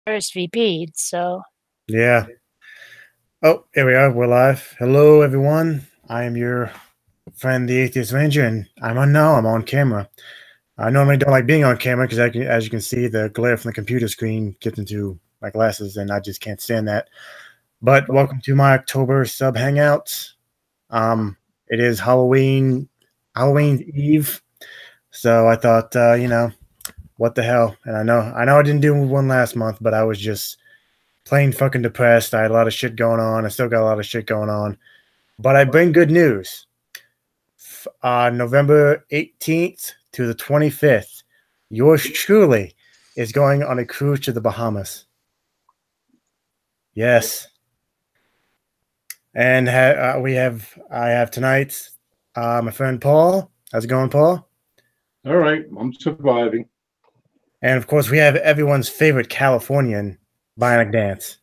RSVP'd, so. Yeah. Oh, here we are. We're live. Hello, everyone. I am your friend, the Atheist Ranger, and I'm on camera. I normally don't like being on camera because, as you can see, the glare from the computer screen gets into my glasses, and I just can't stand that. But welcome to my October sub hangout. It is Halloween Eve, so I thought, what the hell? And I know I didn't do one last month, but I was just plain fucking depressed. I had a lot of shit going on. I still got a lot of shit going on. But I bring good news. November 18th to the 25th, yours truly is going on a cruise to the Bahamas. Yes. And I have tonight my friend Paul. How's it going, Paul? All right. I'm surviving. And of course, we have everyone's favorite Californian, Bionic Dance.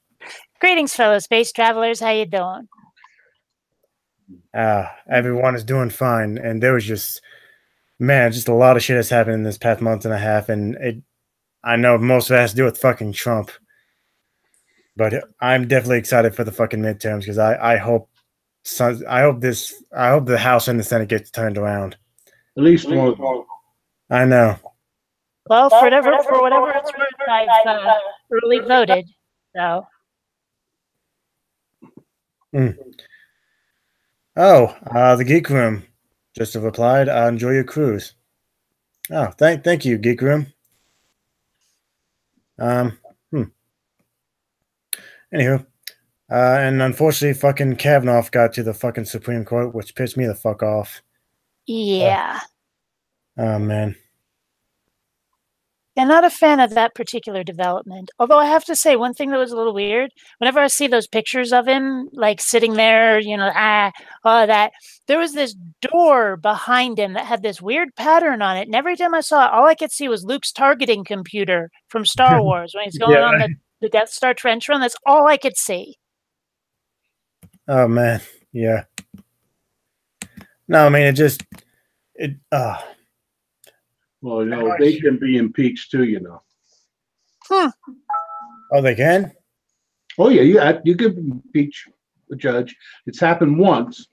Greetings, fellow space travelers. How you doing? Everyone is doing fine, and there was just a lot of shit has happened in this past month and a half, and I know most of it has to do with fucking Trump, but I'm definitely excited for the fucking midterms because I hope the House and the Senate gets turned around. At least one of them. I know. Well, for whatever it's worth, I've early voted, so. Oh, the Geek Room just have replied. Enjoy your cruise. Oh, thank you, Geek Room. Anywho, and unfortunately, fucking Kavanaugh got to the fucking Supreme Court, which pissed me the fuck off. Yeah. Oh man. Yeah, not a fan of that particular development. Although I have to say, one thing that was a little weird, whenever I see those pictures of him, like sitting there, all that, there was this door behind him that had this weird pattern on it. And every time I saw it, all I could see was Luke's targeting computer from Star Wars when he's going on the Death Star trench run. That's all I could see. Oh, man. Yeah. No, I mean, Well, they can be impeached too, Oh, they can? Oh, yeah, you can impeach the judge. It's happened once.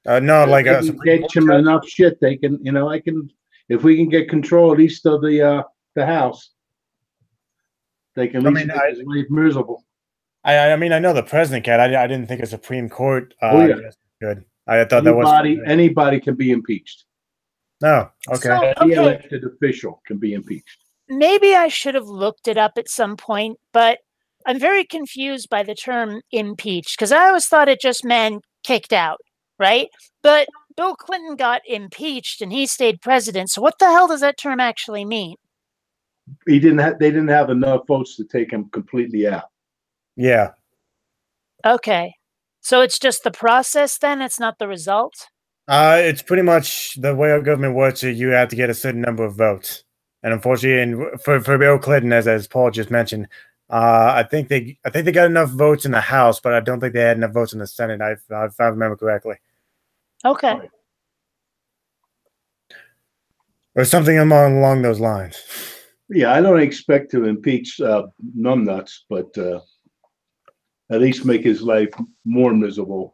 No, like a catch him enough shit. They can, if we can get control at least of the House, they can at least make his life miserable. I mean, I know the president can. I didn't think a Supreme Court. Good. I thought anybody can be impeached. No, okay. Any elected official can be impeached. Maybe I should have looked it up at some point, but I'm very confused by the term impeached because I always thought it just meant kicked out, right? But Bill Clinton got impeached and he stayed president. So what the hell does that term actually mean? They didn't have enough votes to take him completely out. Yeah. Okay. So it's just the process then? It's not the result? It's pretty much the way our government works. You have to get a certain number of votes, and unfortunately, for Bill Clinton, as Paul just mentioned, I think they got enough votes in the House, but I don't think they had enough votes in the Senate. If I remember correctly. Okay. Or something along those lines. Yeah, I don't expect to impeach numbnuts, but at least make his life more miserable.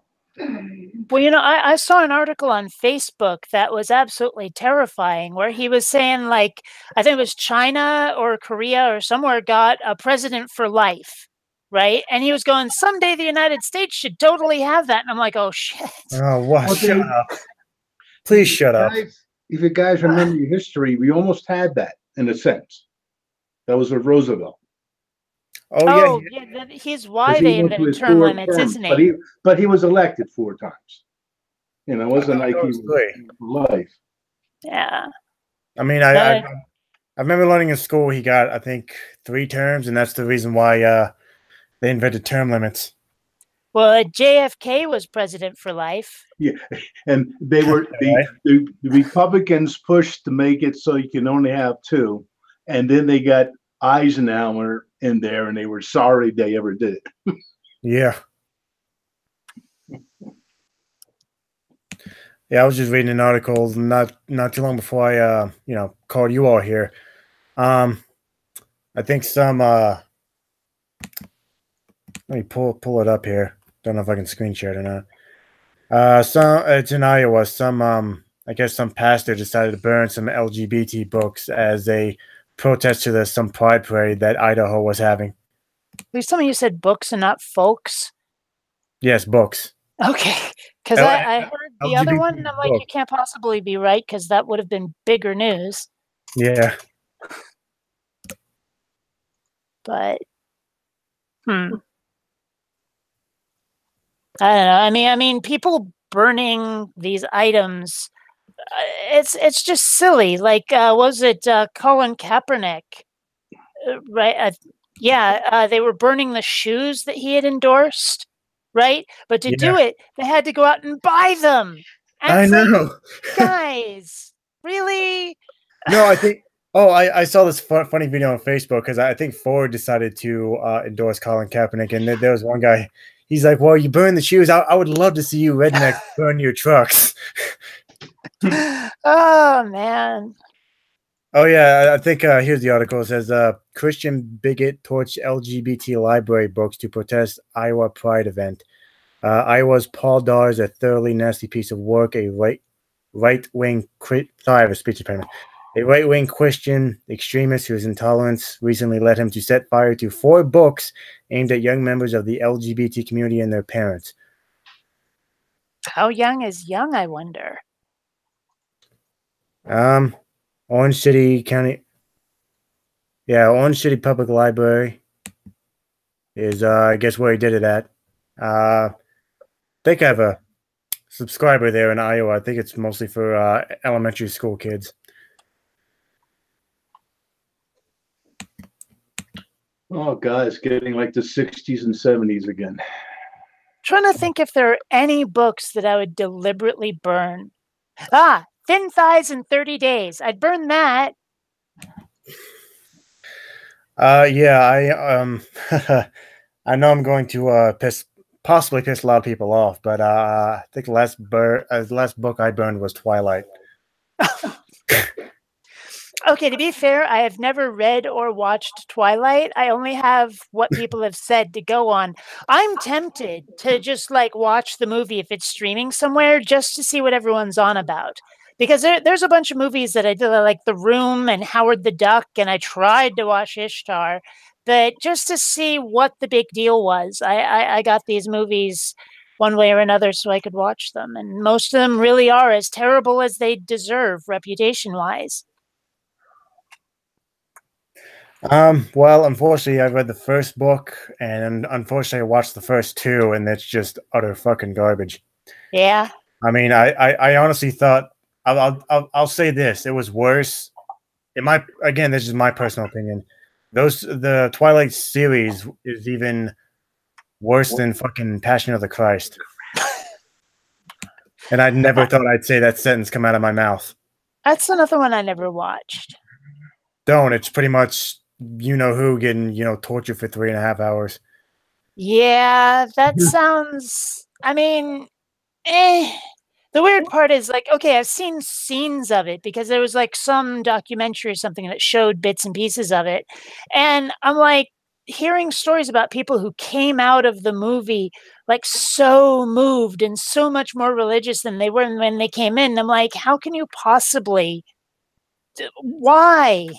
Well, I saw an article on Facebook that was absolutely terrifying where he was saying, like, I think it was China or Korea or somewhere got a president for life, right? And he was going, someday the United States should totally have that. And I'm like, oh, shit. Oh, what? Shut up. Please shut up. If you guys remember your history, we almost had that in a sense. That was with Roosevelt. Oh yeah. He's why they invented term limits, isn't he? But he was elected 4 times. It wasn't like he was for life. Yeah. I mean, I remember learning in school he got, I think, 3 terms, and that's the reason why they invented term limits. Well, JFK was president for life. Yeah, and they were the Republicans pushed to make it so you can only have 2, and then they got Eisenhower in there, and they were sorry they ever did it. Yeah. Yeah, I was just reading an article not too long before I called you all here. I think some Let me pull it up here. Don't know if I can screen share it or not. It's in Iowa. I guess some pastor decided to burn some LGBT books as a protest to some pride parade that Idaho was having. Please tell me you said books and not folks. Yes, books. Okay, because I heard the other one, and I'm like, you book. can't possibly be right, because that would have been bigger news. Yeah. But, I don't know. I mean, people burning these items, it's just silly. Like, was it Colin Kaepernick? Right? They were burning the shoes that he had endorsed, right? But to do it, they had to go out and buy them. And I know. Guys, really? No, I think. Oh, I saw this funny video on Facebook because I think Ford decided to endorse Colin Kaepernick, and there was one guy. He's like, "Well, you burn the shoes. I would love to see you rednecks burn your trucks." Oh man. Oh yeah, I think here's the article. It says Christian bigot torched LGBT library books to protest Iowa Pride event. Iowa's Paul Dar is a thoroughly nasty piece of work. A right-wing sorry, I have a speech impediment. A right-wing Christian extremist whose intolerance recently led him to set fire to 4 books aimed at young members of the LGBT community and their parents. How young is young, I wonder? Orange City County. Yeah, Orange City Public Library is, I guess, where he did it at. I think I have a subscriber there in Iowa. I think it's mostly for elementary school kids. Oh, God, it's getting like the 60s and 70s again. Trying to think if there are any books that I would deliberately burn. Thin Thighs in 30 Days. I'd burn that. Yeah, I know I'm going to possibly piss a lot of people off, but I think the last book I burned was Twilight. Okay, to be fair, I have never read or watched Twilight. I only have what people have said to go on. I'm tempted to just like watch the movie if it's streaming somewhere just to see what everyone's on about. Because there's a bunch of movies that I did, like The Room and Howard the Duck, and I tried to watch Ishtar, but just to see what the big deal was. I got these movies one way or another so I could watch them, and most of them really are as terrible as they deserve reputation-wise. Well, unfortunately, I read the first book, and unfortunately, I watched the first 2, and it's just utter fucking garbage. Yeah. I mean, I honestly thought I'll say this: it was worse. Again, this is my personal opinion. The Twilight series is even worse than fucking Passion of the Christ. And I never thought I'd say that sentence come out of my mouth. That's another one I never watched. Don't. It's pretty much you know who getting tortured for 3.5 hours. Yeah, that sounds. I mean, the weird part is like, okay, I've seen scenes of it because there was like some documentary or something that showed bits and pieces of it, and I'm like hearing stories about people who came out of the movie like so moved and so much more religious than they were when they came in. I'm like, how can you possibly? Why?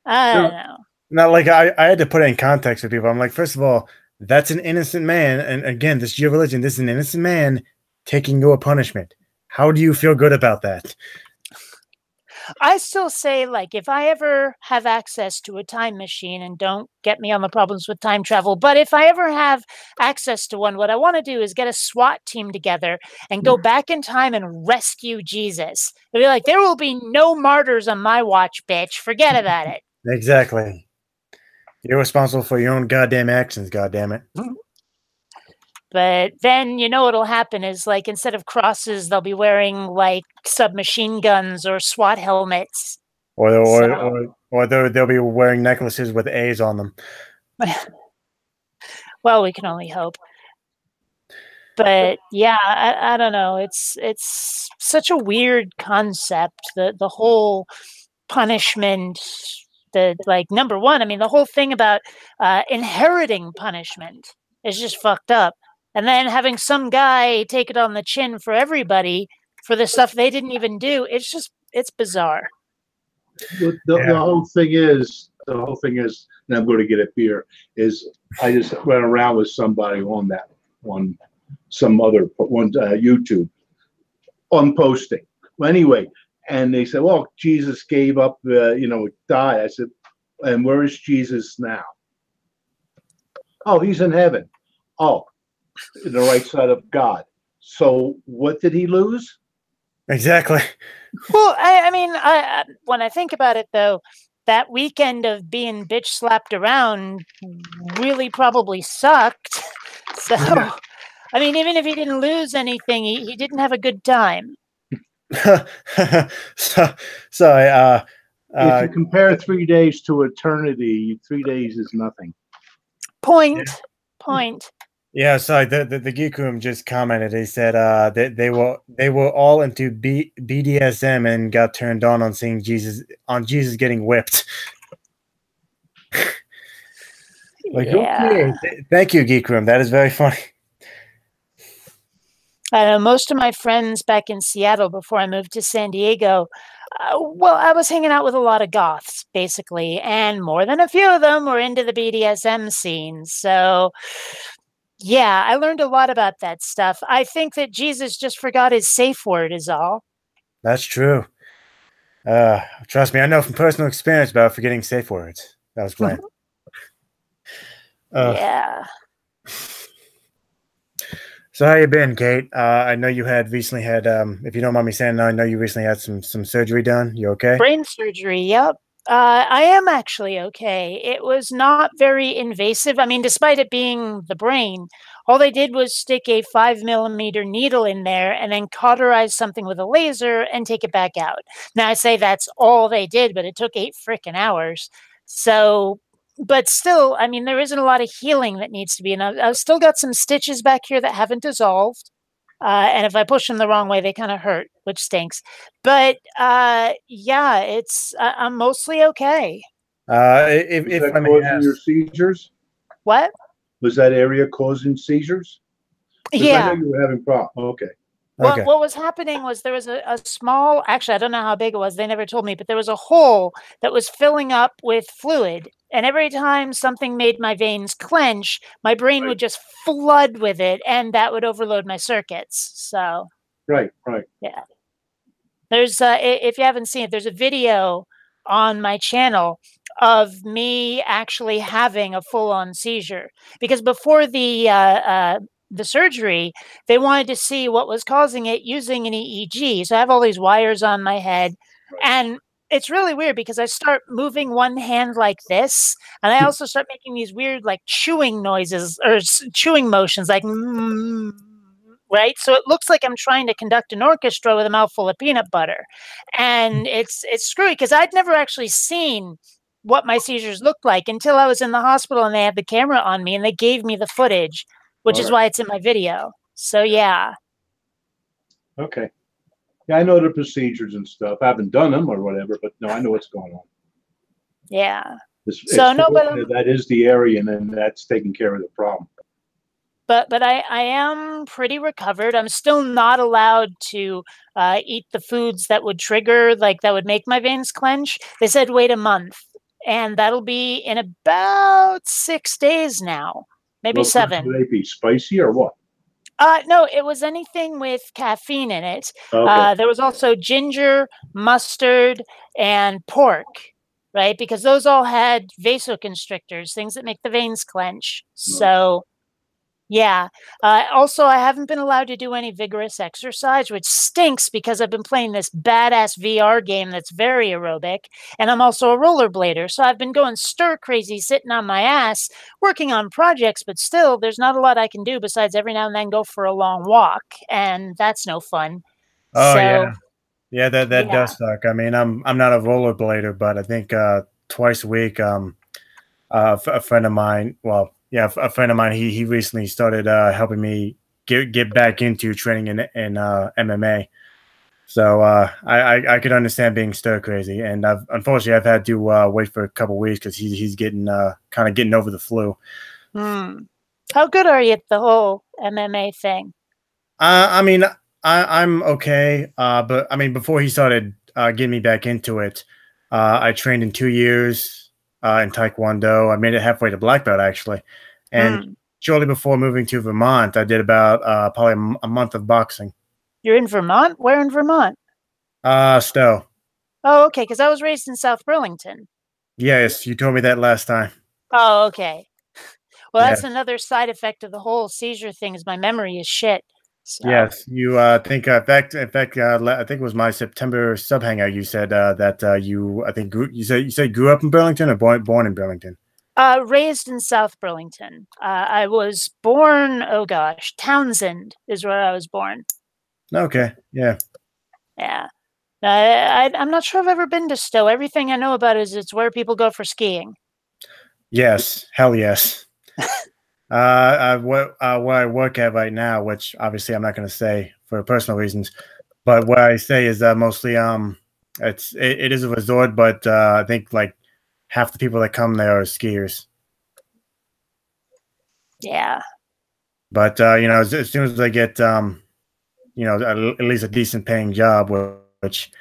I don't know. Not like I had to put it in context for people. I'm like, first of all, that's an innocent man, and again, this is your religion. This is an innocent man taking your punishment. How do you feel good about that? I still say, like, if I ever have access to a time machine, and don't get me on the problems with time travel, but if I ever have access to one, what I want to do is get a SWAT team together and go back in time and rescue Jesus. They'll be like, there will be no martyrs on my watch, bitch. Forget about it. Exactly. You're responsible for your own goddamn actions, goddammit. But then, what'll happen is, like, instead of crosses, they'll be wearing, like, submachine guns or SWAT helmets. Or they'll be wearing necklaces with A's on them. Well, we can only hope. But yeah, I don't know. It's such a weird concept. The whole punishment. Number one, I mean, the whole thing about inheriting punishment. is just fucked up. And then having some guy take it on the chin for everybody for the stuff they didn't even do, it's bizarre. The whole thing is, and I'm going to get a beer, is I just went around with somebody on that one, some other one, YouTube, on posting. Well, anyway, and they said, well, Jesus gave up, died. I said, and where is Jesus now? Oh, he's in heaven. Oh, in the right side of God. So what did he lose? Exactly. Well, I mean, when I think about it, though, that weekend of being bitch slapped around really probably sucked. So, yeah. I mean, even if he didn't lose anything, he didn't have a good time. So if you compare 3 days to eternity, 3 days is nothing. Point. Yeah, sorry. The Geek Room just commented. He said they were all into BDSM and got turned on seeing Jesus getting whipped. Like, okay, thank you, Geek Room. That is very funny. I know most of my friends back in Seattle before I moved to San Diego. Well, I was hanging out with a lot of goths, basically, and more than a few of them were into the BDSM scene. So, yeah, I learned a lot about that stuff. I think that Jesus just forgot his safe word is all. That's true. Trust me, I know from personal experience about forgetting safe words. That was Glenn. Yeah. So how you been, Kate? I know you had recently had, if you don't mind me saying, I know you recently had some surgery done. You okay? Brain surgery, yep. I am actually okay. It was not very invasive. I mean, despite it being the brain, all they did was stick a 5mm needle in there and then cauterize something with a laser and take it back out. Now, I say that's all they did, but it took 8 frickin' hours. So, but still, I mean, there isn't a lot of healing that needs to be. And I've still got some stitches back here that haven't dissolved. And if I push them the wrong way, they kind of hurt, which stinks. But yeah, it's I'm mostly okay. If that causing your seizures? What? Was that area causing seizures? Yeah. I know you were having problems. Okay. What was happening was there was a small, actually, I don't know how big it was. They never told me, but there was a hole that was filling up with fluid. And every time something made my veins clench, my brain would just flood with it, and that would overload my circuits. So. Right. Yeah. There's, if you haven't seen it, there's a video on my channel of me actually having a full-on seizure. Because before the surgery, they wanted to see what was causing it using an EEG. So I have all these wires on my head, and it's really weird because I start moving one hand like this, and I also start making these weird like chewing noises or chewing motions, like right? So it looks like I'm trying to conduct an orchestra with a mouthful of peanut butter, and it's screwy because I'd never actually seen what my seizures looked like until I was in the hospital and they had the camera on me and they gave me the footage, which is why it's in my video. So yeah. Okay. Yeah, I know the procedures and stuff. I haven't done them or whatever, but no, I know what's going on. Yeah. So no, but that is the area, and then that's taking care of the problem. But I am pretty recovered. I'm still not allowed to eat the foods that would trigger, like that would make my veins clench. They said wait a month, and that'll be in about 6 days now, maybe 7. Would they be spicy or what? No, it was anything with caffeine in it. Okay. There was also ginger, mustard, and pork, right? Because those all had vasoconstrictors, things that make the veins clench. Nice. So, yeah. Also, I haven't been allowed to do any vigorous exercise, which stinks because I've been playing this badass VR game that's very aerobic, and I'm also a rollerblader. So I've been going stir crazy, sitting on my ass, working on projects, but still, there's not a lot I can do besides every now and then go for a long walk, and that's no fun. Oh, so, yeah, that does suck. I mean, I'm not a rollerblader, but I think twice a week, a friend of mine, a friend of mine, he recently started helping me get back into training in MMA. So I could understand being stir crazy, and unfortunately I've had to wait for a couple of weeks because he's getting kind of getting over the flu. How good are you at the whole MMA thing? I mean, I'm okay. But I mean, before he started getting me back into it, I trained in 2 years in Taekwondo. I made it halfway to black belt actually, and Hmm. shortly before moving to Vermont, I did about probably a month of boxing. You're in Vermont? Where in Vermont? Stowe. Oh, okay, because I was raised in South Burlington. Yes, you told me that last time. Oh, okay. Well, that's Yes, another side effect of the whole seizure thing is my memory is shit. So, yes. You think I think it was my September sub hangout. You said that you I think you said grew up in Burlington or born in Burlington. raised in South Burlington. I was born, oh gosh, Townsend is where I was born. Okay, yeah. Yeah. I'm not sure I've ever been to Stowe. Everything I know about is it's where people go for skiing. Yes, hell yes. Where I work at right now, which obviously I'm not going to say for personal reasons, but where I say is mostly it is a resort, but I think like half the people that come there are skiers. Yeah. But as soon as I get at least a decent paying job, which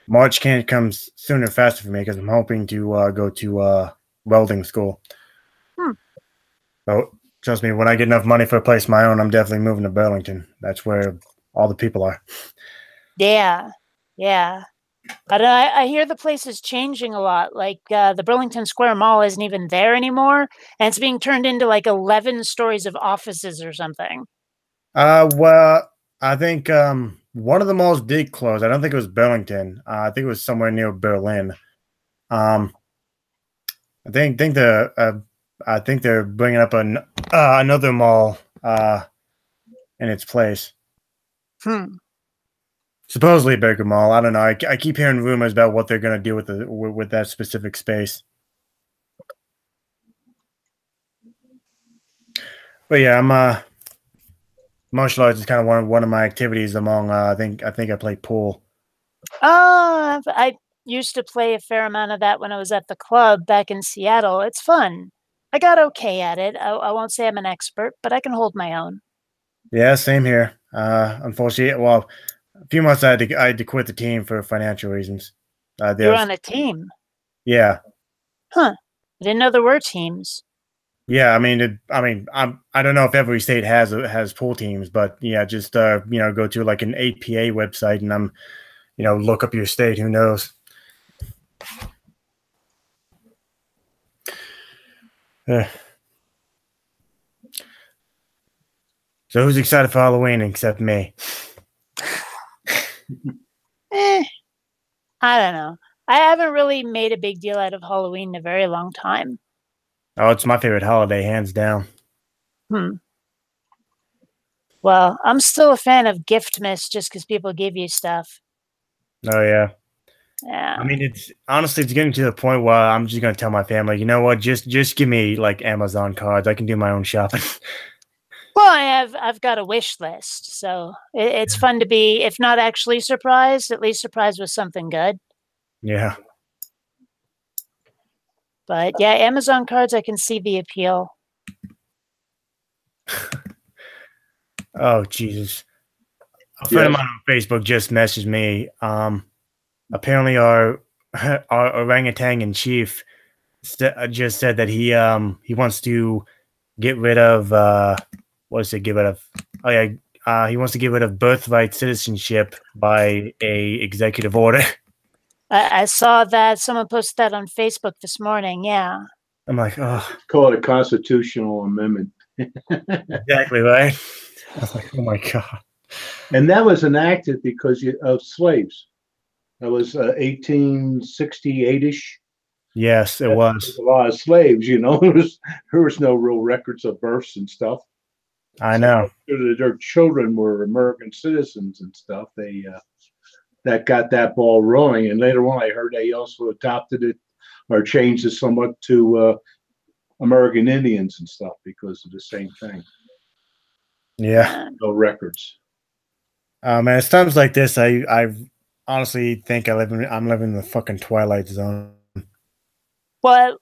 March can't come sooner faster for me because I'm hoping to go to welding school. Hmm. So trust me, when I get enough money for a place of my own, I'm definitely moving to Burlington. That's where all the people are. Yeah. Yeah. But I hear the place is changing a lot. Like the Burlington Square Mall isn't even there anymore, and it's being turned into like 11 stories of offices or something. Well, I think one of the malls did close. I don't think it was Burlington. I think it was somewhere near Berlin. Um, I think they're bringing up another mall in its place. Hmm. Supposedly a bigger mall. I don't know. I keep hearing rumors about what they're going to do with that specific space. But yeah, I'm martial arts is kind of one of my activities among I think I play pool. I used to play a fair amount of that when I was at the club back in Seattle. It's fun. I got okay at it. I won't say I'm an expert, but I can hold my own. Yeah, same here. Unfortunately, well, a few months I had to quit the team for financial reasons. You're There's on a team. yeah. Huh. I didn't know there were teams. Yeah, I don't know if every state has pool teams, but yeah, just go to like an APA website and look up your state. Who knows? Uh, so who's excited for Halloween except me? Eh, I don't know. I haven't really made a big deal out of Halloween in a very long time. Oh, it's my favorite holiday, hands down. Hmm. Well, I'm still a fan of Giftmas just because people give you stuff. Oh yeah. Yeah. I mean, it's getting to the point where I'm just gonna tell my family, you know what, just give me like Amazon cards. I can do my own shopping. Well, I've got a wish list, so it's fun to be, if not actually surprised, at least surprised with something good. Yeah. But yeah, Amazon cards, I can see the appeal. Oh Jesus. A friend of mine on Facebook just messaged me. Apparently our orangutan in chief just said that he wants to get rid of what does it get rid of? Oh yeah, he wants to get rid of birthright citizenship by a executive order. I saw that someone posted that on Facebook this morning. Yeah. I'm like, oh, Call it a constitutional amendment. exactly right. I was like, oh my god. And that was enacted because of slaves. That was 1868-ish. Yes, it was. A lot of slaves, there was no real records of births and stuff. I know. So their children were American citizens and stuff. They that got that ball rolling, and later on, I heard they also adopted it or changed it somewhat to American Indians and stuff because of the same thing. Yeah. No records. Man, it's times like this I honestly think I'm living in the fucking twilight zone. Well,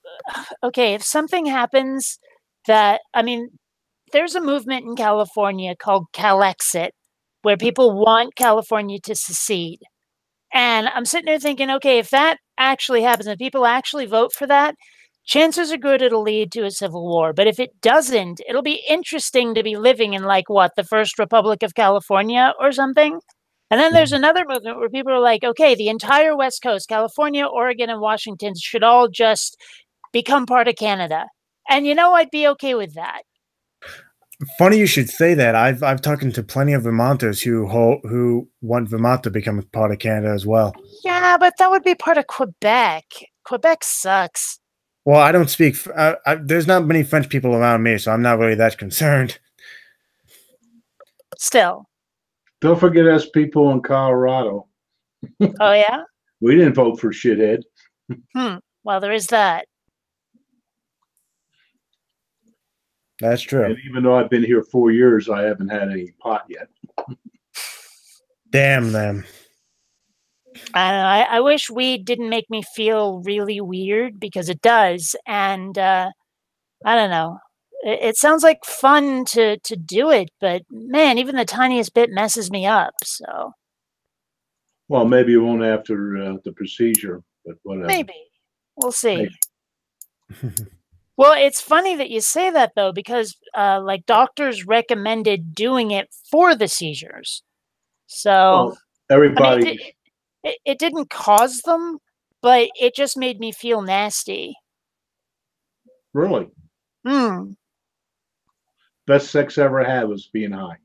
okay, if something happens that, I mean, there's a movement in California called Calexit, where people want California to secede. And I'm sitting there thinking, okay, if that actually happens, and people actually vote for that, chances are good it'll lead to a civil war. But if it doesn't, it'll be interesting to be living in, like, what, the First Republic of California or something. And then there's another movement where people are like, okay, the entire West Coast, California, Oregon, and Washington should all just become part of Canada. And I'd be okay with that. Funny you should say that. I've talked to plenty of Vermonters who want Vermont to become part of Canada as well. Yeah, but that would be part of Quebec. Quebec sucks. Well, I don't speak. There's not many French people around me, so I'm not really that concerned. Still. Don't forget us people in Colorado. Oh, yeah? We didn't vote for shithead. Well, there is that. That's true. And even though I've been here 4 years, I haven't had any pot yet. Damn them. I don't know. I wish weed didn't make me feel really weird, because it does. And I don't know. It sounds like fun to do it, but man, even the tiniest bit messes me up. So. Well, maybe it won't after the procedure, but whatever. Maybe. We'll see. Well, it's funny that you say that, though, because like, doctors recommended doing it for the seizures. So well, everybody. I mean, it didn't cause them, but it just made me feel nasty. Really? Best sex I ever had was being high.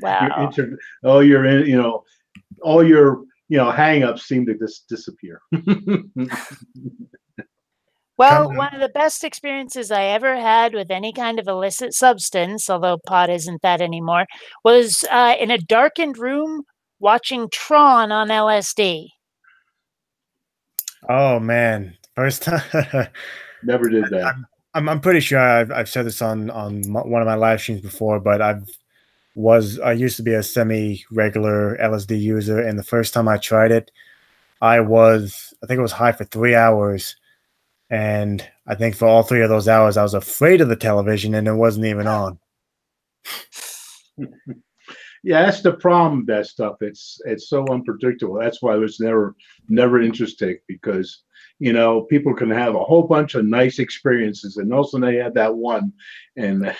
Wow. All your hang-ups seem to just disappear. Well, one of the best experiences I ever had with any kind of illicit substance, although pot isn't that anymore, was in a darkened room watching Tron on LSD. Oh man, first time. Never did that. I'm pretty sure I've said this on one of my live streams before, but I used to be a semi-regular LSD user, and the first time I tried it, I think it was high for 3 hours. And I think for all 3 of those hours, I was afraid of the television, and it wasn't even on. Yeah, that's the problem with that stuff. It's so unpredictable. That's why it was never interesting, because people can have a whole bunch of nice experiences, and also they had that one, and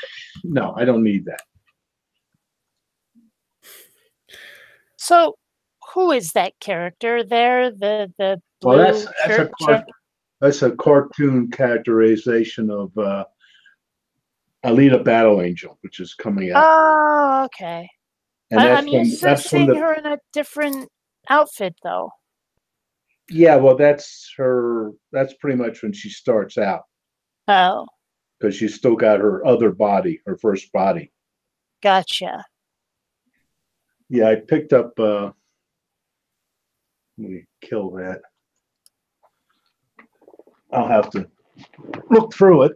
no, I don't need that. So, who is that character there? The blue that's a cartoon characterization of Alita Battle Angel, which is coming out. Oh, okay. And I'm used to seeing her in a different outfit, though. Yeah, well, that's pretty much when she starts out. Oh. Because she's still got her other body, her first body. Gotcha. Yeah, I picked up. Let me kill that. I'll have to look through it.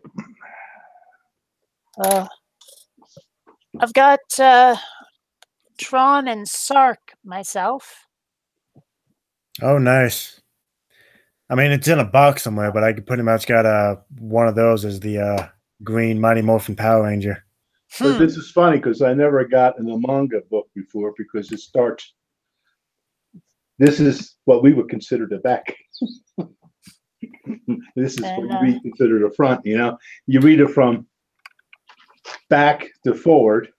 I've got Tron and Sark myself. Oh, nice. I mean, it's in a box somewhere, but I could pretty much got one of those as the green Mighty Morphin Power Ranger. But this is funny because I never got in a manga book before, because it starts. This is what we would consider the back. This is what we consider the front. You read it from back to forward.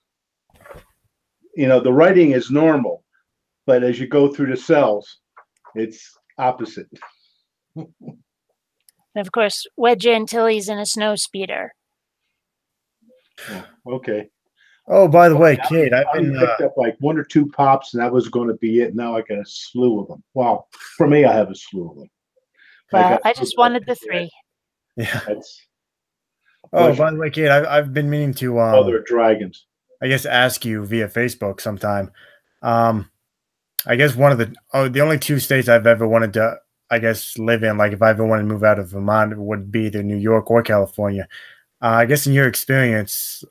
The writing is normal, but as you go through the cells, it's opposite. And of course, Wedge Antilles in a snow speeder. Oh, okay. Oh, by the way, Kate, I've been picked up like 1 or 2 pops, and that was going to be it. Now I got a slew of them. Well, for me, I have a slew of them. Well, I just wanted the 3. Yeah. Oh, by the way, Kate, I've been meaning to other dragons. I guess ask you via Facebook sometime. I guess one of the only 2 states I've ever wanted to, I guess, live in, like if I ever wanted to move out of Vermont, would be either New York or California. I guess in your experience,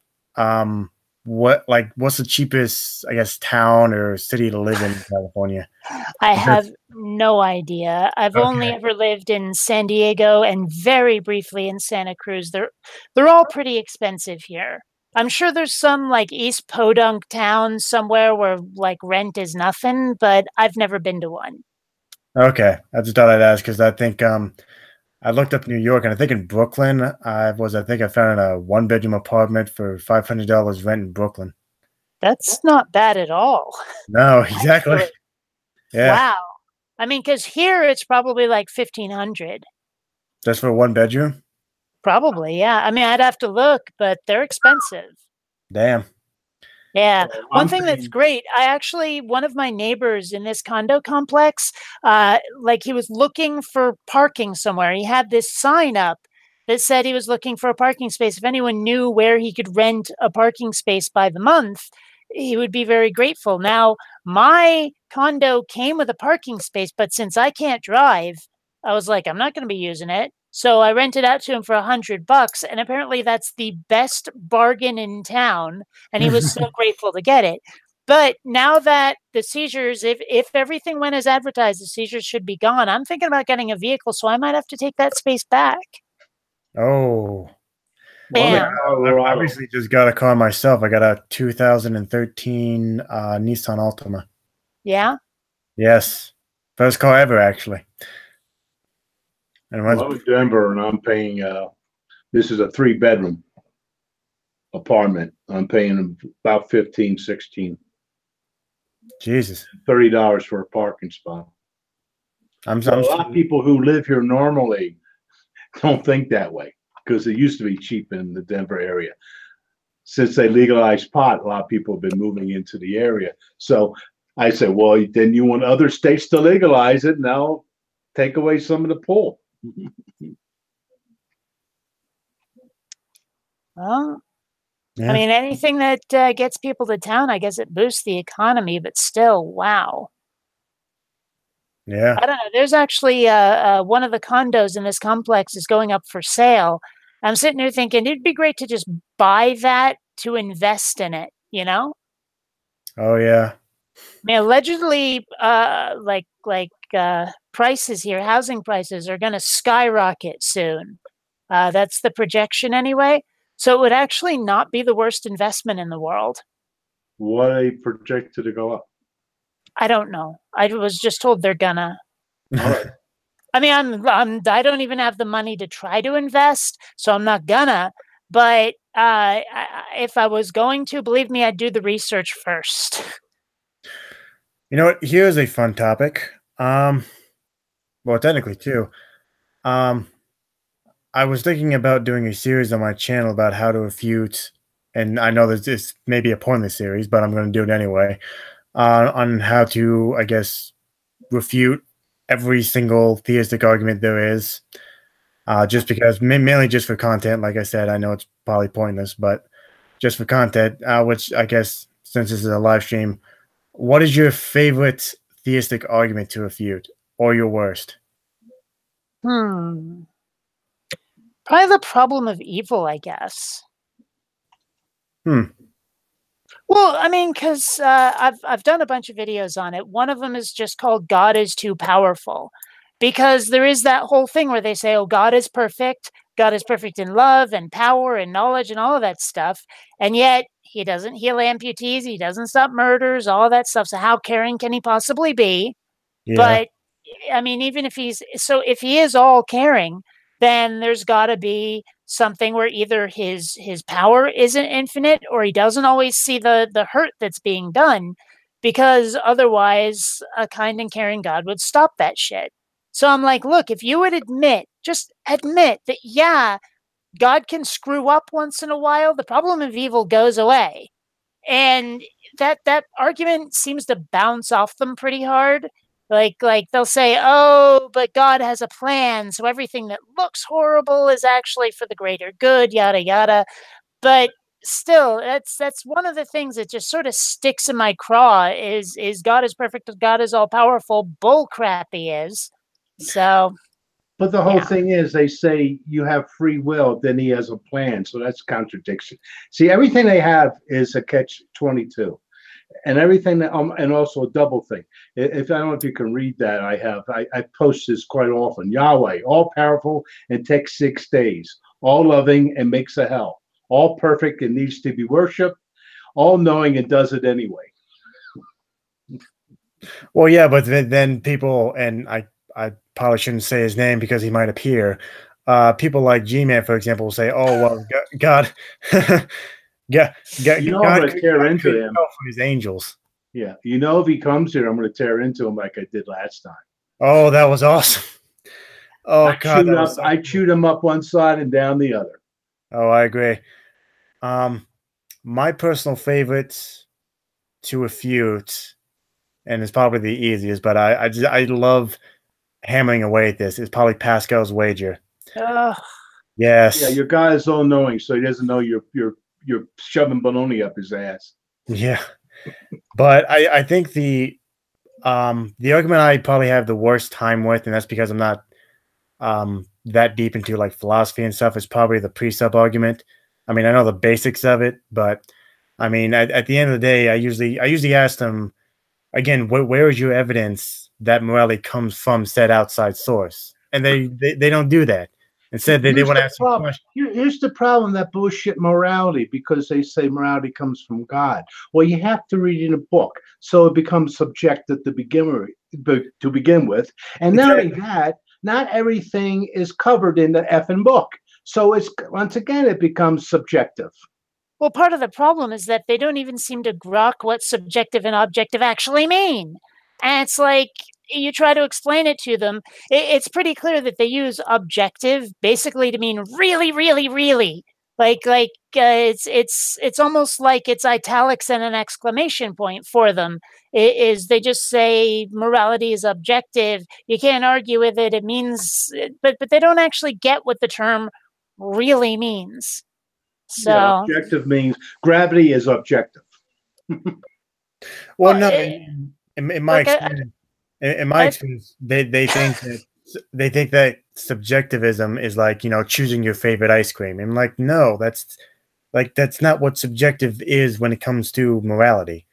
what's the cheapest, I guess, town or city to live in California? I have no idea. I've only Okay. ever lived in San Diego and very briefly in Santa Cruz. They're all pretty expensive here. I'm sure there's some like East Podunk town somewhere where like rent is nothing, but I've never been to one. Okay. I just thought I'd ask because I think I looked up New York and I think in Brooklyn I think I found a one bedroom apartment for $500 rent in Brooklyn. That's not bad at all. No, exactly. Actually. Yeah. Wow. I mean, because here it's probably like 1500. Just for one bedroom? Probably, yeah. I mean, I'd have to look, but they're expensive. Damn. Yeah. One I'm thing that's paying. great, one of my neighbors in this condo complex, like he was looking for parking somewhere. He had this sign up that said he was looking for a parking space. If anyone knew where he could rent a parking space by the month, he would be very grateful. Now, my condo came with a parking space, but since I can't drive, I was like, I'm not going to be using it. So I rented out to him for $100, and apparently that's the best bargain in town, and he was so grateful to get it. But now that the seizures, if everything went as advertised, the seizures should be gone. I'm thinking about getting a vehicle, so I might have to take that space back. Oh. Well, I'm in Yeah. I Colorado. recently just got a car myself. I got a 2013 Nissan Altima. Yeah. Yes. First car ever, actually. And Well, I'm in Denver, and I'm paying. This is a 3 bedroom apartment. I'm paying about 15, 16, Jesus. $30 for a parking spot. Well, a lot of people who live here normally don't think that way because it used to be cheap in the Denver area. Since they legalized pot, a lot of people have been moving into the area. So I said, well, then you want other states to legalize it. Now take away some of the pull. Well, Yeah. I mean, anything that gets people to town, I guess it boosts the economy, but still, wow. Yeah. I don't know. There's actually one of the condos in this complex is going up for sale. I'm sitting here thinking it'd be great to just buy that to invest in it, you know? Oh yeah. I mean, allegedly, prices here, housing prices are going to skyrocket soon. That's the projection anyway. So it would actually not be the worst investment in the world. What they projected to go up. I don't know. I was just told they're gonna. All right. I mean, I don't even have the money to try to invest, so I'm not gonna. But if I was going to, believe me, I'd do the research first. You know what? Here's a fun topic. Well, technically two. Um, I was thinking about doing a series on my channel about how to refute, and I know that this may be a pointless series, but I'm going to do it anyway. On how to, I guess, refute every single theistic argument there is. Just because, mainly just for content. Like I said, I know it's probably pointless, but just for content, which I guess since this is a live stream, what is your favorite theistic argument to refute, or your worst? Hmm. Probably the problem of evil, I guess. Hmm. Well, I mean, because I've done a bunch of videos on it. One of them is just called "God is Too Powerful," because there is that whole thing where they say, "Oh, God is perfect. God is perfect in love and power and knowledge and all of that stuff," and yet He doesn't heal amputees. He doesn't stop murders. All of that stuff. So how caring can He possibly be? Yeah. But I mean, even if if He is all caring, then there's got to be something where either his power isn't infinite or he doesn't always see the hurt that's being done, because otherwise a kind and caring God would stop that shit. So I'm like, look, if you would just admit that, yeah, God can screw up once in a while, the problem of evil goes away. And that argument seems to bounce off them pretty hard. Like they'll say, "Oh, but God has a plan, so everything that looks horrible is actually for the greater good," yada yada. But still, that's one of the things that just sort of sticks in my craw is God is perfect, God is all powerful. Bull crap he is. So But the whole Yeah. thing is, they say you have free will, then he has a plan. So that's contradiction. See, everything they have is a catch-22, and everything that, and also a double thing. If I don't know if you can read that, I post this quite often. Yahweh, all powerful and takes 6 days, all loving and makes a hell, all perfect and needs to be worshipped, all knowing and does it anyway. Well, yeah, but then people, and I probably shouldn't say his name because he might appear. People like G-Man, for example, will say, "Oh, well, God, God, I'm God going to tear into him from his angels." Yeah, if he comes here, I'm going to tear into him like I did last time. Oh, that was awesome. Oh God, that was so I chewed him up one side and down the other. Oh, I agree. My personal favorites to refute, and it's probably the easiest, but I love hammering away at this. Is probably Pascal's wager. Yes. Yeah, your guy is all knowing, so he doesn't know you're shoving baloney up his ass. Yeah, but I think the argument I probably have the worst time with, and that's because I'm not that deep into like philosophy and stuff, is probably the precept argument. I mean, I know the basics of it, but I mean, at the end of the day, I usually ask them again, where is your evidence that morality comes from said outside source? And they don't do that. Instead, they want to ask you a question. Here's the problem, that bullshit morality, because they say morality comes from God. Well, you have to read in a book, so it becomes subjective to begin with. And not only that, not everything is covered in the effing book. So it's, once again, it becomes subjective. Well, part of the problem is that they don't even seem to grok what subjective and objective actually mean. And it's like, you try to explain it to them, it's pretty clear that they use objective basically to mean really, really, really. It's almost like it's italics and an exclamation point for them. They just say morality is objective. You can't argue with it. It means, but they don't actually get what the term really means. So yeah, objective means gravity is objective. Well, no, in my experience, they think that subjectivism is like, choosing your favorite ice cream. And like, no, that's not what subjective is when it comes to morality.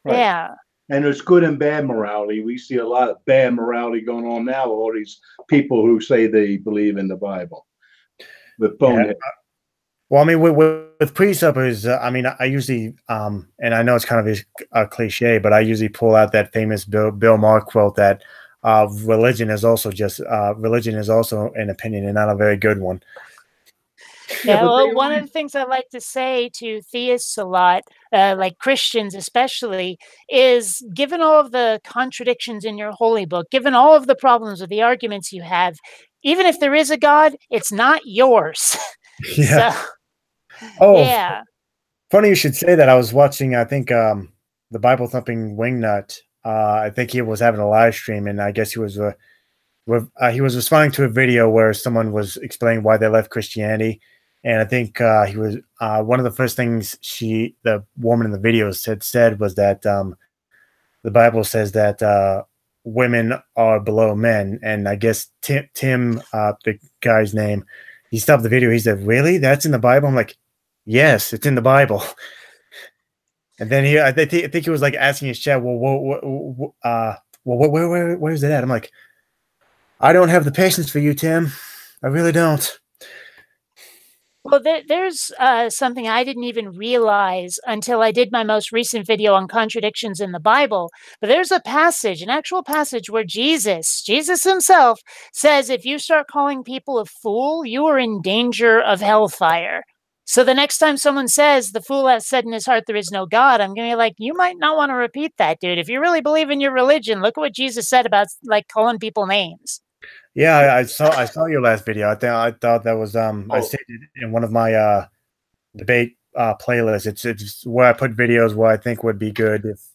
Right. Yeah. And there's good and bad morality. We see a lot of bad morality going on now with all these people who say they believe in the Bible. With bonehead. Well, I mean, with presuppers, I mean, I usually, and I know it's kind of a cliche, but I usually pull out that famous Bill Maher quote that religion is also an opinion and not a very good one. Yeah, well, one of the things I like to say to theists a lot, like Christians especially, is given all of the contradictions in your holy book, given all of the problems with the arguments you have, even if there is a God, it's not yours. Yeah. So, yeah. Funny you should say that. I was watching, I think, the Bible thumping wingnut. I think he was having a live stream, and I guess he was responding to a video where someone was explaining why they left Christianity. And I think he was one of the first things the woman in the video said was that the Bible says that women are below men. And I guess Tim, the guy's name, he stopped the video. He said, "Really? That's in the Bible?" I'm like, "Yes, it's in the Bible." And then I think he was like asking his chat, "Well, where is it at?" I'm like, "I don't have the patience for you, Tim. I really don't." Well, there's something I didn't even realize until I did my most recent video on contradictions in the Bible. But there's an actual passage where Jesus himself says, if you start calling people a fool, you are in danger of hellfire. So the next time someone says, the fool has said in his heart there is no God, I'm going to be like, you might not want to repeat that, dude. If you really believe in your religion, look at what Jesus said about like calling people names. Yeah, I saw your last video. I thought that was I stated in one of my debate playlists. It's where I put videos where I think would be good. If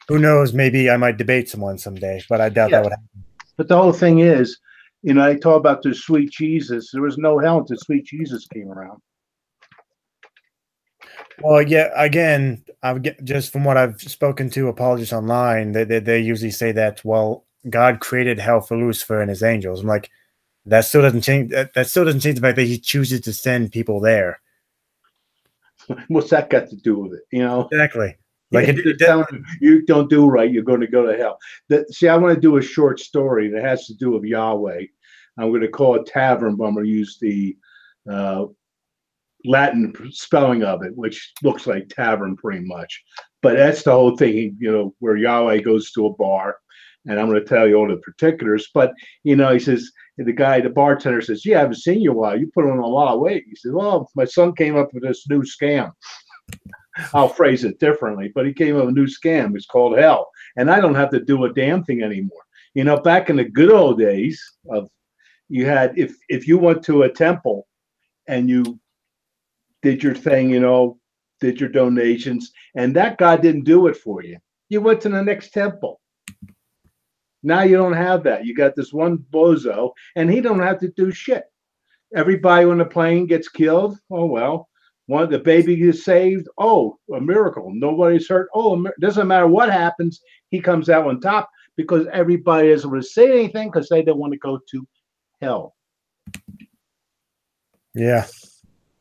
who knows, maybe I might debate someone someday, but I doubt that would happen. But the whole thing is, I talk about the sweet Jesus. There was no hell until sweet Jesus came around. Well, yeah. Again, just from what I've spoken to apologists online, they usually say that, well, God created hell for Lucifer and his angels. I'm like, That still doesn't change. That still doesn't change the fact that he chooses to send people there. What's that got to do with it? You know, Exactly. Like you don't do right, you're going to go to hell. See, I want to do a short story that has to do with Yahweh. I'm going to call it Tavern, but I'm going to use the Latin spelling of it, which looks like tavern pretty much. But that's the whole thing, you know, where Yahweh goes to a bar, and I'm going to tell you all the particulars. But you know, he says the bartender says, "Yeah, I haven't seen you in a while. You put on a lot of weight." He says, "Well, my son came up with this new scam." I'll phrase it differently, but he came up with a new scam. It's called hell, and I don't have to do a damn thing anymore. You know, back in the good old days of you had if you went to a temple and you did your thing, you know, did your donations, and that God didn't do it for you, you went to the next temple. Now you don't have that. You got this one bozo, and he don't have to do shit. Everybody on the plane gets killed. Oh well. The baby is saved. Oh, a miracle. Nobody's hurt. Oh, doesn't matter what happens. He comes out on top because everybody doesn't want to say anything because they don't want to go to hell. Yeah.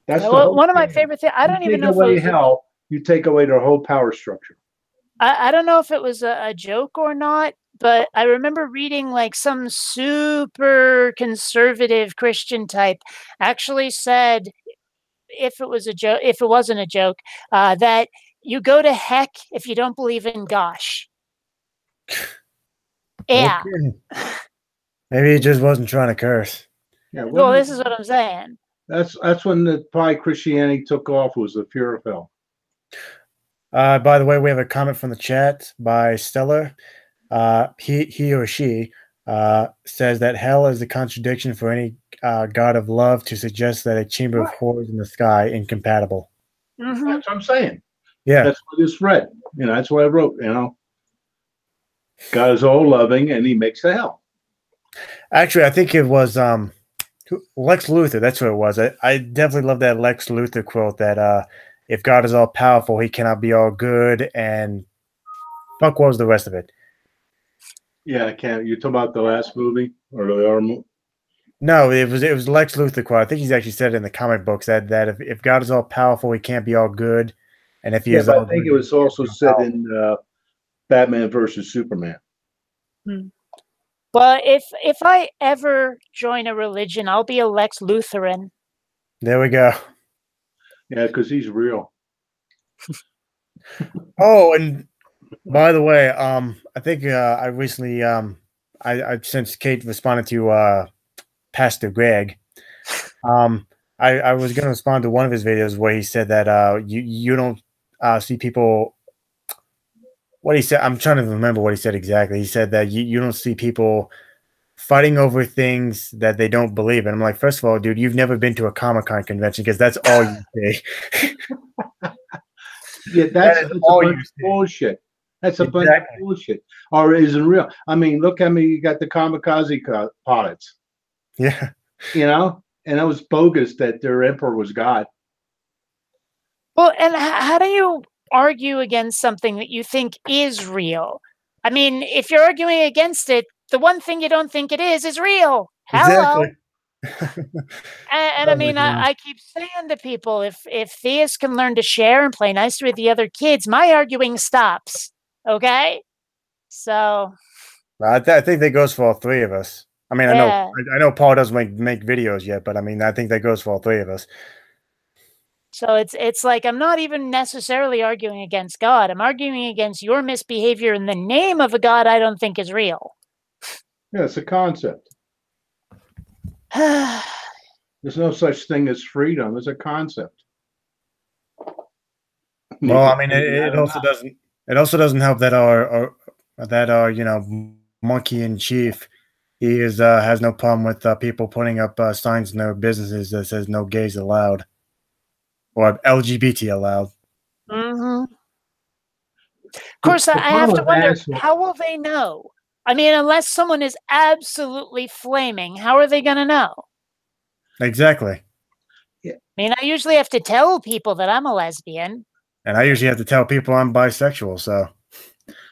That's one of my favorite things. I don't even know if it was hell. You take away their whole power structure. I don't know if it was a joke or not, but I remember reading like some super conservative Christian type actually said, if it was a joke, if it wasn't a joke, that you go to heck if you don't believe in gosh. Yeah. Okay. Maybe he just wasn't trying to curse. Yeah. Well, this is what I'm saying. That's when probably Christianity took off, was the fear of hell. By the way, we have a comment from the chat by Stellar. He or she says that hell is a contradiction for any god of love to suggest that a chamber of horrors in the sky incompatible. Mm-hmm. That's what I'm saying. Yeah, that's what I just read. You know, that's what I wrote. You know, God is all loving, and He makes the hell. Actually, I think it was Lex Luthor. That's what it was. I definitely love that Lex Luthor quote that if God is all powerful, He cannot be all good. And fuck, what was the rest of it? Yeah, I can't. You talking about the last movie or the other movie? No, it was Lex Luthor quote. I think he's actually said it in the comic books that if God is all powerful, He can't be all good. And if He is all I think good, it was also said in Batman versus Superman. Well, if I ever join a religion, I'll be a Lex Lutheran. There we go. Yeah, because he's real. Oh, and by the way, I think I recently I since Kate responded to Pastor Greg, I was going to respond to one of his videos where he said that you don't see people. What he said, I'm trying to remember what he said exactly. He said that you don't see people fighting over things that they don't believe in. I'm like, first of all, dude, you've never been to a Comic-Con convention because that's all you see. Yeah, that's a bunch of bullshit. That's a bunch of bullshit. Or it isn't real. I mean, look how many you got the kamikaze pilots. Yeah. You know? And that was bogus that their emperor was God. Well, and how do you argue against something that you think is real? I mean, if you're arguing against it, the one thing you don't think it is real. Hello. Exactly. And I mean, I keep saying to people, if theists can learn to share and play nice with the other kids, my arguing stops. Okay? So I think that goes for all three of us. I mean, I know Paul doesn't make videos yet, but I mean, I think that goes for all three of us. So it's like I'm not even necessarily arguing against God. I'm arguing against your misbehavior in the name of a God I don't think is real. Yeah, it's a concept. There's no such thing as freedom. It's a concept. Well, I mean, it also doesn't help that our you know, monkey in chief, he has no problem with people putting up signs in their businesses that says no gays allowed or LGBT allowed. Mm-hmm. Of course, I have to wonder, how will they know? I mean, unless someone is absolutely flaming, how are they going to know? Exactly. Yeah. I mean, I usually have to tell people that I'm a lesbian. And I usually have to tell people I'm bisexual, so.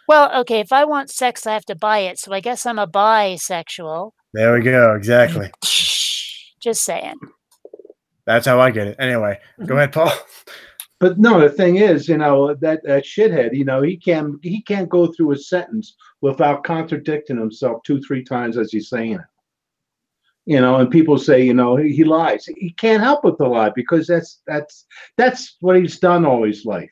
Well, okay, if I want sex, I have to buy it, so I guess I'm a bisexual. There we go. Exactly. Just saying. That's how I get it. Anyway, go ahead, Paul. But no, the thing is, that shithead, he can't go through a sentence without contradicting himself 2-3 times as he's saying it. And people say, he lies. He can't help but to lie because that's what he's done all his life.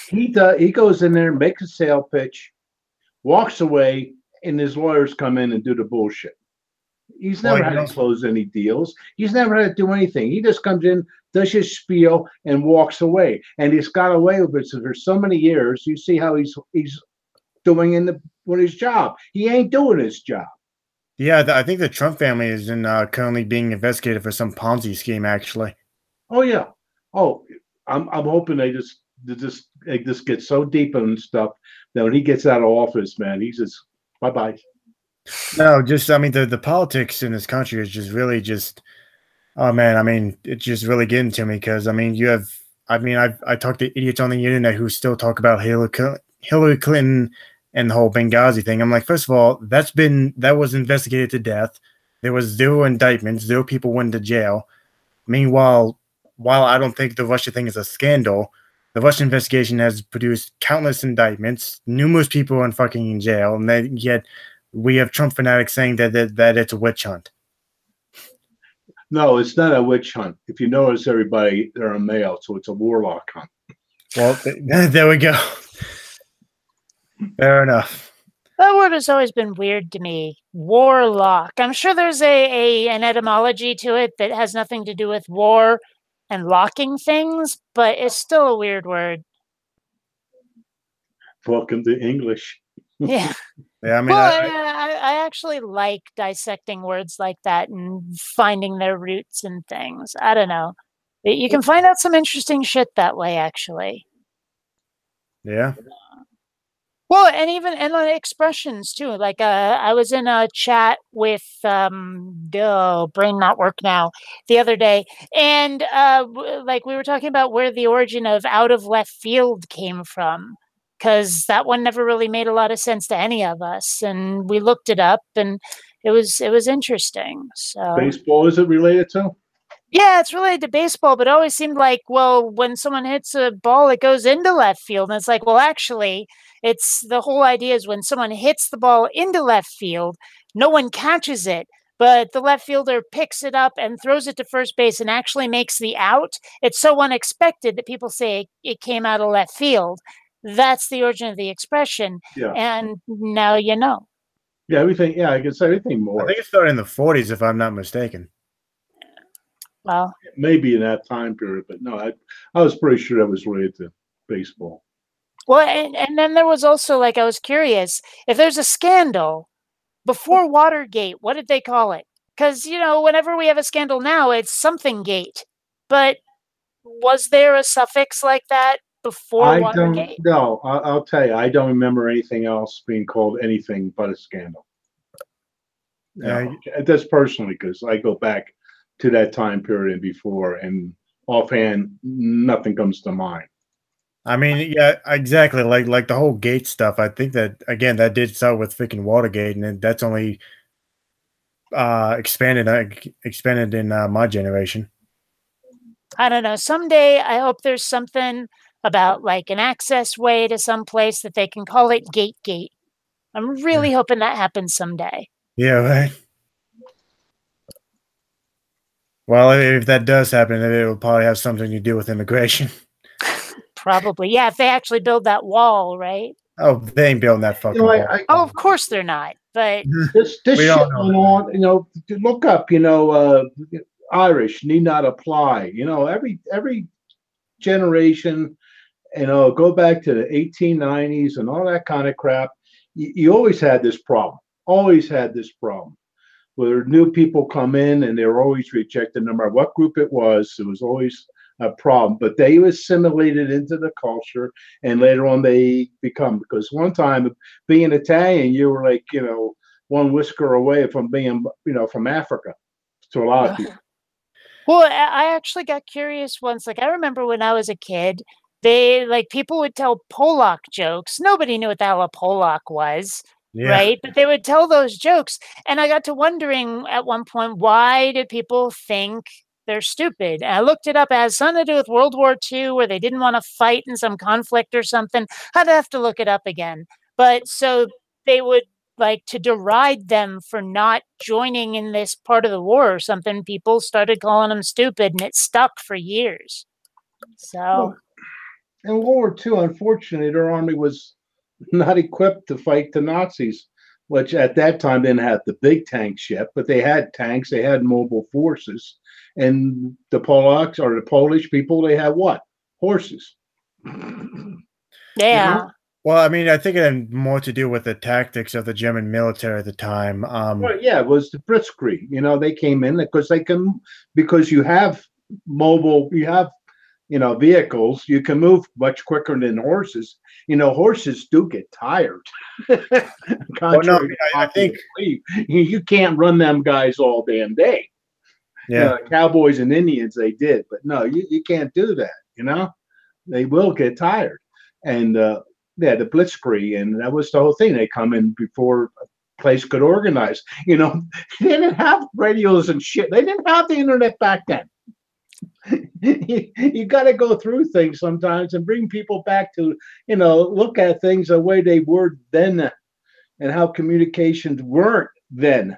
He goes in there, makes a sale pitch, walks away, and his lawyers come in and do the bullshit. He's never had to close any deals. He's never had to do anything. He just comes in, does his spiel, and walks away. And he's got away with it for so many years. You see how he's doing with his job. He ain't doing his job. Yeah, I think the Trump family is currently being investigated for some Ponzi scheme, actually. Oh yeah. Oh, I'm hoping they just get so deep in stuff that when he gets out of office, man, he's just bye-bye. No, the politics in this country is oh man, it's just really getting to me because I talk to idiots on the internet who still talk about Hillary Clinton and the whole Benghazi thing. I'm like, first of all, that was investigated to death. There was 0 indictments, 0 people went to jail. Meanwhile, while I don't think the Russia thing is a scandal, the Russian investigation has produced countless indictments, numerous people are fucking in jail, and yet we have Trump fanatics saying that it's a witch hunt. No, it's not a witch hunt. If you notice, everybody, they're a male, so it's a warlock hunt. Well, there we go. Fair enough. That word has always been weird to me. Warlock. I'm sure there's an etymology to it that has nothing to do with war and locking things, but it's still a weird word. Welcome to English. Yeah. Yeah, I actually like dissecting words like that and finding their roots and things. I don't know. You can find out some interesting shit that way, actually. Yeah. Well, and on expressions too. Like I was in a chat with brain not work now the other day, and like we were talking about where the origin of out of left field came from, because that one never really made a lot of sense to any of us, and we looked it up, and it was interesting. So baseball, is it related to? Yeah, it's related to baseball, but it always seemed like, well, when someone hits a ball, it goes into left field. And it's like, well, actually, it's the whole idea is when someone hits the ball into left field, no one catches it, but the left fielder picks it up and throws it to first base and actually makes the out. It's so unexpected that people say it came out of left field. That's the origin of the expression. Yeah. And now you know. Yeah, everything. Yeah, I guess everything more. I think it started in the 40s, if I'm not mistaken. Well, maybe in that time period, but no, I was pretty sure that was related to baseball. Well, and then there was also, like, I was curious, if there's a scandal, before Watergate, what did they call it? Because, whenever we have a scandal now, it's something gate. But was there a suffix like that before Watergate? No, I'll tell you, I don't remember anything else being called anything but a scandal. No, that's personally because I go back to that time period and before, and offhand, nothing comes to mind. I mean, yeah, exactly. Like the whole Gate stuff. I think that again, that did start with freaking Watergate, and that's only expanded in my generation. I don't know. Someday, I hope there's something about like an access way to some place that they can call it Gate. I'm really hoping that happens someday. Yeah, right. Well, if that does happen, it will probably have something to do with immigration. Probably. Yeah, if they actually build that wall, right? Oh, they ain't building that fucking wall. Of course they're not. But this shit went on, look up, Irish need not apply. Every generation, go back to the 1890s and all that kind of crap. You always had this problem. Where new people come in and they're always rejected, no matter what group it was always a problem. But they assimilated into the culture, and later on they become, because one time being Italian, you were like, one whisker away from being, from Africa to a lot of people. Well, I actually got curious once. Like, I remember when I was a kid, people would tell Polak jokes. Nobody knew what the hell a Polak was. right? But they would tell those jokes. And I got to wondering at one point, why do people think they're stupid? And I looked it up. It has something to do with World War II, where they didn't want to fight in some conflict or something. I'd have to look it up again. But so they would like to deride them for not joining in this part of the war or something. People started calling them stupid, and it stuck for years. So. Well, in World War II, unfortunately, their army was not equipped to fight the Nazis, which at that time didn't have the big tanks yet, but they had tanks, they had mobile forces. And the Polacks or the Polish people, they had what? Horses. Yeah. You know? Well, I mean, I think it had more to do with the tactics of the German military at the time. Well, yeah, it was the Blitzkrieg. You know, they came in because you have mobile, you have vehicles, you can move much quicker than horses. Horses do get tired. Contrary to I think belief, you can't run them guys all damn day. Yeah. Cowboys and Indians, they did, but no, you can't do that. They will get tired. And the Blitzkrieg, and that was the whole thing. They come in before a place could organize. They didn't have radios and shit. They didn't have the internet back then. You got to go through things sometimes and bring people back to look at things the way they were then and how communications weren't then.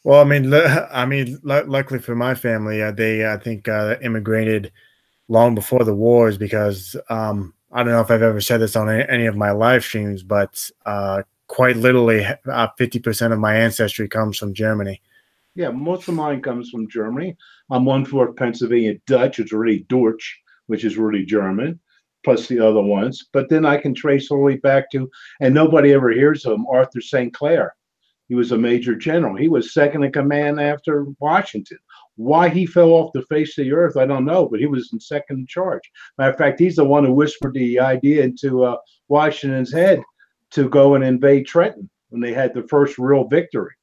Well, I mean, luckily for my family, they I think immigrated long before the wars because I don't know if I've ever said this on any of my live streams, but quite literally 50% of my ancestry comes from Germany. Yeah, most of mine comes from Germany. I'm 1/4 Pennsylvania Dutch, it's really Deutsch, which is really German, plus the other ones. But then I can trace all the way back to, and nobody ever hears of him, Arthur St. Clair. He was a major general. He was second in command after Washington. Why he fell off the face of the earth, I don't know, but he was in second in charge. Matter of fact, he's the one who whispered the idea into Washington's head to go and invade Trenton when they had the first real victory.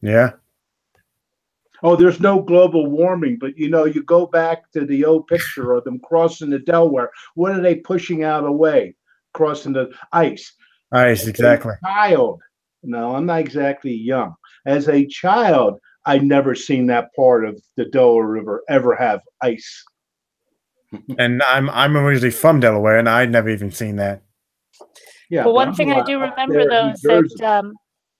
Yeah. Oh, there's no global warming, but you go back to the old picture of them crossing the Delaware. What are they pushing out away? Crossing the ice. Ice, exactly. As a child, no, I'm not exactly young. As a child, I'd never seen that part of the Delaware River ever have ice. And I'm originally from Delaware, and I'd never even seen that. Yeah. Well, one thing I do remember though is that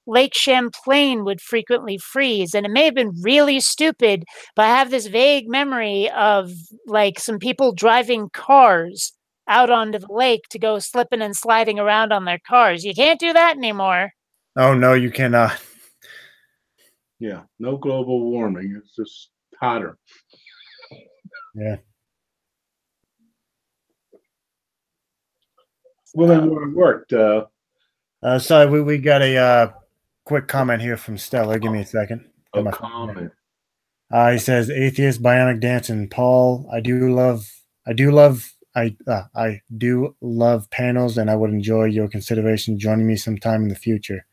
Lake Champlain would frequently freeze, and it may have been really stupid, but I have this vague memory of like some people driving cars out onto the lake to go slipping and sliding around on their cars. You can't do that anymore. Oh no, you cannot. Yeah, no global warming. It's just hotter. Yeah. Well, then it worked. Sorry, we got a quick comment here from Stellar. Give me a second. A comment. He says, "Atheist, bionic dancing, Paul. I do love panels, and I would enjoy your consideration joining me sometime in the future."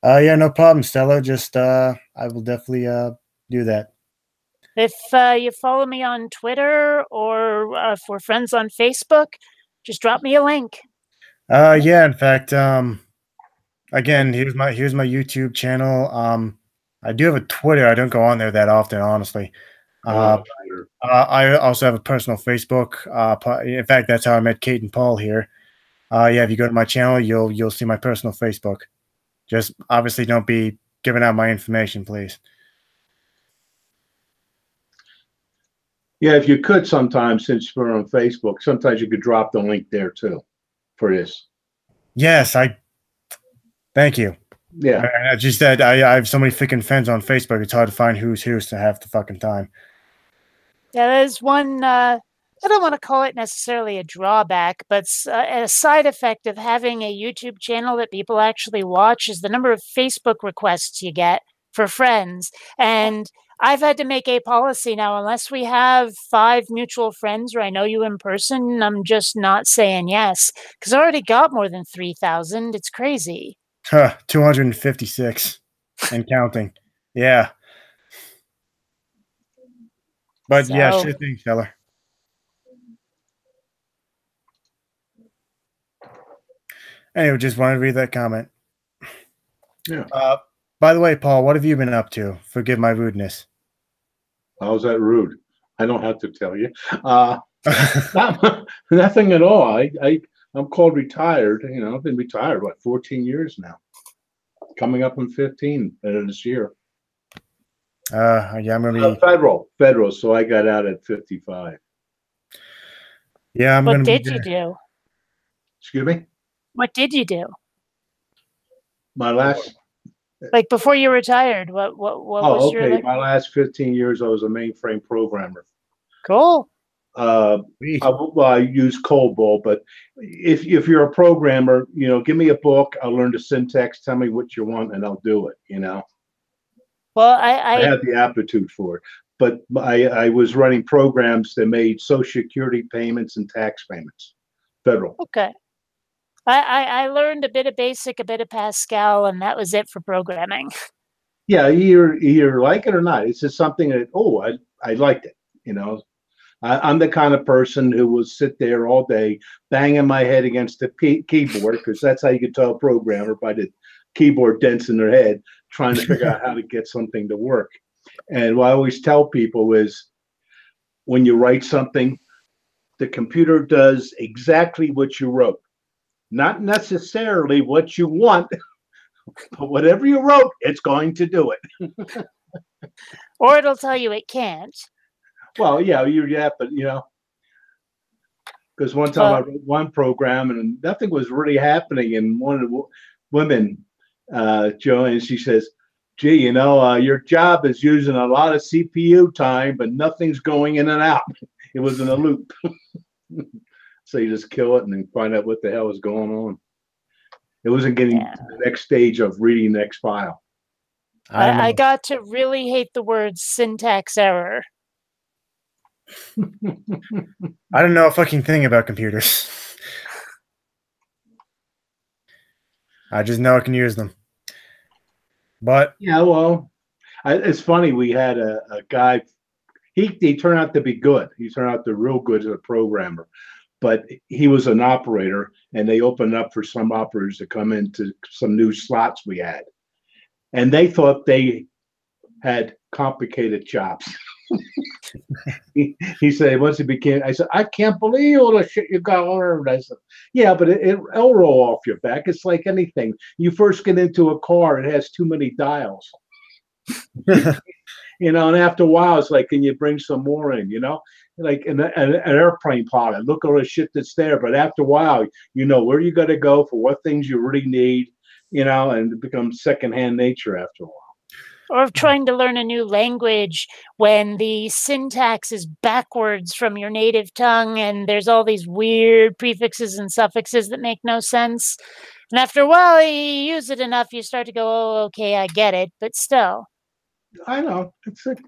Yeah, no problem, Stella. Just I will definitely do that. If you follow me on Twitter or if we're friends on Facebook, just drop me a link. Yeah, in fact, again, here's my YouTube channel. I do have a Twitter. I don't go on there that often, honestly. I also have a personal Facebook. In fact, that's how I met Kate and Paul here. Yeah, if you go to my channel, you'll see my personal Facebook. Just obviously don't be giving out my information, please. Yeah, if you could sometimes, since we're on Facebook, sometimes you could drop the link there too for this. Yes, thank you. Yeah. I just said I have so many freaking friends on Facebook, it's hard to find who's to half the fucking time. Yeah, there's one, I don't want to call it necessarily a drawback, but a side effect of having a YouTube channel that people actually watch is the number of Facebook requests you get for friends. And I've had to make a policy now, unless we have 5 mutual friends or I know you in person, I'm just not saying yes, because I already got more than 3,000. It's crazy. 256 and counting. Yeah. But yeah, sure thing, Stellar. Anyway, just wanted to read that comment. Yeah. By the way, Paul, what have you been up to? Forgive my rudeness. How's that rude? I don't have to tell you. Nothing at all. I'm called retired. You know, I've been retired, 14 years now. Coming up on 15 this year. Yeah, I'm gonna be federal. So I got out at 55. Yeah, I'm What gonna be did you do? Excuse me? What did you do? My last Like before you retired, what was your like? My last 15 years I was a mainframe programmer. Cool. I use COBOL, but if you're a programmer, you know, give me a book, I'll learn the syntax, tell me what you want, and I'll do it, you know. Well, I have the aptitude for it. But I was running programs that made Social Security payments and tax payments, federal. Okay. I learned a bit of BASIC, a bit of Pascal, and that was it for programming. Yeah, either like it or not. It's just something that, I liked it, you know. I'm the kind of person who will sit there all day banging my head against the keyboard, because that's how you can tell a programmer, by the keyboard dents in their head, trying to figure out how to get something to work. And what I always tell people is, when you write something, the computer does exactly what you wrote. Not necessarily what you want, but whatever you wrote, it's going to do it. Or it'll tell you it can't. Well, yeah, but you know, because one time I wrote one program and nothing was really happening, and one of the women, Joanne, she says, "Gee, you know, your job is using a lot of CPU time, but nothing's going in and out." It was in a loop. So you just kill it and then find out what the hell is going on. It wasn't getting to the next stage of reading the next file. I got to really hate the word syntax error. I don't know a fucking thing about computers. I just know I can use them. But yeah, well, it's funny. We had a guy. He turned out to be good. He turned out to real good as a programmer. But he was an operator, and they opened up for some operators to come into some new slots we had. And they thought they had complicated jobs. he said, once he became, I said, I can't believe all the shit you got learned. I said, yeah, but it'll roll off your back. It's like anything. You first get into a car, it has too many dials. You know, and after a while, it's like, can you bring some more in, you know? Like an airplane pilot, look at all the shit that's there. But after a while, you know where you got to go for what things you really need, you know, and it becomes secondhand nature after a while. Or trying to learn a new language when the syntax is backwards from your native tongue and there's all these weird prefixes and suffixes that make no sense. And after a while, you use it enough, you start to go, oh, okay, I get it, but still. I know. It's like,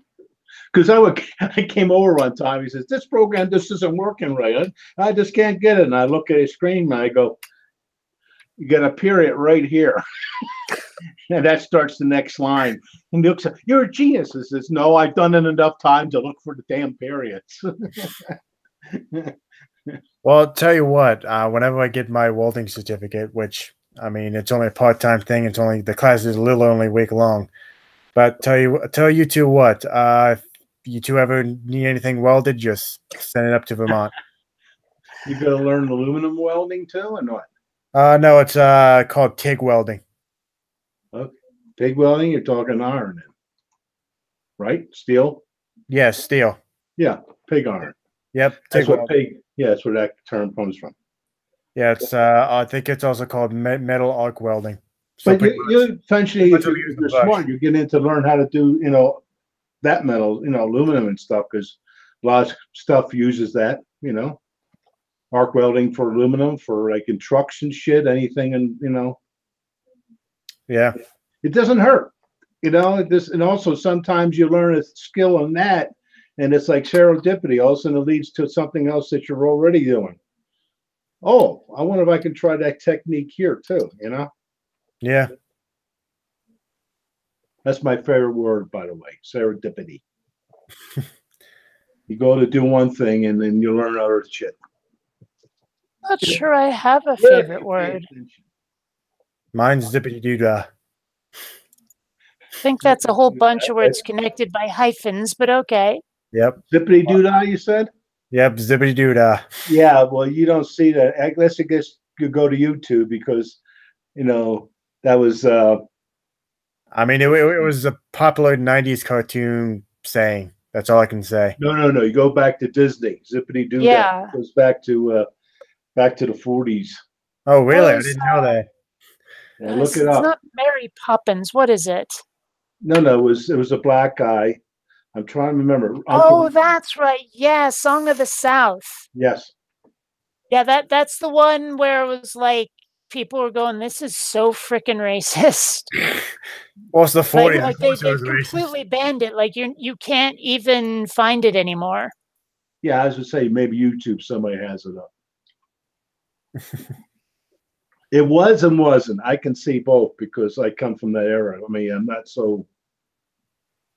because I came over one time. He says, "This program just isn't working right. I just can't get it." And I look at his screen and I go, "You got a period right here," and that starts the next line. And he looks at, "You're a genius." He says, "No, I've done it enough time to look for the damn periods." Well, I'll tell you what. Whenever I get my welding certificate, which I mean, it's only a part-time thing. It's only the class is only a week long. But tell you two what. If you two ever need anything welded, just send it up to Vermont. You got to learn aluminum welding too, or what? No, it's called TIG welding. Okay. TIG welding, you're talking iron, then, right? Steel. Yes, steel. Yeah, pig iron. Yep, that's what pig. Yeah, that's where that term comes from. Yeah, it's. I think it's also called metal arc welding. So but you eventually, if you're smart, you get into learn how to do, you know, that metal, you know, aluminum and stuff, because a lot of stuff uses that, you know, arc welding for aluminum for like in trucks and shit, anything, and you know. Yeah. It doesn't hurt, you know. This, and also sometimes you learn a skill in that, and it's like serendipity. All of a sudden, it leads to something else that you're already doing. Oh, I wonder if I can try that technique here too, you know. Yeah. That's my favorite word, by the way, serendipity. You go to do one thing and then you learn other shit. Not sure I have a favorite word. Mine's Zippity Doo Dah. I think that's a whole bunch of words connected by hyphens, but okay. Yep. Zippity Doo Dah, you said? Yep, Zippity Doo Dah. Yeah, well, you don't see that. I guess you go to YouTube because, that was. I mean, it was a popular 90s cartoon saying. That's all I can say. No. You go back to Disney. Zippity Doo Dah. Yeah. Goes back to the 40s. Oh, really? I didn't know that. Yeah, look it up. It's not Mary Poppins. What is it? No, it was a black guy. I'm trying to remember. Oh, that's right. Yeah, Song of the South. Yes. Yeah, that's the one where it was like people were going, "This is so freaking racist." Well, it's the 40s. Like they completely banned it. Like you can't even find it anymore. Yeah, I was gonna say maybe YouTube somebody has it up. It was and wasn't. I can see both because I come from that era. I mean, I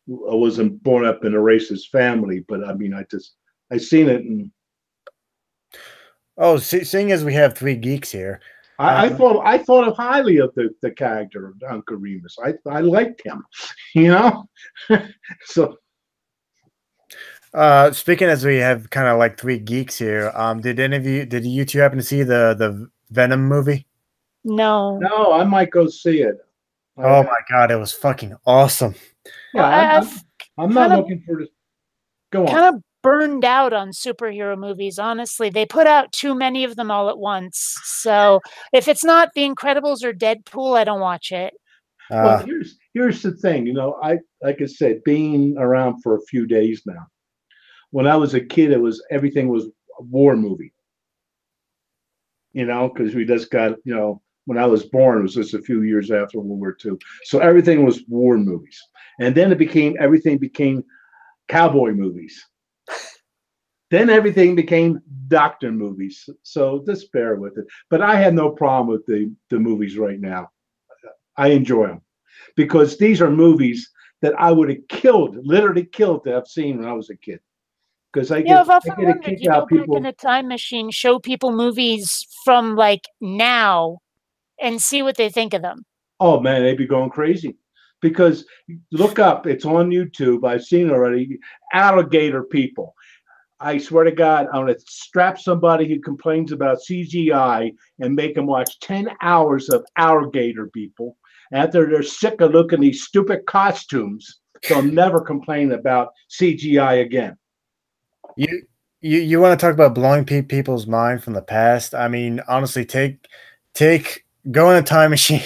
wasn't born up in a racist family, but I mean, I seen it. And seeing as we have 3 geeks here, I thought highly of the character of Uncle Remus. I liked him, So, speaking as we have kind of like 3 geeks here, did you two happen to see the Venom movie? No. No, I might go see it. Oh my God, it was fucking awesome. Yeah, I'm not looking for this. Go on. Kind of burned out on superhero movies, honestly. They put out too many of them all at once. So if it's not The Incredibles or Deadpool, I don't watch it. Well, here's the thing. Like I said, being around for a few days now. When I was a kid, everything was a war movie. Because we just got, when I was born, it was just a few years after World War II. So everything was war movies. And then everything became cowboy movies. Then everything became doctor movies. So just bear with it. But I have no problem with the movies right now. I enjoy them because these are movies that I would have literally killed to have seen when I was a kid. Because I get a kick out people. Back in a time machine, show people movies from like now and see what they think of them. Oh man, they'd be going crazy. Because look up, it's on YouTube. I've seen it already. Alligator people. I swear to God, I'm going to strap somebody who complains about CGI and make them watch 10 hours of alligator people. After they're sick of looking at these stupid costumes, they'll never complain about CGI again. You want to talk about blowing people's mind from the past? I mean, honestly, go in a time machine.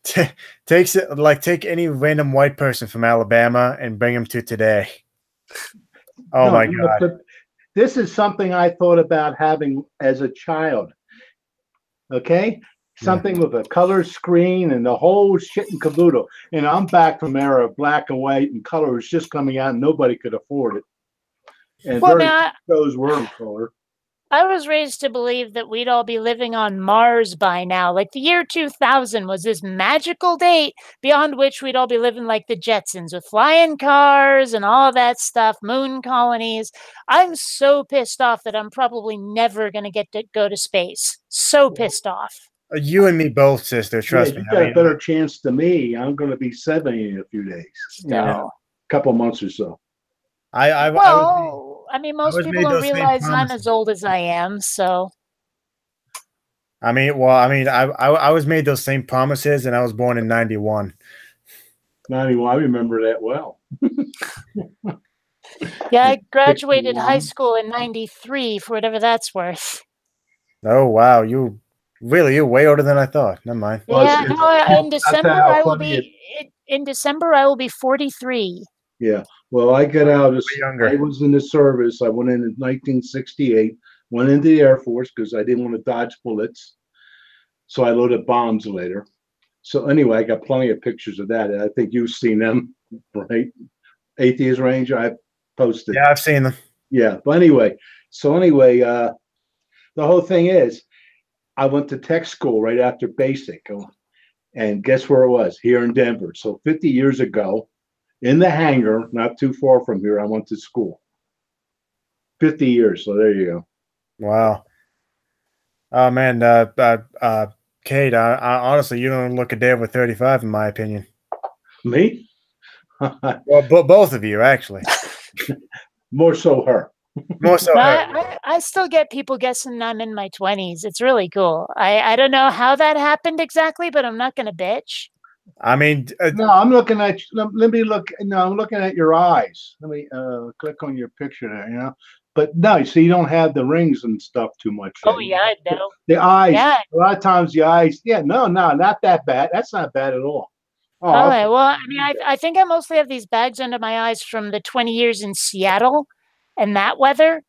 Take any random white person from Alabama and bring them to today. Oh my God. This is something I thought about having as a child. Okay? Something with a color screen and the whole shit and caboodle. And I'm back from era of black and white and color was just coming out and nobody could afford it. And those were in color. I was raised to believe that we'd all be living on Mars by now. Like the year 2000 was this magical date beyond which we'd all be living like the Jetsons with flying cars and all that stuff, moon colonies. I'm so pissed off that I'm probably never going to get to go to space. So pissed off. You and me both, sister. Trust me. You got a better chance than me. I'm going to be 70 in a few days. A couple months or so. Most people don't realize I'm as old as I am, so. I was made those same promises, and I was born in 91. 91, I remember that well. Yeah, I graduated high school in 93, for whatever that's worth. Oh, wow. You're way older than I thought. Never mind. Yeah, no, in December I will be 43. Yeah. Well, I got out. I was in the service. I went in 1968. Went into the Air Force because I didn't want to dodge bullets. So I loaded bombs later. So anyway, I got plenty of pictures of that. I think you've seen them, right? Atheist Ranger, I posted. Yeah, I've seen them. Yeah. But anyway, the whole thing is, I went to tech school right after basic. And guess where it was? Here in Denver. So 50 years ago, in the hangar, not too far from here, I went to school. 50 years. So there you go. Wow. Oh man. Kate, honestly, you don't look a day over 35, in my opinion. Me? Well, both of you, actually. More so her. More so No, her. I still get people guessing I'm in my 20s. It's really cool. I don't know how that happened exactly, but I'm not going to bitch. I mean, No, I'm looking at. Let me look. No, I'm looking at your eyes. Let me click on your picture there. You know, but no, so you don't have the rings and stuff too much Oh, yet. yeah, no. The eyes. Yeah. A lot of times the eyes. Yeah, no, not that bad. That's not bad at all. Oh, All right. Well, I mean, I think I mostly have these bags under my eyes from the 20 years in Seattle and that weather,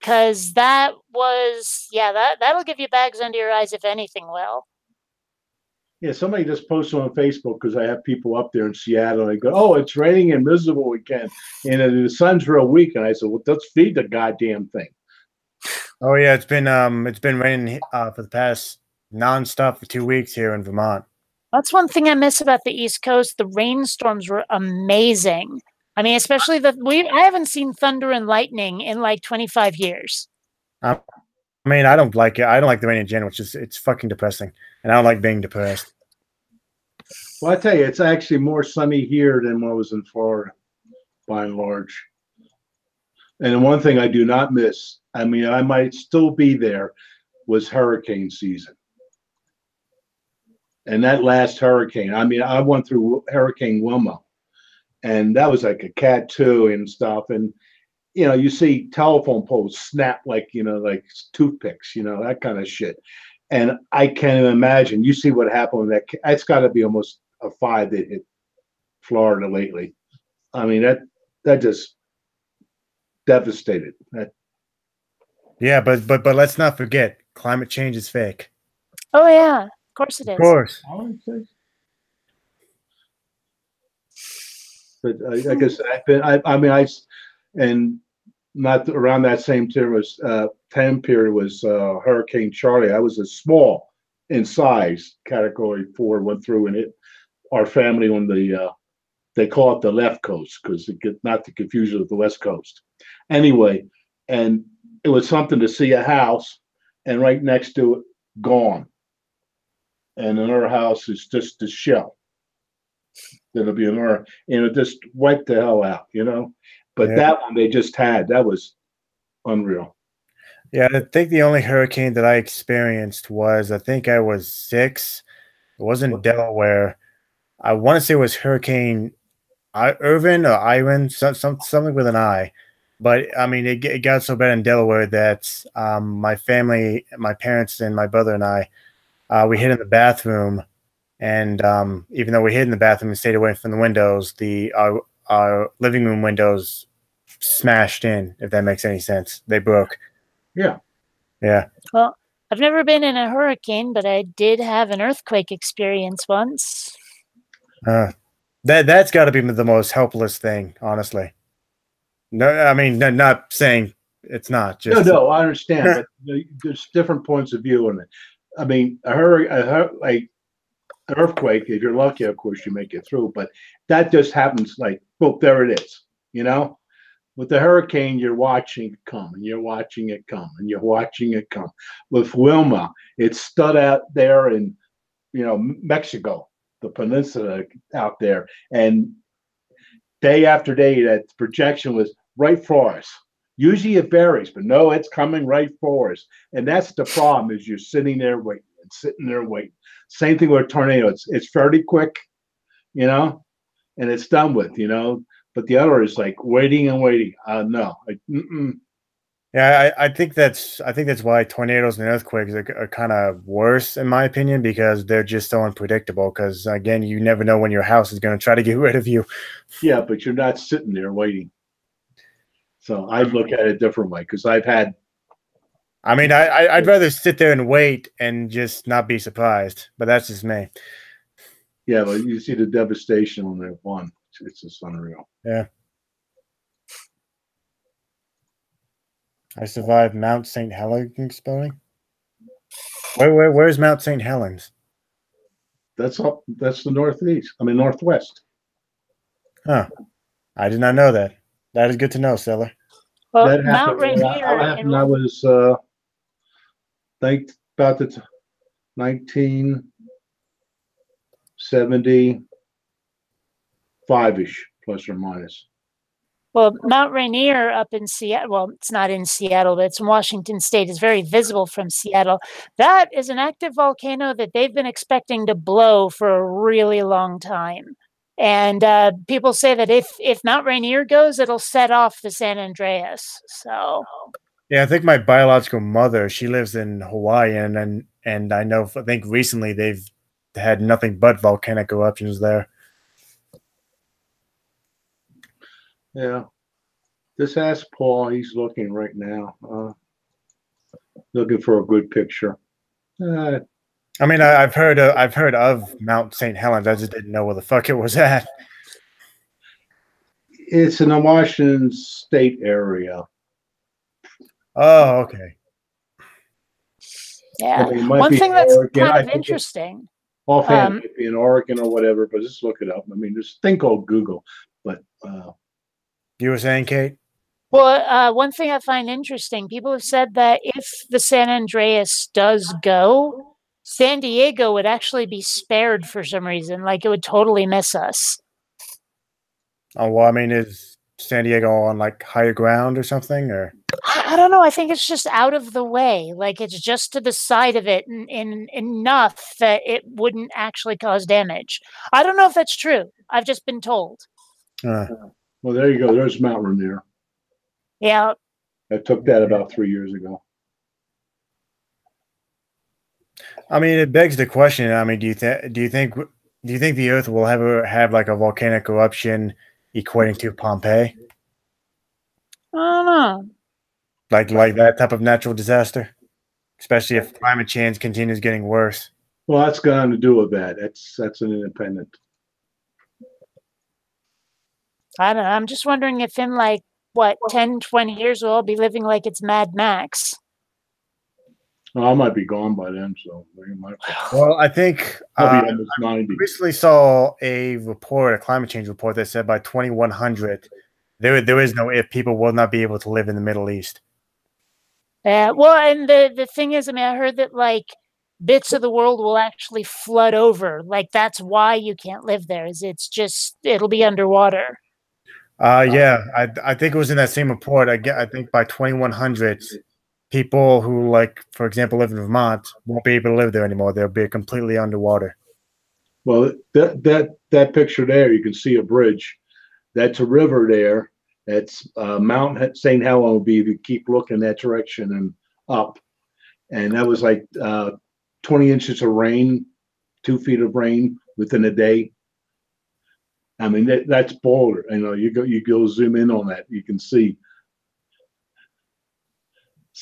because that was, yeah, that'll give you bags under your eyes if anything will. yeah. Somebody just posted on Facebook because I have people up there in Seattle. They go, "Oh, it's raining and miserable weekend, and the sun's real weak." And I said, "Well, let's feed the goddamn thing." oh yeah, it's been raining for the past nonstop for 2 weeks here in Vermont. That's one thing I miss about the East Coast. The rainstorms were amazing. I mean, especially I haven't seen thunder and lightning in like 25 years. I mean, I don't like it. I don't like the rain in general. It's fucking depressing, and I don't like being depressed. Well, I tell you, it's actually more sunny here than when I was in Florida, by and large. And the one thing I do not miss, I mean, I might still be there, was hurricane season. And that last hurricane, I mean, I went through Hurricane Wilma, and that was like a cat 2 and stuff. And you see telephone poles snap like like toothpicks, that kind of shit. And I can't even imagine. You see what happened with that. It's got to be almost a 5 that hit Florida lately. I mean, that just devastated. Yeah, but let's not forget, climate change is fake. Oh, yeah. Of course it is. Of course. But like I said, and not around that same time period was Hurricane Charlie. I was a small in size, Category 4, went through and hit our family on the they call it the left coast because not to confuse it with the west coast. Anyway, and it was something to see a house, and right next to it, gone, and another house is just a shell. That'll be another, and it just wiped the hell out, But Yeah. that one they just had, that was unreal. Yeah, I think the only hurricane that I experienced was, I think I was 6. It was in Delaware. I want to say it was Hurricane Irvin or Iron, something with an I. But I mean, it got so bad in Delaware that my family, my parents, and my brother and I, we hid in the bathroom. And even though we hid in the bathroom and stayed away from the windows, our living room windows smashed in. If that makes any sense, they broke. Yeah. Yeah. Well, I've never been in a hurricane, but I did have an earthquake experience once. That's got to be the most helpless thing, honestly. No, I mean, not saying it's not. Just no, I understand, but there's different points of view on it. I mean, like an earthquake, if you're lucky, of course, you make it through. But that just happens like, well, there it is. With the hurricane, you're watching it come, and you're watching it come, and you're watching it come. With Wilma, it stood out there in Mexico, the peninsula out there, and day after day, that projection was right for us. Usually it varies, but no, it's coming right for us. And that's the problem, is you're sitting there waiting and sitting there waiting. Same thing with a tornado. It's fairly quick, and it's done with, but the other is like waiting and waiting. No. Yeah, I think that's why tornadoes and earthquakes are kind of worse, in my opinion, because they're just so unpredictable. Because again, you never know when your house is going to try to get rid of you. Yeah, but you're not sitting there waiting. So I look at it a different way, because I've had. I mean, I'd rather sit there and wait and just not be surprised, but that's just me. Yeah, but you see the devastation on that one. It's just unreal. Yeah. I survived Mount St. Helens spelling. Where's Mount St. Helens? That's the northeast. I mean, northwest. Huh. I did not know that. That is good to know, Stella. Well, that Mount happened. Rainier. I was think about 1975-ish, plus or minus. Well, Mount Rainier up in Seattle, well, it's not in Seattle, but it's in Washington State, is very visible from Seattle. That is an active volcano that they've been expecting to blow for a really long time. And people say that if Mount Rainier goes, it'll set off the San Andreas. So yeah, I think my biological mother, she lives in Hawaii, and I think recently they've had nothing but volcanic eruptions there. Yeah. Just ask Paul. He's looking right now. Looking for a good picture. I mean, I've heard of Mount St. Helens. I just didn't know where the fuck it was at. It's in the Washington State area. Oh, okay. Yeah. I mean, One thing that's Oregon. kind of interesting. Offhand, it might be in Oregon or whatever, but just look it up. I mean, there's a thing called Google. But you were saying, Kate? Well, one thing I find interesting, people have said that if the San Andreas does go, San Diego would actually be spared for some reason. Like it would totally miss us. Oh, well, I mean, is San Diego on like higher ground or something, or? I don't know. I think it's just out of the way. Like it's just to the side of it in enough that it wouldn't actually cause damage. I don't know if that's true. I've just been told. well, there you go. There's Mount Rainier. Yeah. I took that about 3 years ago. I mean, it begs the question. I mean, do you think the Earth will ever have like a volcanic eruption equating to Pompeii? I don't know. Like that type of natural disaster, especially if climate change continues getting worse. Well, that's got nothing to do with that. That's an independent. I don't know. I'm just wondering if in like, what, 10, 20 years we'll all be living like it's Mad Max. Well, I might be gone by then, so we might. Well, I think I'll be almost 90. I recently saw a climate change report that said by 2100, there is no if people will not be able to live in the Middle East. Well, and the thing is, I mean, I heard that like bits of the world will actually flood over. Like that's why you can't live there. Is it'll be underwater. Yeah, I think it was in that same report. I think by 2100, people who, like, for example, live in Vermont won't be able to live there anymore. They'll be completely underwater. Well, that picture there, you can see a bridge. That's a river there. That's Mount St. Helens will be if you keep looking that direction and up. And that was like 20 inches of rain, 2 feet of rain within a day. I mean, that's Boulder. You know, you go zoom in on that, you can see.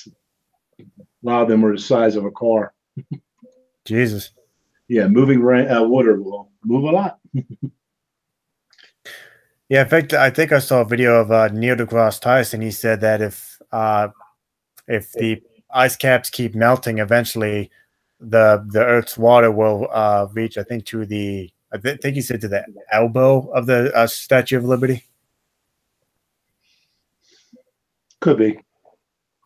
A lot of them are the size of a car. Jesus. Yeah, moving water will move a lot. Yeah, in fact, I think I saw a video of Neil deGrasse Tyson. He said that if the ice caps keep melting, eventually the Earth's water will reach, I think, to the he said to the elbow of the Statue of Liberty. Could be,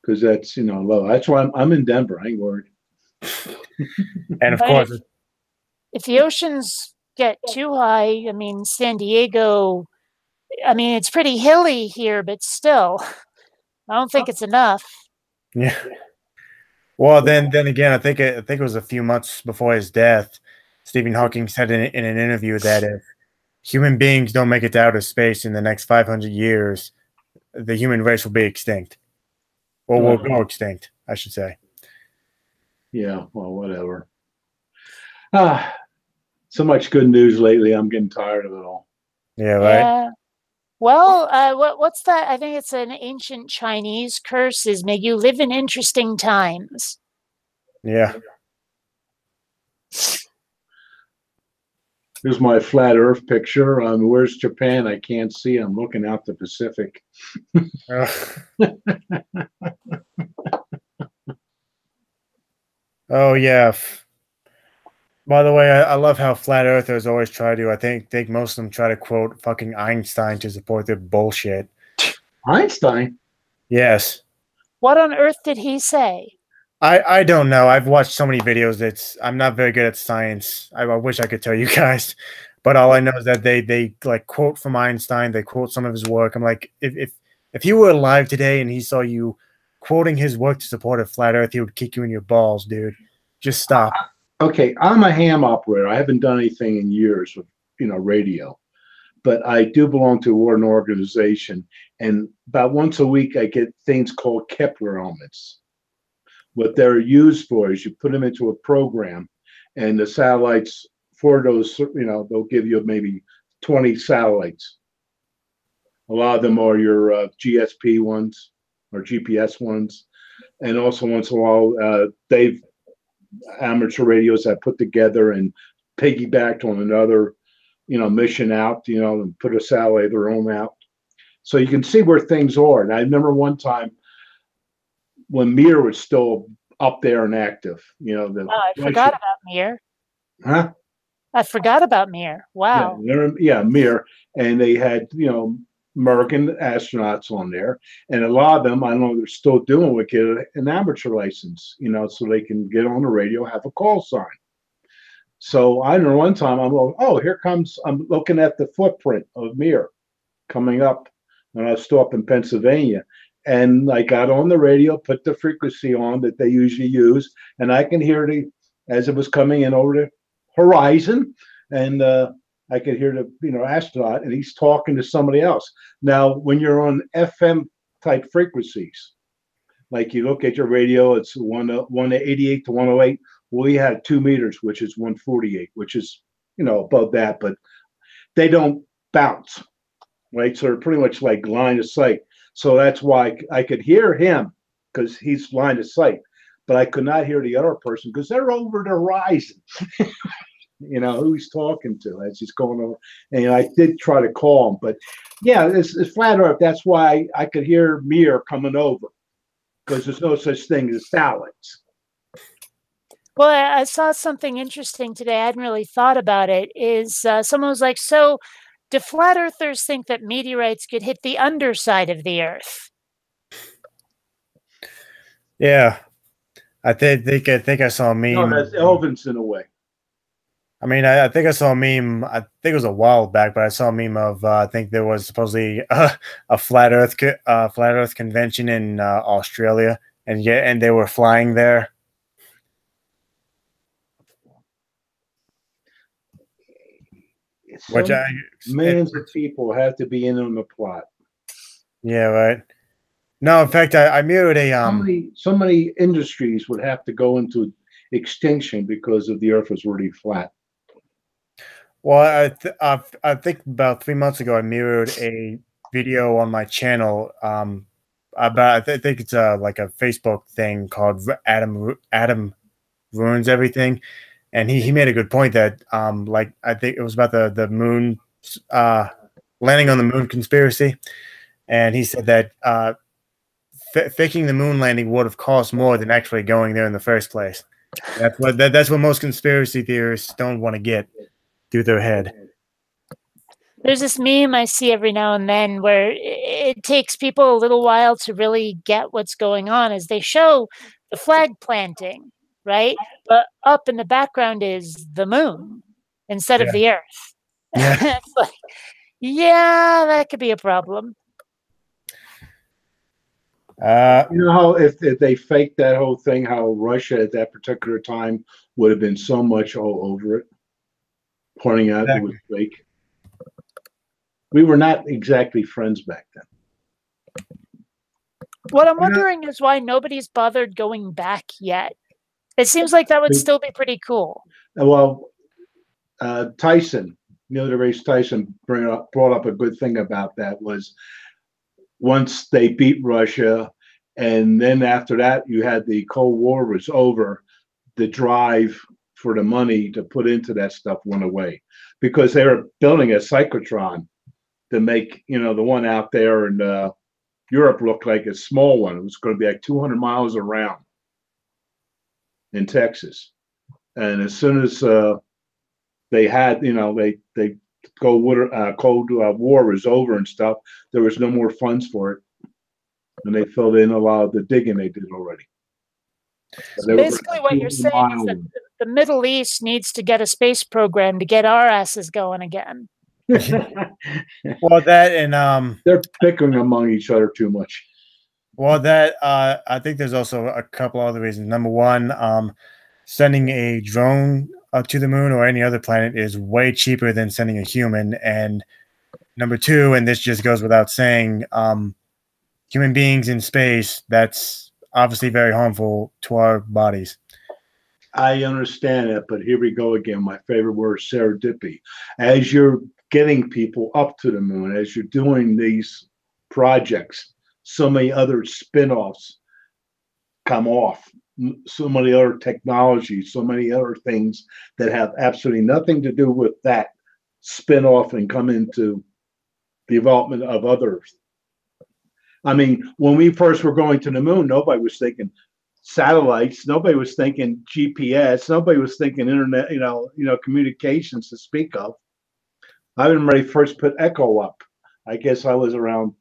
because that's low. That's why I'm in Denver. I ain't worried. And of course, if the oceans get too high, I mean, San Diego. I mean, it's pretty hilly here, but still, I don't think it's enough. Yeah. Well, then again, I think it was a few months before his death, Stephen Hawking said in an interview that if human beings don't make it to outer space in the next 500 years, the human race will be extinct, or will go extinct, I should say. Yeah. Well, whatever. So much good news lately. I'm getting tired of it all. Yeah. Right. Yeah. Well, what's that? I think it's an ancient Chinese curse. Is may you live in interesting times. Yeah. Here's my flat Earth picture. Where's Japan? I can't see. I'm looking out the Pacific. Oh yeah. By the way, I love how flat earthers always try to. I think most of them try to quote fucking Einstein to support their bullshit. Einstein? Yes. What on earth did he say? I don't know. I've watched so many videos. I'm not very good at science. I wish I could tell you guys, but all I know is that they like quote from Einstein. They quote some of his work. I'm like, if he were alive today and he saw you quoting his work to support a flat Earth, he would kick you in your balls, dude. Just stop. Okay, I'm a ham operator. I haven't done anything in years with radio, but I do belong to an organization, and about once a week I get things called Kepler helmets. What they're used for is you put them into a program, and the satellites for those, they'll give you maybe 20 satellites. A lot of them are your GSP ones or GPS ones, and also once in a while they've amateur radios that put together and piggybacked on another, mission out, and put a satellite of their own out, so you can see where things are. And I remember one time when Mir was still up there and active, I forgot about Mir. Huh? I forgot about Mir. Wow. Yeah, Mir, and they had American astronauts on there, and a lot of them, I don't know, they're still doing it, get an amateur license, so they can get on the radio, have a call sign. So I know one time I'm like, oh, I'm looking at the footprint of Mir coming up, and I was still up in Pennsylvania, and I got on the radio, put the frequency on that they usually use, and I can hear as it was coming in over the horizon, and I could hear the astronaut, and he's talking to somebody else. Now, when you're on FM type frequencies, like you look at your radio, it's 188 to 108. We had 2 meters, which is 148, which is above that, but they don't bounce, right? So they're pretty much like line of sight. So that's why I could hear him because he's line of sight, but I could not hear the other person because they're over the horizon. Who he's talking to as he's going over. And I did try to call him, but yeah, it's flat Earth. That's why I could hear Mir coming over, because there's no such thing as satellites. Well, I saw something interesting today. I hadn't really thought about it. Is someone was like, so do flat earthers think that meteorites could hit the underside of the Earth? Yeah, I think I saw a meme. No, that's Elvin's in a way. I mean, I think I saw a meme. I think it was a while back, but I saw a meme of I think there was supposedly a flat Earth convention in Australia, and they were flying there. Millions of people have to be in on the plot. Yeah, right. No, in fact, I mirrored a so many industries would have to go into extinction because of the Earth was really flat. Well, I think about 3 months ago, I mirrored a video on my channel about I think it's like a Facebook thing called Adam Ruins Everything, and he made a good point that like I think it was about the moon landing on the moon conspiracy, and he said that faking the moon landing would have cost more than actually going there in the first place. That's what most conspiracy theorists don't want to get through their head. There's this meme I see every now and then where it takes people a little while to really get what's going on, as they show the flag planting, right? But up in the background is the moon instead of the Earth. Yeah. It's like, yeah, that could be a problem. How if they faked that whole thing, how Russia at that particular time would have been so much all over it, pointing out it was fake. We were not exactly friends back then. What I'm wondering is why nobody's bothered going back yet. It seems like that would still be pretty cool. Well, Tyson, Neil deGrasse Tyson brought up a good thing about that was once they beat Russia, and then after that, you had the Cold War was over, the drive for the money to put into that stuff went away because they were building a cyclotron to make, the one out there in Europe look like a small one. It was going to be like 200 miles around in Texas. And as soon as they had, they Cold War was over and stuff, there was no more funds for it. And they filled in a lot of the digging they did already. So basically what you're saying is that the Middle East needs to get a space program to get our asses going again. Well, that and they're picking among each other too much. Well, that I think there's also a couple other reasons. Number one, sending a drone to the moon or any other planet is way cheaper than sending a human. And number two, and this just goes without saying, human beings in space, that's obviously very harmful to our bodies. I understand it, but here we go again. My favorite word, serendipity. As you're getting people up to the moon, as you're doing these projects, so many other spin-offs come off, so many other technologies, so many other things that have absolutely nothing to do with that spin-off and come into the development of others. I mean, when we first were going to the moon, nobody was thinking satellites, nobody was thinking GPS, nobody was thinking internet, communications to speak of. I remember they first put Echo up. I guess I was around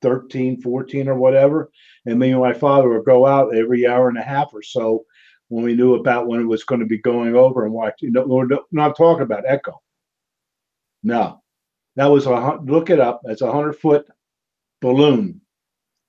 13, 14 or whatever. And me and my father would go out every hour and a half or so when we knew about when it was going to be going over and watch. We're not talking about Echo. No, that was look it up. It's 100-foot balloon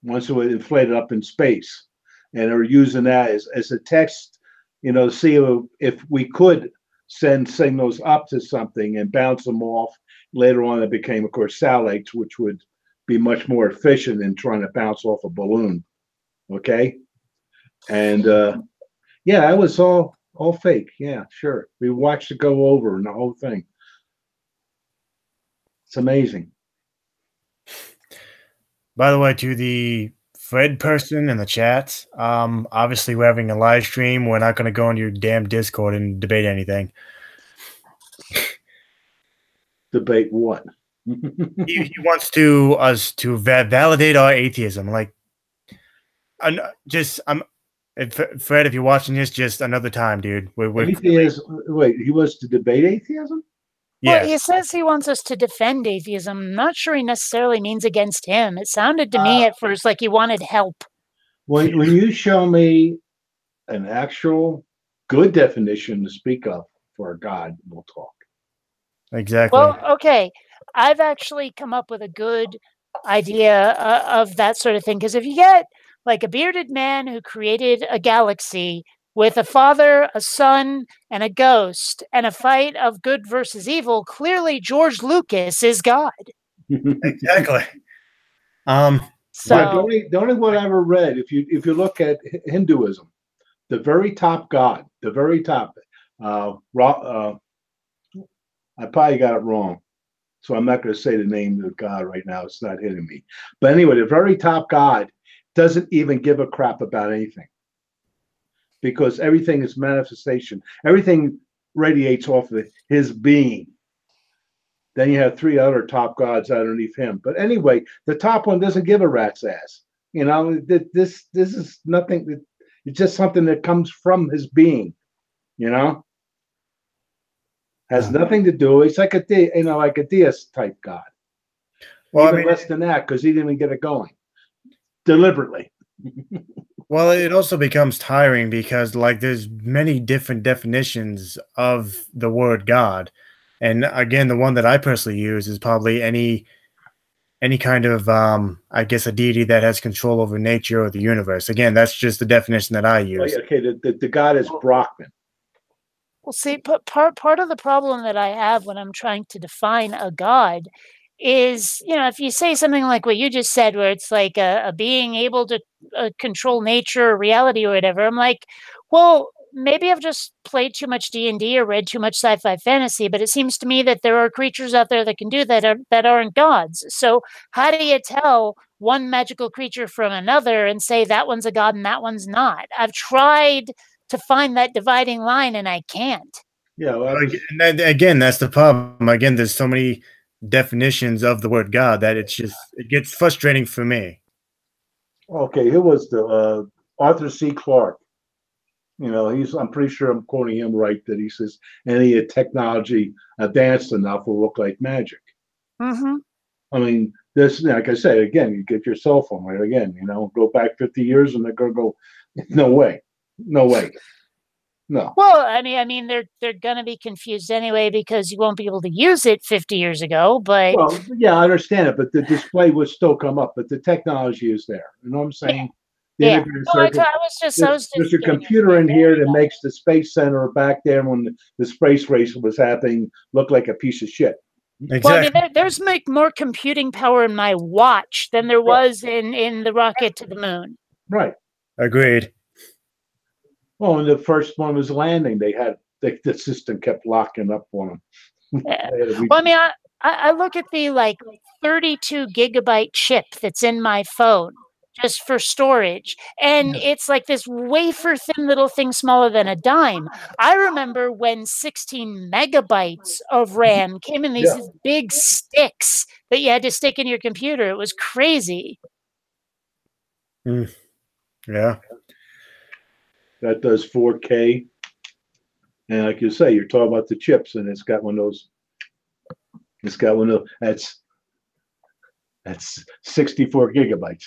once it was inflated up in space. And they're using that as a test, to see if we could send signals up to something and bounce them off. Later on, it became, of course, satellites, which would be much more efficient than trying to bounce off a balloon. Okay. And that was all fake. Yeah, sure. We watched it go over and the whole thing. It's amazing. By the way, to the Fred person in the chat, obviously we're having a live stream. We're not going to go into your damn Discord and debate anything. Debate what? he wants us to validate our atheism. Like, Fred, if you're watching this, just another time, dude. Wait, he wants to debate atheism? Yeah. Well, he says he wants us to defend atheism. I'm not sure he necessarily means against him. It sounded to me at first like he wanted help. When you show me an actual good definition to speak of for a God, we'll talk. Exactly. Well, okay. I've actually come up with a good idea of that sort of thing. Because if you get like a bearded man who created a galaxy with a father, a son, and a ghost, and a fight of good versus evil, clearly George Lucas is God. Exactly. So the only one I ever read, if you look at Hinduism, the very top god, the very top, I probably got it wrong, so I'm not going to say the name of the god right now. It's not hitting me. But anyway, the very top god doesn't even give a crap about anything, because everything is manifestation. Everything radiates off of his being. Then you have three other top gods underneath him. But anyway, the top one doesn't give a rat's ass. This is nothing. It's just something that comes from his being. Has nothing to do. It's like a deist type god. Well, even less than that, because he didn't even get it going deliberately. Well, it also becomes tiring because, like, there's many different definitions of the word God, and again, the one that I personally use is probably any kind of, I guess, a deity that has control over nature or the universe. Again, that's just the definition that I use. Okay, the god is Brahman. Well, see, part of the problem that I have when I'm trying to define a god is, if you say something like what you just said, where it's like a being able to control nature or reality or whatever, I'm like, well, maybe I've just played too much D&D or read too much sci-fi fantasy, but it seems to me that there are creatures out there that can do that that aren't gods. So how do you tell one magical creature from another and say that one's a god and that one's not? I've tried to find that dividing line and I can't. Yeah, well, again, that's the problem. Again, there's so many definitions of the word God that it gets frustrating for me. Okay, here was the Arthur C. Clarke. I'm pretty sure I'm quoting him right, that he says any technology advanced enough will look like magic. Mm-hmm. I mean, this, like I said, again, you get your cell phone right again, go back 50 years and they're going to go, no way. No way. No. Well, I mean, they're gonna be confused anyway because you won't be able to use it 50 years ago. But Well, yeah, I understand it, but the display would still come up, but the technology is there. You know what I'm saying? The yeah, integrated no, circuit. I was There's just a giving you computer in an here that example. makes the space center back there when the space race was happening look like a piece of shit. Well, I Exactly. mean, there's more computing power in my watch than there was in the rocket to the moon. Right. Agreed. Well, when the first one was landing, they had the system kept locking up on them. Yeah. Well, I mean, I look at the like 32 gigabyte chip that's in my phone just for storage, and it's like this wafer thin little thing smaller than a dime. I remember when 16 megabytes of RAM came in Yeah. these big sticks that you had to stick in your computer. It was crazy. Yeah. That does 4K. And like you say, you're talking about the chips, and it's got one of those. It's got one of that's 64 gigabytes.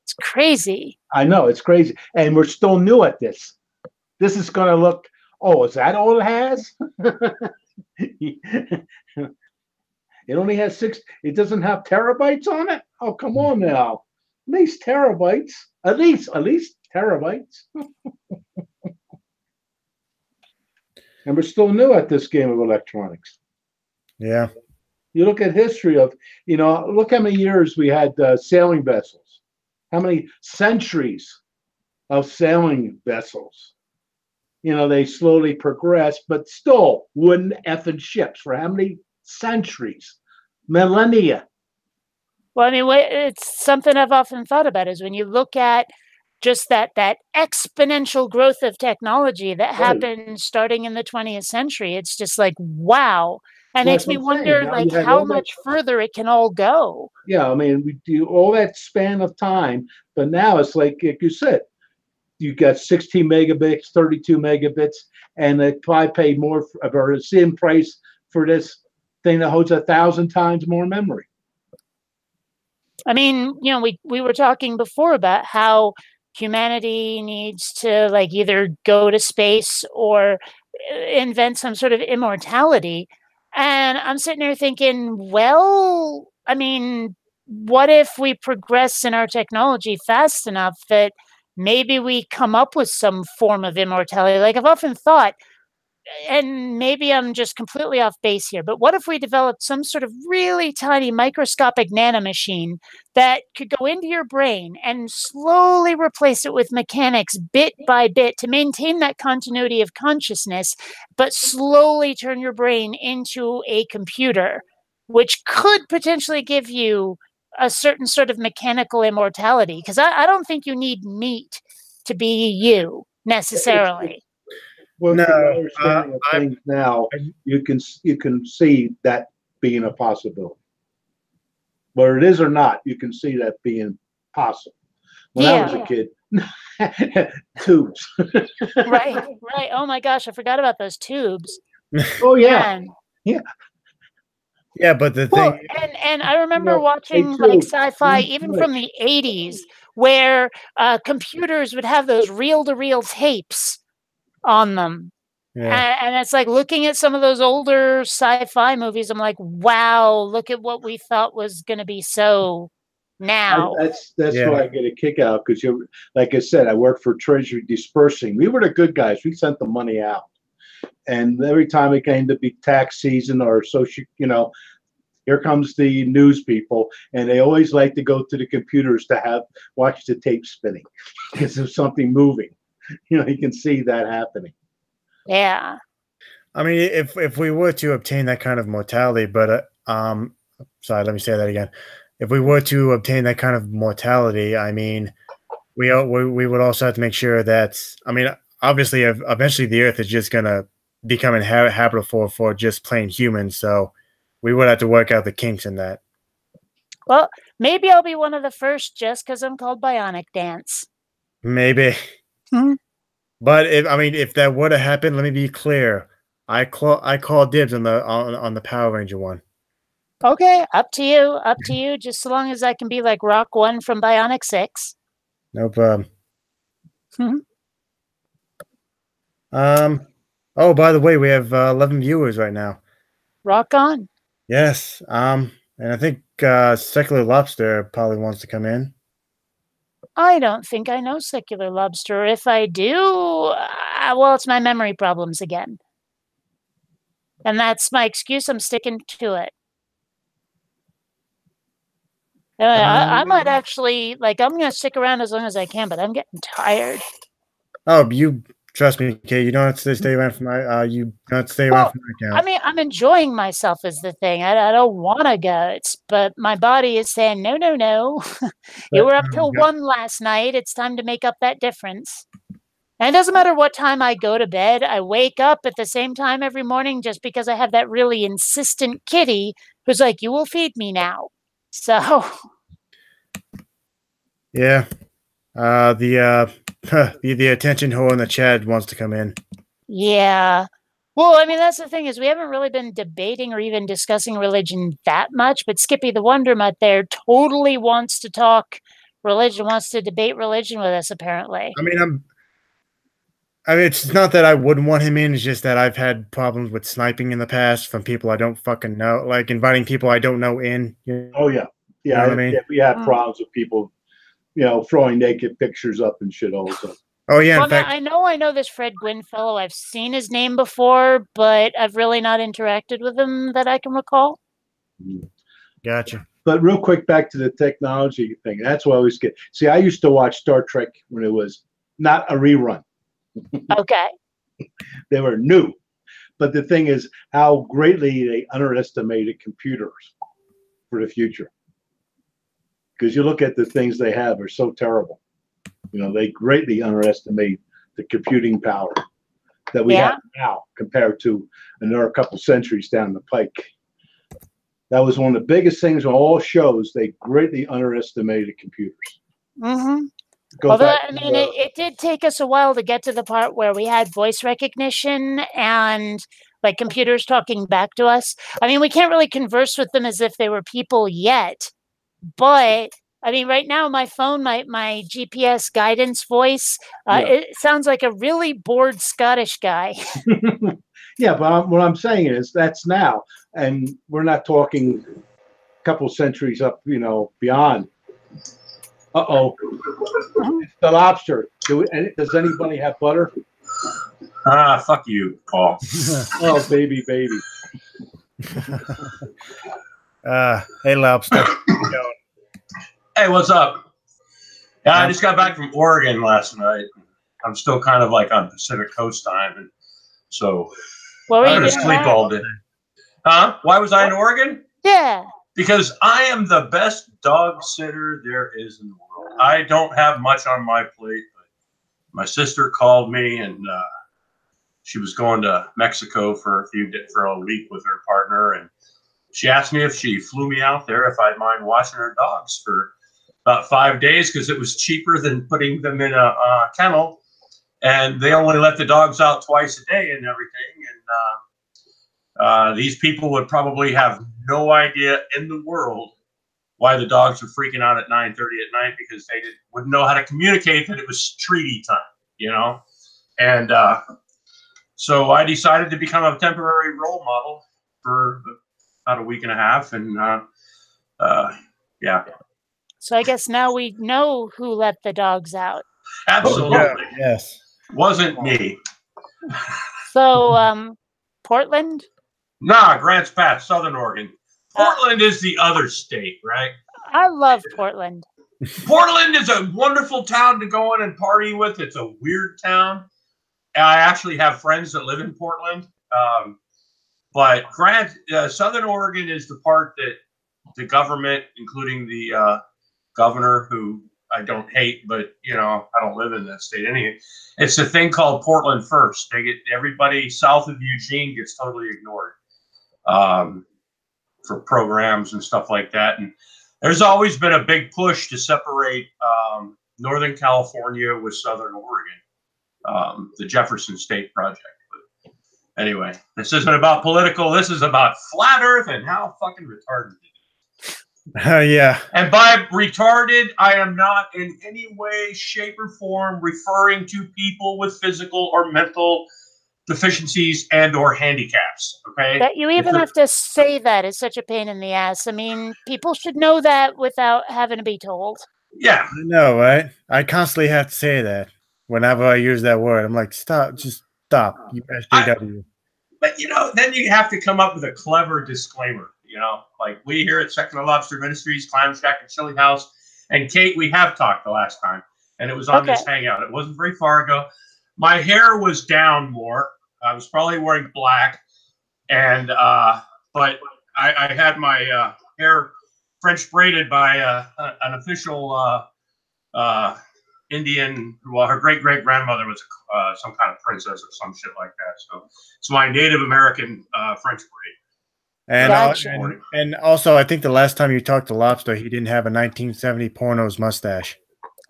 It's crazy. I know, it's crazy. And we're still new at this. This is going to look, oh, is that all it has? It only has it doesn't have terabytes on it? Oh, come on now. At least terabytes. At least terabytes. And we're still new at this game of electronics. Yeah. You look at history of, look how many years we had sailing vessels. How many centuries of sailing vessels. They slowly progressed, but still wooden effing ships for how many centuries? Millennia. Well, I mean, it's something I've often thought about is when you look at just that exponential growth of technology that happened starting in the 20th century. It's just like, wow. And Well, makes me wonder like you have how all that, much further it can all go. yeah, I mean, we do all that span of time, but now it's like you said, you got 16 megabits, 32 megabits, and they probably pay more or the same price for this thing that holds 1,000 times more memory. I mean, we were talking before about how humanity needs to like either go to space or invent some sort of immortality. And I'm sitting there thinking, well, I mean, what if we progress in our technology fast enough that maybe we come up with some form of immortality? Like I've often thought, and maybe I'm just completely off base here, but what if we developed some sort of really tiny microscopic nanomachine that could go into your brain and slowly replace it with mechanics bit by bit to maintain that continuity of consciousness, but slowly turn your brain into a computer, which could potentially give you a certain sort of mechanical immortality? Because I don't think you need meat to be you necessarily. Well, No, the understanding of things now, you can see that being a possibility. Whether it is or not, you can see that being possible. When I was a kid, tubes. Right. Oh my gosh, I forgot about those tubes. Oh yeah, Man. yeah. Yeah, but the Well, thing, and I remember watching too. like sci-fi even from the 80s where computers would have those reel-to-reel tapes on them. yeah, And it's like looking at some of those older sci-fi movies, I'm like, wow, look at what we thought was going to be so now. That's Yeah. what I get a kick out because you, like I said, I worked for Treasury Dispersing. We were the good guys. We sent the money out, and every time it came to be tax season or social, here comes the news people, and they always like to go to the computers to watch the tape spinning because there's something moving. You can see that happening. Yeah. I mean, if we were to obtain that kind of mortality, but sorry, let me say that again. If we were to obtain that kind of mortality, I mean, we would also have to make sure that, I mean, obviously, eventually the Earth is just gonna become habitable for just plain humans. So we would have to work out the kinks in that. Well, maybe I'll be one of the first just because I'm called Bionic Dance. Maybe. But if that were to happen, let me be clear. I call dibs on the Power Ranger one. Okay, up to you. Just so long as I can be like Rock One from Bionic 6. No problem. Oh, by the way, we have 11 viewers right now. Rock on. Yes. And I think Secular Lobster probably wants to come in. I don't think I know Secular Lobster. If I do, well, it's my memory problems again. And that's my excuse. I'm sticking to it. I might actually, like, I'm going to stick around as long as I can, but I'm getting tired. Oh, you trust me, Kate. You don't have to stay around for my. You don't have to stay around for my account. I mean, I'm enjoying myself is the thing. I don't want to go, but my body is saying no, no, no. You were up till 1 last night. It's time to make up that difference. And it doesn't matter what time I go to bed. I wake up at the same time every morning just because I have that really insistent kitty who's like, "You will feed me now." So. Yeah. The attention whore in the chat wants to come in. Yeah. Well, I mean, that's the thing is we haven't really been debating or even discussing religion that much, but Skippy the Wonder Mutt there totally wants to talk religion, wants to debate religion with us, apparently. I mean, it's not that I wouldn't want him in, it's just that I've had problems with sniping in the past from people I don't fucking know, like inviting people I don't know in. Oh, yeah. Yeah, you know what I mean? we have problems with people, throwing naked pictures up and shit also. Oh, yeah, Well, in fact, I know this Fred Gwynn fellow. I've seen his name before, but I've really not interacted with him that I can recall. Gotcha. But real quick, back to the technology thing. That's what I always get. See, I used to watch Star Trek when it was not a rerun. Okay. They were new. But the thing is how greatly they underestimated computers for the future. Because you look at the things they have are so terrible. They greatly underestimate the computing power that we have now compared to another couple centuries down the pike. That was one of the biggest things on all shows. They greatly underestimated computers. Mm-hmm. Although, I mean, it did take us a while to get to the part where we had voice recognition and like computers talking back to us. I mean, we can't really converse with them as if they were people yet, but I mean, right now, my phone, my GPS guidance voice, it sounds like a really bored Scottish guy. Yeah, but what I'm saying is that's now, and we're not talking a couple centuries up, beyond. Uh-oh. It's the lobster. Does anybody have butter? Fuck you, Paul. Oh, baby. Hey, lobster. Hey, what's up? Yeah, I just got back from Oregon last night. I'm still kind of like on Pacific Coast time, and so I was going to sleep all day. Huh? Why was I in Oregon? Yeah. Because I am the best dog sitter there is in the world. I don't have much on my plate, but my sister called me, and she was going to Mexico for a week with her partner, and she asked me if she flew me out there if I'd mind watching her dogs for about 5 days because it was cheaper than putting them in a kennel, and they only let the dogs out twice a day and everything. And these people would probably have no idea in the world why the dogs were freaking out at 9:30 at night because they wouldn't know how to communicate that it was treaty time, And so I decided to become a temporary role model for about a week and a half, and yeah. So I guess now we know who let the dogs out. Absolutely. Yes. Wasn't me. So, Portland? Nah, Grants Pass, Southern Oregon. Portland is the other state, right? I love Portland. Portland is a wonderful town to go in and party with. It's a weird town. I actually have friends that live in Portland. But Southern Oregon is the part that the government, including the governor, who I don't hate, but I don't live in that state anyway. It's a thing called Portland First. Everybody south of Eugene gets totally ignored for programs and stuff like that. And there's always been a big push to separate Northern California with Southern Oregon, the Jefferson State Project. Anyway, this isn't about political. This is about flat Earth and how fucking retarded it is. Yeah. And by retarded, I am not in any way, shape, or form referring to people with physical or mental deficiencies and or handicaps. Okay. That you even have to say that is such a pain in the ass. I mean, people should know that without having to be told. Yeah. I know, right? I constantly have to say that whenever I use that word. I'm like, stop, just stop, you SJW. But, you know, then you have to come up with a clever disclaimer, you know, like we here at Secular Lobster Ministries, Clam Shack and Chili House. And Kate, we have talked the last time, and it was on this hangout. It wasn't very far ago. My hair was down more. I was probably wearing black. And, but I had my hair French braided by an official Indian. Well, her great grandmother was some kind of princess or some shit like that. So it's my Native American French braid. And, Gotcha. and also, I think the last time you talked to Lobster, he didn't have a 1970 pornos mustache.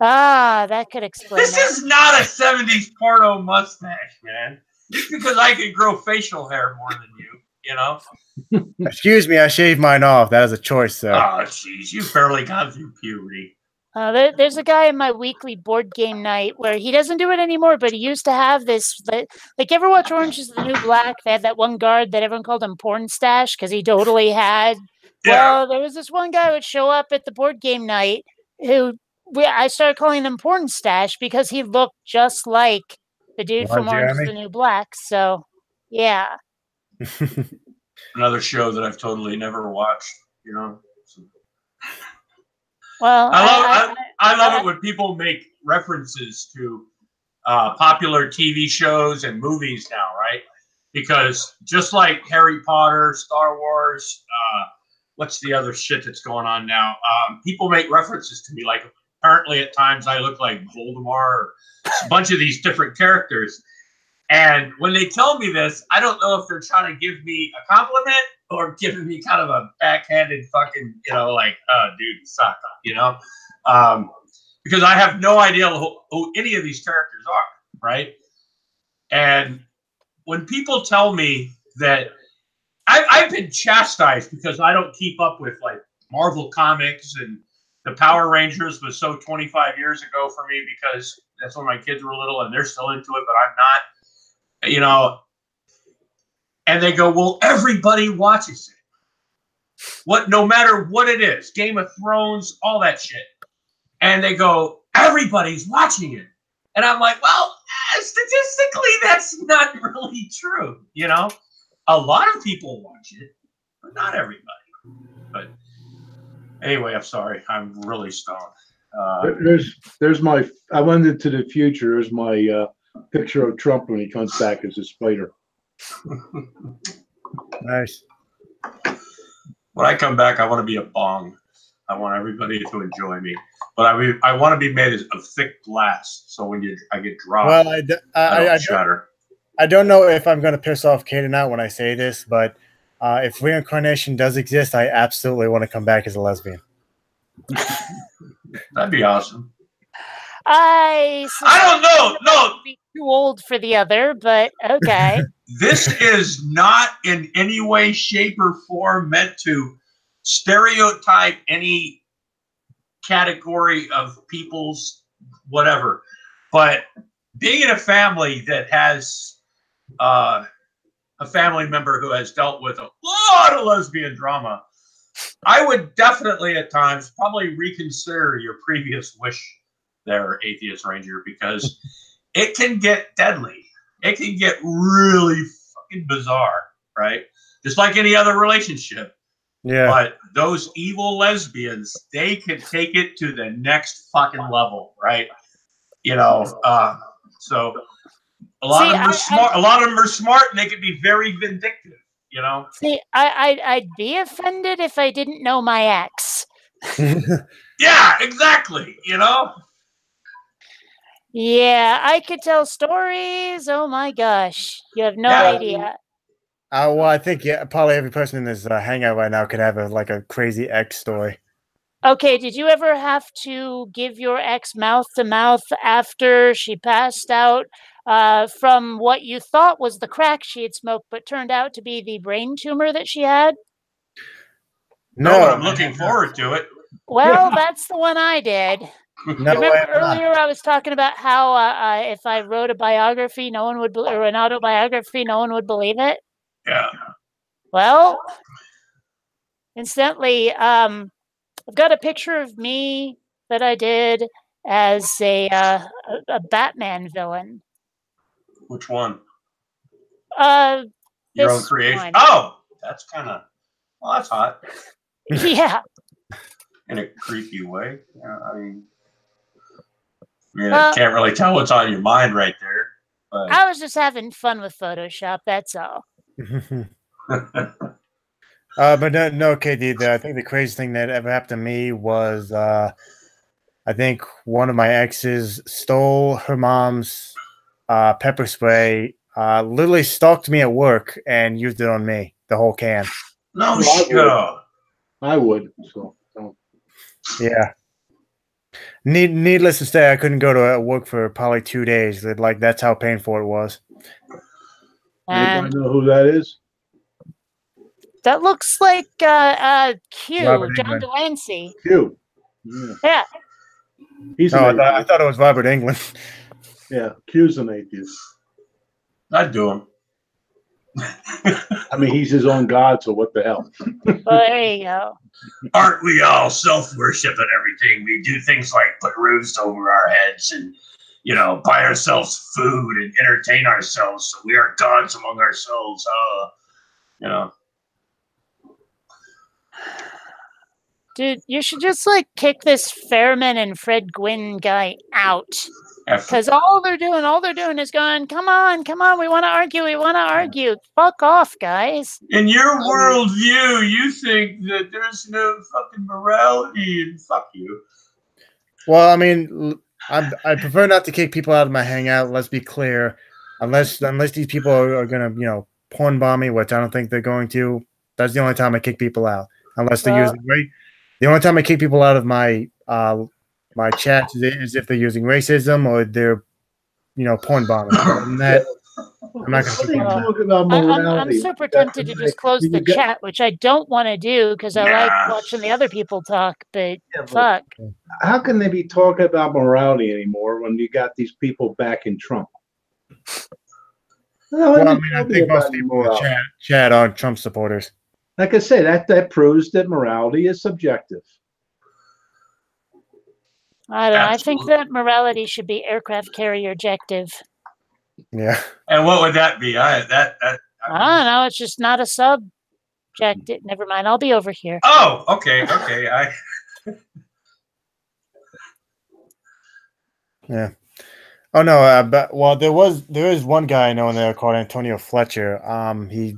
Ah, that could explain This it. is not a 70s porno mustache, man. Just because I can grow facial hair more than you know? Excuse me, I shaved mine off. That is a choice, sir. Oh, jeez, you've barely gone through puberty. There's a guy in my weekly board game night where he doesn't do it anymore, but he used to have this, like, ever watch Orange is the New Black? They had that one guard that everyone called him Porn Stash because he totally had. Yeah. Well, there was this one guy who would show up at the board game night who I started calling him Porn Stash because he looked just like the dude from Orange is the New Black. So, yeah. Another show that I've totally never watched, you know? So. Well, I love it when people make references to popular TV shows and movies now, right? Because just like Harry Potter, Star Wars, what's the other shit that's going on now? People make references to me, like apparently at times I look like Voldemort or a bunch of these different characters. And when they tell me this, I don't know if they're trying to give me a compliment or giving me kind of a backhanded fucking, you know, like, dude, suck, you know? Because I have no idea who any of these characters are, right? And when people tell me that I've been chastised because I don't keep up with like Marvel Comics, and the Power Rangers was so 25 years ago for me because that's when my kids were little and they're still into it, but I'm not. You know, and they go, well, everybody watches it. No matter what it is, Game of Thrones, all that shit. And they go, everybody's watching it. And I'm like, well, statistically, that's not really true. You know, a lot of people watch it, but not everybody. But anyway, I'm sorry. I'm really stoned. There's my, I went into the future. There's my, picture of Trump when he comes back as a spider. Nice. When I come back, I want to be a bong. I want everybody to enjoy me, but I want to be made of thick glass, so when I get dropped, Well, I don't shatter. I don't know if I'm going to piss off Kate or not when I say this, but if reincarnation does exist, I absolutely want to come back as a lesbian. That'd be awesome. I don't know. No, be too old for the other, but okay. This is not in any way, shape, or form meant to stereotype any category of people's whatever. But being in a family that has a family member who has dealt with a lot of lesbian drama, I would definitely at times probably reconsider your previous wish there, Atheist Ranger, because it can get deadly. It can get really fucking bizarre, right? Just like any other relationship. Yeah. But those evil lesbians, they can take it to the next fucking level, right? You know, so a lot of them are smart. A lot of them are smart, and they can be very vindictive. You know. See, I'd be offended if I didn't know my ex. Yeah, exactly. You know. Yeah, I could tell stories. Oh my gosh, you have no idea. Well, I think probably every person in this hangout right now could have a crazy ex story. Okay, did you ever have to give your ex mouth to mouth after she passed out from what you thought was the crack she had smoked, but turned out to be the brain tumor that she had? No, but I'm looking forward to it. Well, that's the one I did. No, Remember I have not. earlier I was talking about how if I wrote a biography, no one would, or an autobiography, no one would believe it. Yeah. Well, incidentally, I've got a picture of me that I did as a Batman villain. Which one? Your own creation. Oh, that's kind of. Well, that's hot. Yeah. In a creepy way. Yeah, I mean, I can't really tell what's on your mind right there. But I was just having fun with Photoshop. That's all. But no, KD. I think the craziest thing that ever happened to me was I think one of my exes stole her mom's pepper spray, literally stalked me at work and used it on me, the whole can. No shit. I would. So yeah. Needless to say, I couldn't go to work for probably 2 days. Like that's how painful it was. Anybody know who that is? That looks like Q, Robert John England. Delancey. Q. Yeah. He's No, an I thought it was Robert England. Yeah, Q's an atheist. I'd do him. I mean, he's his own god, so what the hell? Well, there you go. Aren't we all self-worship and everything? We do things like put roofs over our heads and, buy ourselves food and entertain ourselves. So we are gods among ourselves. Dude, you should just kick this Fairman and Fred Gwynn guy out. Because all they're doing is going, come on, we want to argue, fuck off, guys. In your worldview, you think that there's no fucking morality, and fuck you. Well, I mean, I prefer not to kick people out of my hangout. Let's be clear, unless these people are gonna porn bomb me, which I don't think they're going to. That's the only time I kick people out, unless they're using the only time I kick people out of my my chat is if they're using racism or they're porn bombing. I'm not gonna. I'm super tempted to just close the chat, which I don't want to do because I like watching the other people talk. But fuck. How can they be talking about morality anymore when you got these people backing Trump? Well, I mean, I think most people chat on Trump supporters. Like I say, that proves that morality is subjective. I don't know. I think that morality should be aircraft carrier objective. Yeah. And what would that be? I don't know. It's just not a subject. Never mind. I'll be over here. Oh, okay. Yeah. Oh no. There is one guy I know in there called Antonio Fletcher. He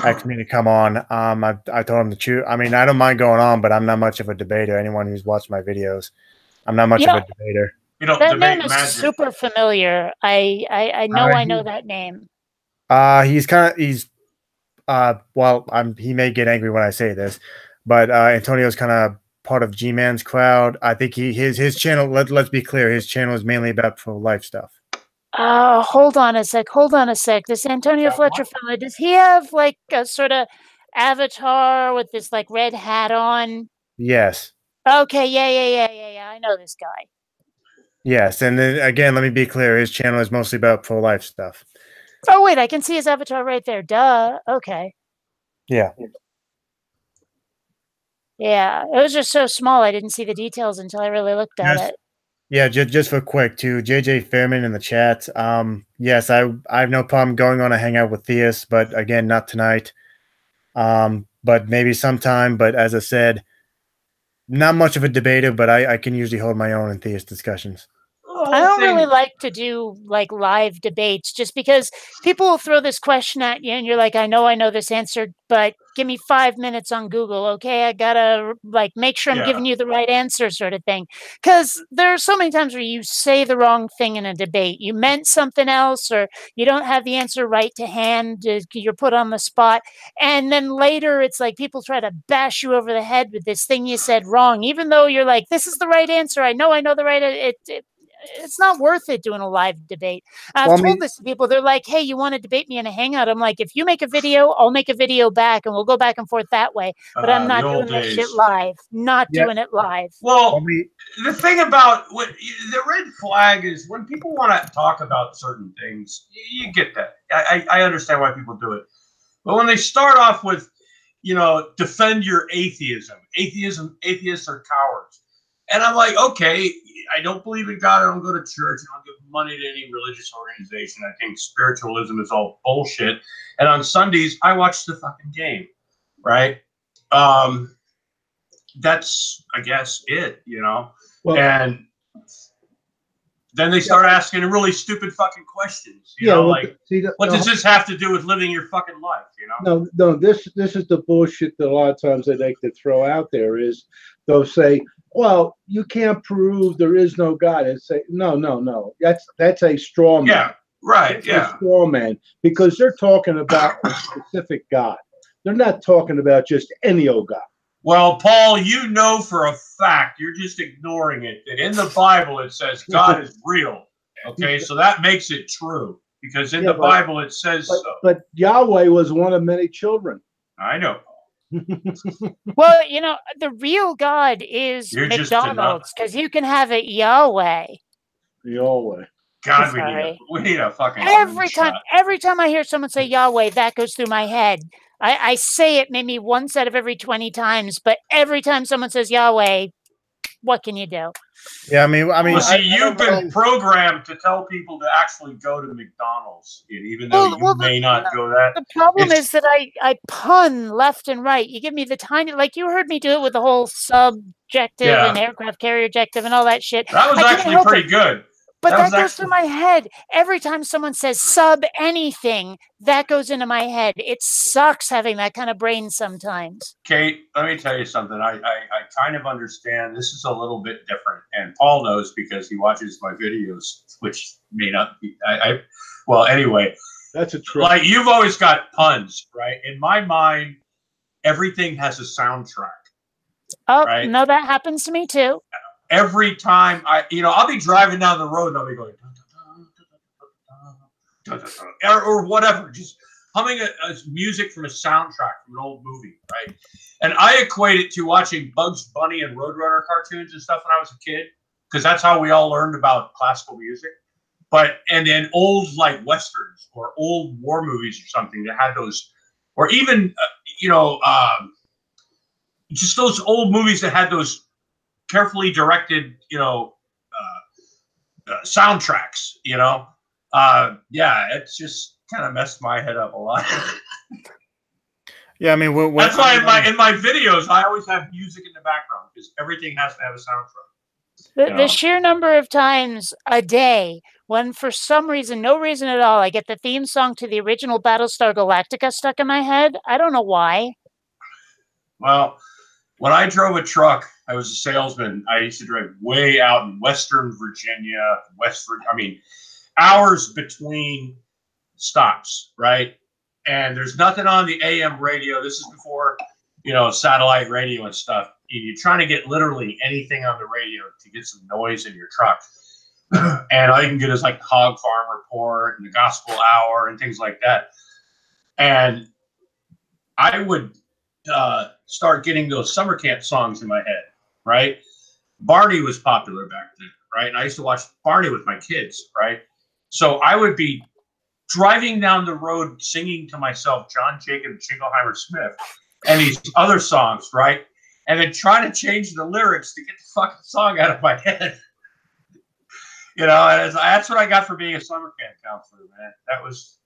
asked me to come on. I told him to choose. I mean, I don't mind going on, but I'm not much of a debater. Anyone who's watched my videos, I'm not much of a debater. That name is super familiar. I know that name. He may get angry when I say this, but Antonio's kind of part of G-Man's crowd. I think his channel. Let's be clear, his channel is mainly about pro-life stuff. Hold on a sec. This Antonio Fletcher fella, does he have a sort of avatar with this red hat on? Yes. Okay, yeah. I know this guy. Yes, and then again, let me be clear. His channel is mostly about pro-life stuff. Oh wait, I can see his avatar right there. Duh. Okay. Yeah. Yeah, it was just so small. I didn't see the details until I really looked at it. Yeah, just for quick too, JJ Fairman in the chat. Yes, I have no problem going on a hangout with theists, but again, not tonight. But maybe sometime. But as I said, not much of a debater, but I can usually hold my own in theist discussions. I don't really like to do live debates just because people will throw this question at you and you're like, I know this answer, but give me 5 minutes on Google. Okay. I gotta make sure I'm giving you the right answer sort of thing. Cause there are so many times where you say the wrong thing in a debate. You meant something else, or you don't have the answer right to hand. You're put on the spot. And then later it's like people try to bash you over the head with this thing you said wrong, even though you're like, this is the right answer. I know the right, it's not worth it doing a live debate. I've told this to people. They're like, hey, you want to debate me in a hangout? I'm like, if you make a video, I'll make a video back and we'll go back and forth that way. But I'm not doing that shit live. Not doing it live. Well, the thing about the red flag is when people want to talk about certain things, you get that. I understand why people do it. But when they start off with, defend your atheism. Atheists are cowards. And I'm like, okay, I don't believe in God. I don't go to church. I don't give money to any religious organization. I think spiritualism is all bullshit. And on Sundays, I watch the fucking game, right? That's, I guess, it, Well, and then they start asking really stupid fucking questions. What does this have to do with living your fucking life? No. This is the bullshit that a lot of times they like to throw out there. Is they'll say, "Well, you can't prove there is no God," and say, "No. That's a straw man." Yeah, right. That's a straw man, because they're talking about a specific God. They're not talking about just any old God. Well, Paul, for a fact, you're just ignoring it, that in the Bible it says God is real. Okay, so that makes it true, because in the Bible it says so. But Yahweh was one of many children. I know. Well, the real God is McDonald's, because you can have it Yahweh. Yahweh. God, we need a fucking every time I hear someone say Yahweh, that goes through my head. I say it maybe once out of every 20 times, but every time someone says Yahweh, what can you do? Yeah, I mean. Well, see, you've been programmed to tell people to actually go to McDonald's, even though you may not go that. The problem is that I pun left and right. You give me the tiny, like you heard me do it with the whole subjective and aircraft carrier objective and all that shit. That was actually pretty good. But that goes through my head. Every time someone says sub anything, that goes into my head. It sucks having that kind of brain sometimes. Kate, let me tell you something. I kind of understand. This is a little bit different. And Paul knows because he watches my videos, which may not be. Well, anyway. That's a trick. Like, you've always got puns, right? In my mind, everything has a soundtrack. Oh, right? No, that happens to me too. Every time I'll be driving down the road and I'll be going or whatever, just humming a music from a soundtrack from an old movie, right? And I equate it to watching Bugs Bunny and Roadrunner cartoons and stuff when I was a kid, because that's how we all learned about classical music. And then old like westerns or old war movies or something that had those, or even just those old movies that had those carefully directed, soundtracks, it's just kind of messed my head up a lot. Yeah, I mean, that's why in my videos, I always have music in the background, because everything has to have a soundtrack. The sheer number of times a day when, for some reason, no reason at all, I get the theme song to the original Battlestar Galactica stuck in my head. I don't know why. Well, when I drove a truck, I was a salesman. I used to drive way out in Western Virginia, hours between stops, right? And there's nothing on the AM radio. This is before, satellite radio and stuff. You're trying to get literally anything on the radio to get some noise in your truck. And all you can get is like Hog Farm Report and the Gospel Hour and things like that. And I would start getting those summer camp songs in my head, right? Barney was popular back then, right? And I used to watch Barney with my kids, right? So I would be driving down the road singing to myself John Jacob Jingleheimer Smith and these other songs, right? And then trying to change the lyrics to get the fucking song out of my head. And that's what I got for being a summer camp counselor, man. That was,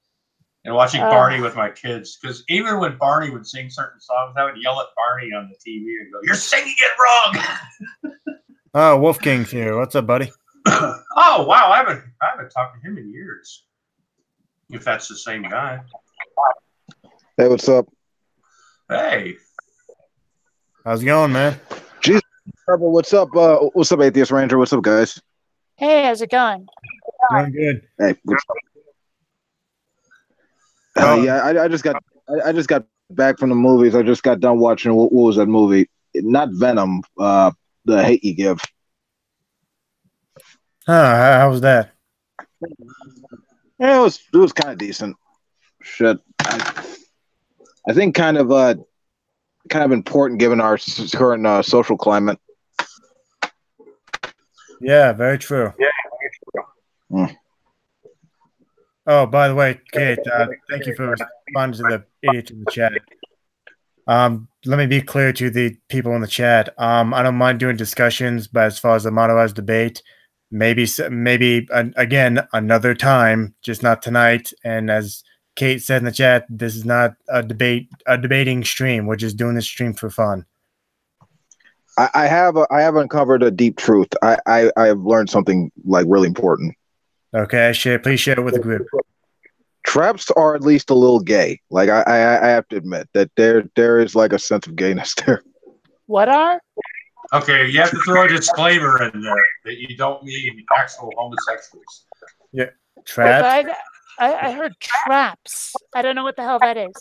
watching Barney with my kids. Because even when Barney would sing certain songs, I would yell at Barney on the TV and go, "You're singing it wrong!" Oh, Wolf King's here. What's up, buddy? Oh, wow. I haven't talked to him in years. If that's the same guy. Hey, what's up? Hey. How's it going, man? Jesus, what's up? What's up, Atheist Ranger? What's up, guys? Hey, how's it going? Doing good. Hey, what's up? Yeah, I just got back from the movies. I just got done watching what was that movie? Not Venom. The Hate You Give. How was that? Yeah, it was kind of decent. Shit, I think kind of important given our current social climate. Yeah, very true. Mm. Oh, by the way, Kate, thank you for responding to the idiot in the chat. Let me be clear to the people in the chat. I don't mind doing discussions, but as far as the motorized debate, maybe again another time, just not tonight. And as Kate said in the chat, this is not a debating stream. We're just doing this stream for fun. I have uncovered a deep truth. I have learned something like really important. Okay, please share it with the group. Traps are at least a little gay. Like I have to admit that there is like a sense of gayness there. What are? Okay, you have to throw a disclaimer in there that you don't mean actual homosexuals. Yeah, traps. I heard traps. I don't know what the hell that is.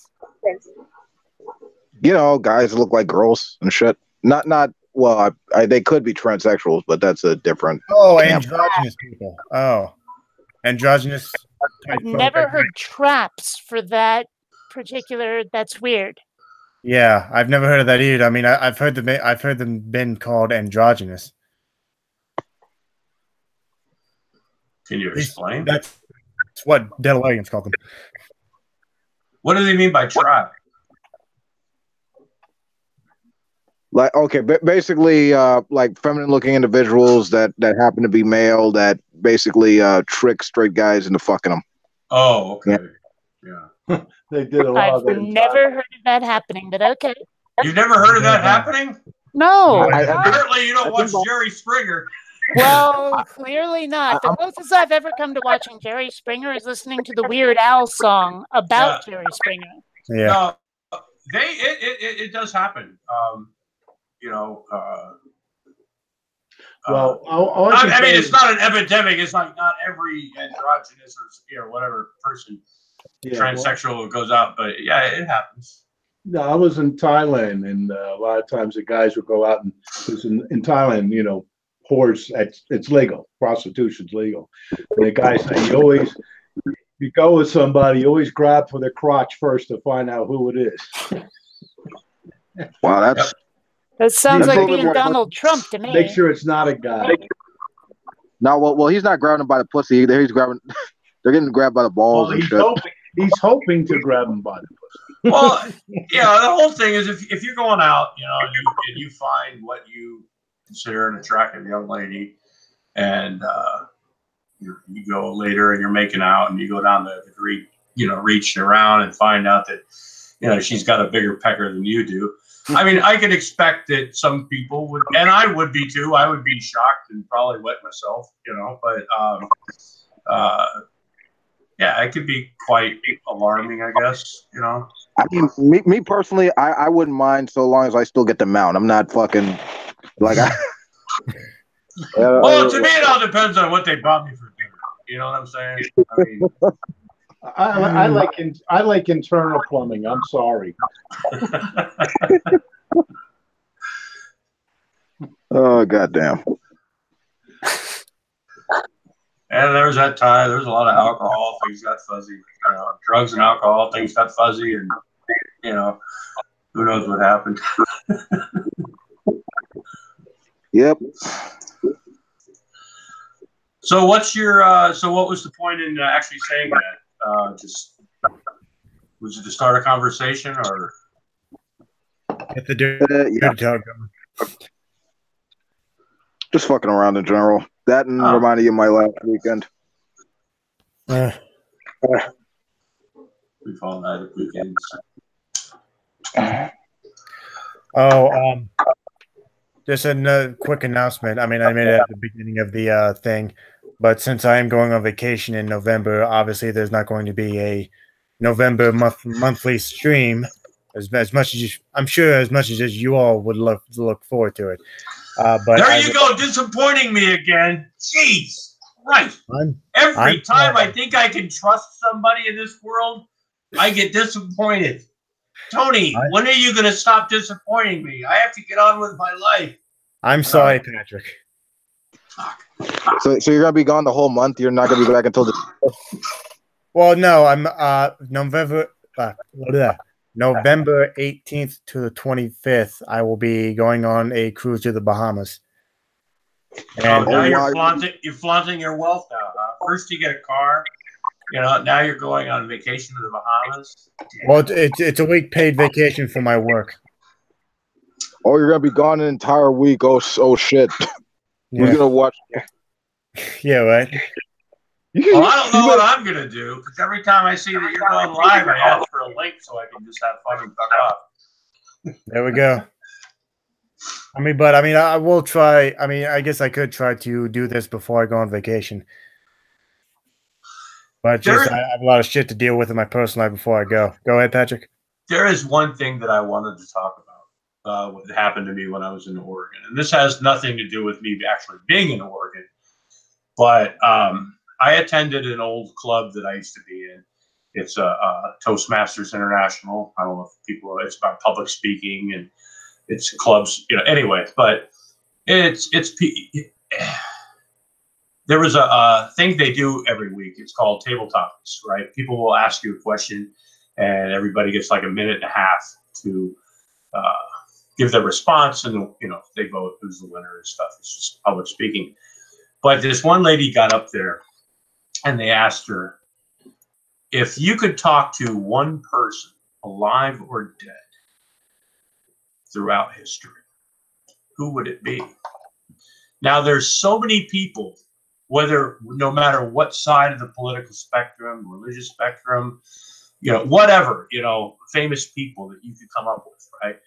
You know, guys look like girls and shit. Not well. They could be transsexuals, but that's a different. Oh, camp. androgynous people. Oh, androgynous. I've never heard traps for that particular. That's weird. Yeah, I've never heard of that either. I mean, I've heard them been called androgynous. Can you explain? That's what Delawarians call them. What do they mean by trap? Like, okay, basically, like feminine-looking individuals that happen to be male that basically trick straight guys into fucking them. Oh, okay. Yeah. They did a lot of that. I've never heard of that happening, but okay. You've never heard of that happening? No. Apparently, you don't watch Jerry Springer. Well, clearly not. The closest I've ever come to watching Jerry Springer is listening to the Weird Al song about Jerry Springer. Yeah. No, it does happen. You know. Well, I mean, it's not an epidemic. It's like not every androgynous or whatever person transsexual who goes out, but yeah, it happens. No, I was in Thailand, and a lot of times the guys would go out and because in Thailand, you know, whores, it's legal, prostitution's legal. And the guys say you go with somebody, you always grab for their crotch first to find out who it is. Wow, that sounds like being Donald Trump to me. Make sure it's not a guy. No, well, he's not grabbing him by the pussy. He's grabbing. They're getting grabbed by the balls and shit. He's hoping to grab him by the pussy. Well, yeah, the whole thing is if you're going out, you know, and you find what you consider an attractive young lady, and you go later and you're making out, and you go down the street, you know, reach around and find out that, you know, she's got a bigger pecker than you do. I mean, I could expect that some people would, and I would be too. I would be shocked and probably wet myself, you know. But yeah, it could be quite alarming, I guess. You know. I mean, me personally, I wouldn't mind so long as I still get the mount. I'm not fucking like I. Well, to me, it all depends on what they bought me for dinner. You know what I'm saying? I mean. I like internal plumbing. I'm sorry. Oh goddamn! And there's that time. There's a lot of alcohol. Things got fuzzy. You know, drugs and alcohol. Things got fuzzy, and you know, who knows what happened. Yep. So what's your? So what was the point in actually saying that? Just was it to start a conversation or? Get the dude. Just fucking around in general. That and reminding you of my last weekend. We call that weekends. Just a quick announcement. I mean, I made it at the beginning of the thing, but since I am going on vacation in November, obviously there's not going to be a November monthly stream as much as I'm sure as much as you all would look forward to it. But there you go, disappointing me again. Jeez, right. Every time I think I can trust somebody in this world, I get disappointed. Tony, when are you going to stop disappointing me? I have to get on with my life. I'm sorry, Patrick. Fuck. So you're gonna be gone the whole month. You're not gonna be back until the. Well, no, I'm November 18th to the 25th. I will be going on a cruise to the Bahamas. And And now you're flaunting your wealth now. Huh? First you get a car, you know. Now you're going on vacation to the Bahamas. well, it's a week paid vacation for my work. Oh, you're gonna be gone an entire week. Oh shit. Yeah. We're gonna watch. Yeah, right. Well, I don't know what I'm gonna do because every time I see that you're going live, I ask for a link so I can just have fun and fuck off. There we go. I will try. I guess I could try to do this before I go on vacation. But I have a lot of shit to deal with in my personal life before I go. Go ahead, Patrick. There is one thing that I wanted to talk about. What happened to me when I was in Oregon, and this has nothing to do with me actually being in Oregon, but I attended an old club that I used to be in. It's a Toastmasters International. I don't know if people. It's about public speaking and it's clubs, you know. Anyway, but it's there was a thing they do every week. It's called Table Topics, right? People will ask you a question, and everybody gets like a minute and a half to give their response, and you know they vote who's the winner and stuff. It's just public speaking. But this one lady got up there, and they asked her, if you could talk to one person, alive or dead, throughout history, who would it be? Now, there's so many people, no matter what side of the political spectrum, religious spectrum, you know, whatever, you know, famous people that you could come up with, right?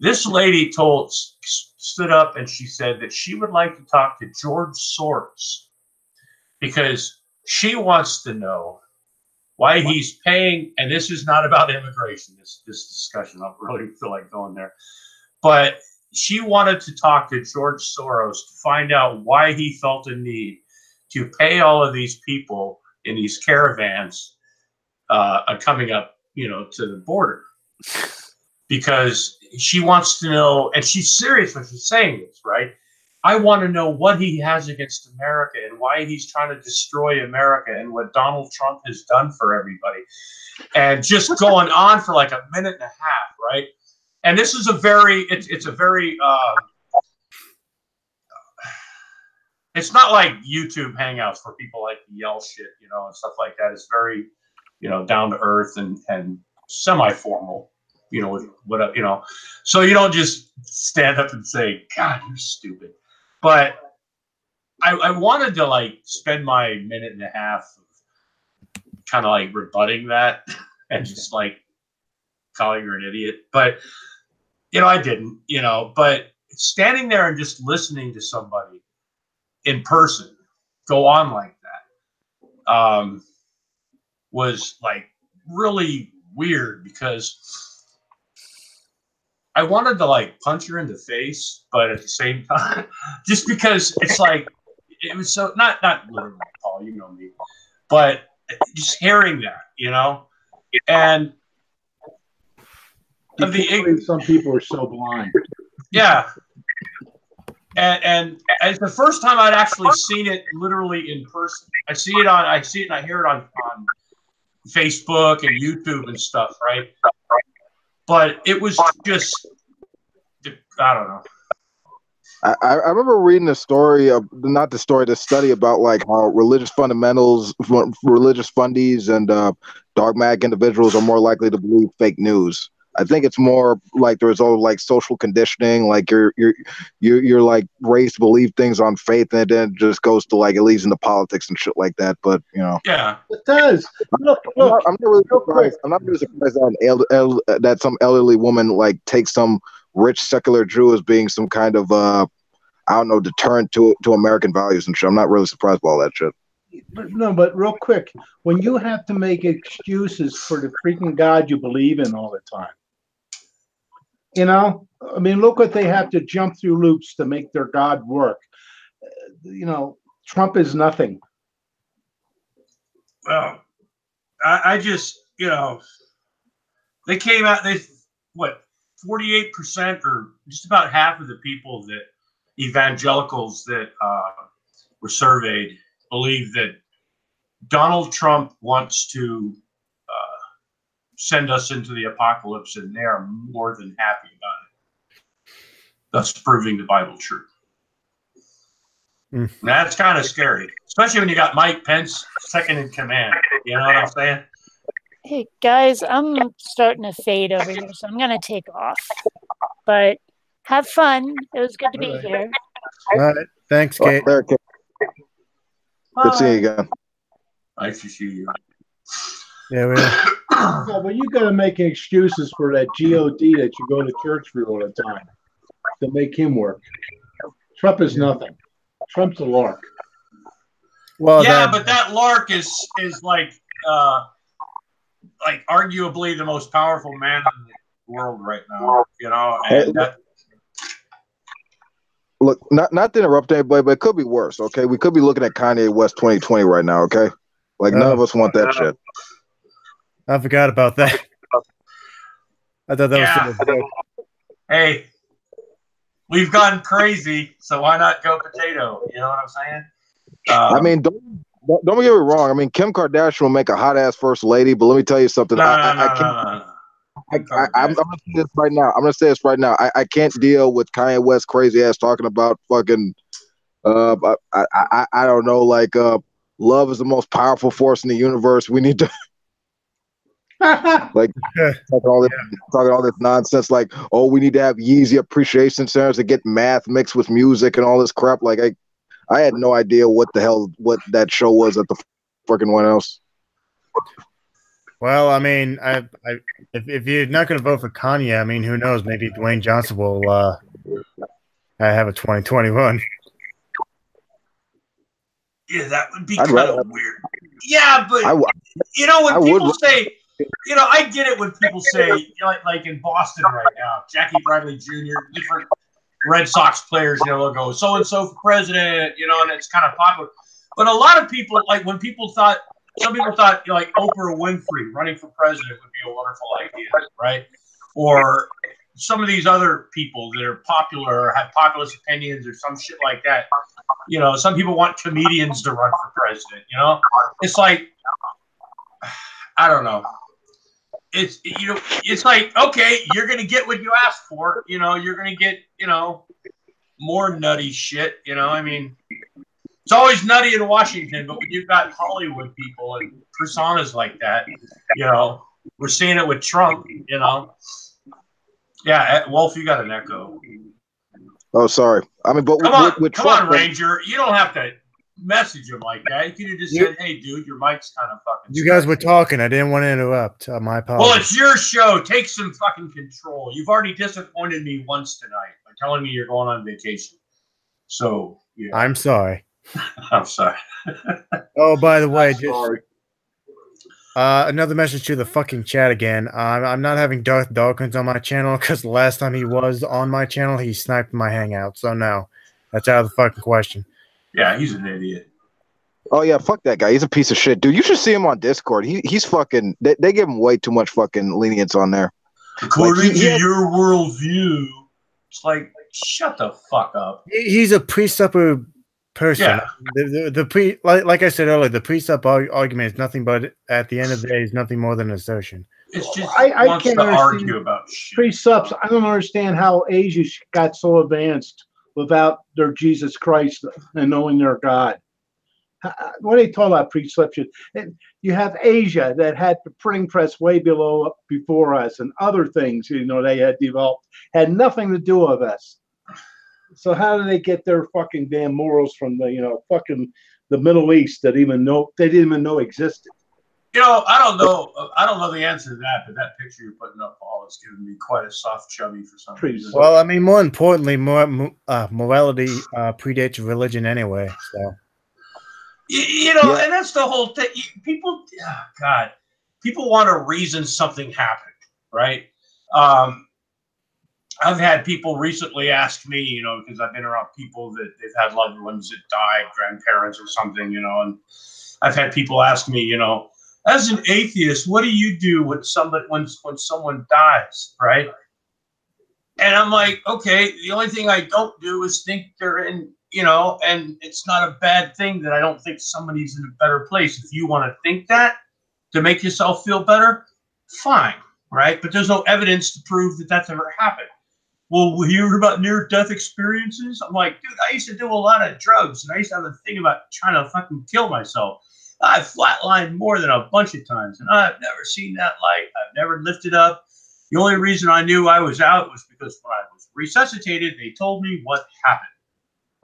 This lady stood up and she said that she would like to talk to George Soros because she wants to know why he's paying, and this is not about immigration, this discussion, I don't really feel like going there, but she wanted to talk to George Soros to find out why he felt a need to pay all of these people in these caravans coming up, you know, to the border. Because she wants to know, and she's serious when she's saying this, right? I want to know what he has against America and why he's trying to destroy America and what Donald Trump has done for everybody. And just going on for like a minute and a half, right? And this is it's not like YouTube Hangouts where people like to yell shit, you know, and stuff like that. It's very, you know, down to earth and semi-formal, you know, with what, you know, so you don't just stand up and say, God, you're stupid. But I wanted to like spend my minute and a half of kind of like rebutting that and just like calling her an idiot. But, you know, I didn't, you know, but standing there and just listening to somebody in person go on like that was like really weird because I wanted to like punch her in the face, but at the same time, just because it's like, it was so, not literally, Paul, you know me, but just hearing that, you know, and some people are so blind. Yeah. And it's the first time I'd actually seen it literally in person. I see it and I hear it on Facebook and YouTube and stuff, right? But it was just, I don't know. I remember reading the study about like how religious fundamentals, religious fundies, and dogmatic individuals are more likely to believe fake news. I think it's more like there's all like social conditioning, like you're like raised to believe things on faith, and then it just goes to like it leads into politics and shit like that. But you know, yeah, it does. Look, I'm not really surprised that some elderly woman like takes some rich secular Jew as being some kind of I don't know, deterrent to American values and shit. I'm not really surprised by all that shit. But real quick, when you have to make excuses for the freaking God you believe in all the time, you know, I mean, look what they have to jump through loops to make their God work. You know, Trump is nothing. Well, I just, you know, they came out, 48% or just about half of the people that evangelicals that were surveyed believe that Donald Trump wants to send us into the apocalypse, and they are more than happy about it, thus proving the Bible true. That's kind of scary, especially when you got Mike Pence second in command. You know what I'm saying? Hey, guys, I'm starting to fade over here, so I'm going to take off. But have fun. It was good to be here. All right. Thanks, Kate. There, Kate. Good seeing you again. Nice to see you. Yeah, we Yeah, but you got to make excuses for that God that you go to church for all the time to make him work. Trump is nothing. Trump's a lark. Well, yeah, but that lark is like arguably the most powerful man in the world right now. You know, and look, not to interrupt anybody, but it could be worse. Okay, we could be looking at Kanye West 2020 right now. Okay, like none of us want that shit. I forgot about that. I thought that was so. Hey, we've gone crazy, so why not go potato? You know what I'm saying? I mean, don't get me wrong. I mean, Kim Kardashian will make a hot ass first lady, but let me tell you something. I'm gonna say this right now. I'm gonna say this right now. I can't deal with Kanye West crazy ass talking about fucking. I don't know. Like, love is the most powerful force in the universe. We need to. Like talking all this nonsense, like, oh, we need to have Yeezy appreciation centers to get math mixed with music and all this crap. Like, I had no idea what the hell that show was at the freaking White House. Well, I mean, if you're not going to vote for Kanye, I mean, who knows? Maybe Dwayne Johnson will have a 2021. Yeah, that would be kind of weird. Yeah, but you know, when people say. You know, I get it when people say, you know, like in Boston right now, Jackie Bradley Jr., different Red Sox players, you know, they'll go so-and-so for president, you know, and it's kind of popular. But a lot of people, like when people thought, some people thought, you know, like Oprah Winfrey running for president would be a wonderful idea, right? Or some of these other people that are popular or have populist opinions or some shit like that. You know, some people want comedians to run for president, you know? It's like, I don't know. It's, you know, it's like, okay, you're going to get what you asked for. You know, you're going to get, you know, more nutty shit. You know, I mean, it's always nutty in Washington, but when you've got Hollywood people and personas like that, you know, we're seeing it with Trump, you know. Yeah, Wolf, you got an echo. Oh, sorry. I mean, but come on, Ranger. You don't have to message him like that. You could have just said, hey, dude, your mic's kind of fucking You guys were talking. I didn't want to interrupt. My apologies. Well, it's your show. Take some fucking control. You've already disappointed me once tonight by telling me you're going on vacation. So, yeah. I'm sorry. I'm sorry. Oh, by the way, just another message to the fucking chat again. I'm not having Darth Dawkins on my channel because the last time he was on my channel, he sniped my Hangout. So, no. That's out of the fucking question. Yeah, he's an idiot. Oh yeah, fuck that guy. He's a piece of shit, dude. You should see him on Discord. He's fucking. They give him way too much fucking lenience on there. According to your worldview, it's like shut the fuck up. He's a pre-supper person. Yeah. Like I said earlier, the pre-supper argument is nothing but at the end of the day is nothing more than an assertion. It's just I wants can't to argue about shit. Pre-subs. I don't understand how Asia got so advanced without their Jesus Christ and knowing their God. What are they talking about preception? You have Asia that had the printing press way before us and other things, you know, they had developed, had nothing to do with us. So how do they get their fucking damn morals from the, you know, fucking the Middle East that they didn't even know existed? You know, I don't know the answer to that, but that picture you're putting up, Paul, is giving me quite a soft chubby for some reason. Well, I mean, more importantly, morality predates religion anyway. So, you know, and that's the whole thing. People, oh God, people want to reason something happened, right? I've had people recently ask me, you know, because I've been around people that they've had loved ones that died, grandparents or something, you know, and I've had people ask me, you know, as an atheist, what do you do when someone dies, right? And I'm like, okay, the only thing I don't do is think they're in you know, and it's not a bad thing that I don't think somebody's in a better place. If you want to think that to make yourself feel better, fine, right? But there's no evidence to prove that that's ever happened. Well, we hear about near-death experiences. I'm like, dude, I used to do a lot of drugs, and I used to have a thing about trying to fucking kill myself. I flatlined more than a bunch of times, and I've never seen that light. I've never lifted up. The only reason I knew I was out was because when I was resuscitated, they told me what happened,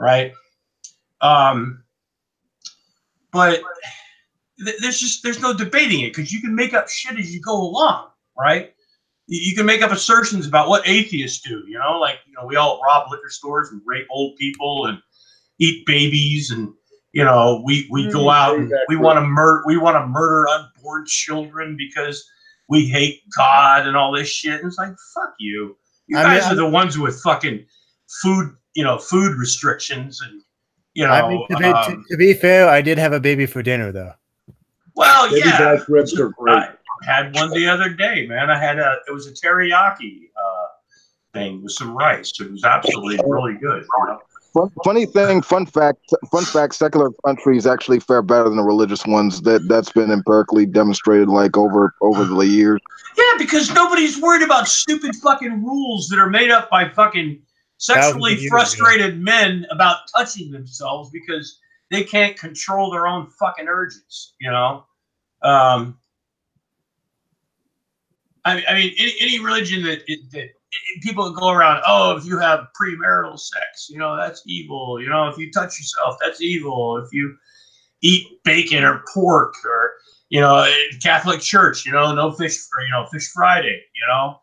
right? But there's no debating it, because you can make up shit as you go along, right? You can make up assertions about what atheists do, you know, like, you know, we all rob liquor stores and rape old people and eat babies, and, you know, we go out and we want to murder unborn children because we hate God and all this shit. And it's like, fuck you. You guys are the ones with fucking food, you know, food restrictions, and, you know. To be fair, I did have a baby for dinner, though. Well, Baby yeah. back ribs are great. I had one the other day, man. It was a teriyaki thing with some rice. It was absolutely really good. You know? Funny thing, fun fact, secular countries actually fare better than the religious ones. That's been empirically demonstrated, like over the years. Yeah, because nobody's worried about stupid fucking rules that are made up by fucking sexually frustrated men about touching themselves because they can't control their own fucking urges, you know? I mean, any religion that people go around, oh, if you have premarital sex, you know, that's evil. You know, if you touch yourself, that's evil. If you eat bacon or pork, or, you know, Catholic Church, you know, no fish, or, you know, Fish Friday, you know,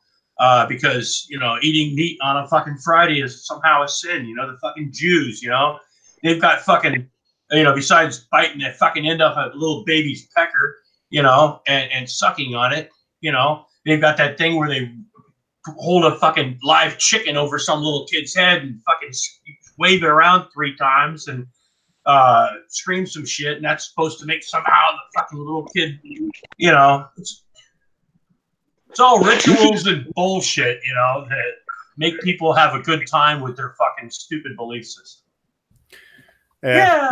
because, you know, eating meat on a fucking Friday is somehow a sin. You know, the fucking Jews, you know, they've got fucking, you know, besides biting that fucking end off a little baby's pecker, you know, and sucking on it, you know, they've got that thing where they hold a fucking live chicken over some little kid's head and fucking wave it around 3 times and scream some shit, and that's supposed to make somehow the fucking little kid, you know, it's all rituals and bullshit, you know, that make people have a good time with their fucking stupid belief system. Yeah.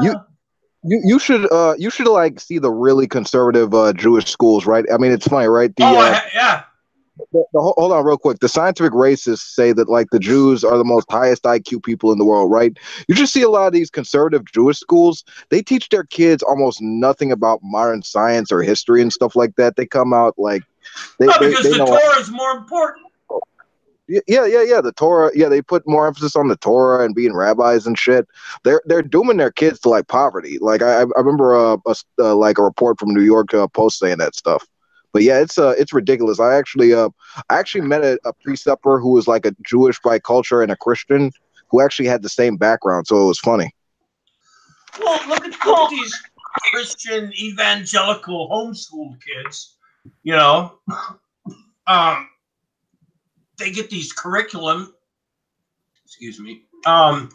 You should like see the really conservative Jewish schools, right? I mean, it's funny, right? Yeah. Hold on real quick. The scientific racists say that like the Jews are the most highest IQ people in the world, right? You just see a lot of these conservative Jewish schools. They teach their kids almost nothing about modern science or history and stuff like that. They come out like because the Torah is more important. Yeah. The Torah. Yeah, they put more emphasis on the Torah and being rabbis and shit. They're dooming their kids to like poverty. Like I remember a report from New York Post saying that stuff. But yeah, it's ridiculous. I actually met a preceptor who was like a Jewish by culture and a Christian who actually had the same background, so it was funny. Well, look at all these Christian evangelical homeschooled kids. You know, they get these curriculum. Excuse me. Oh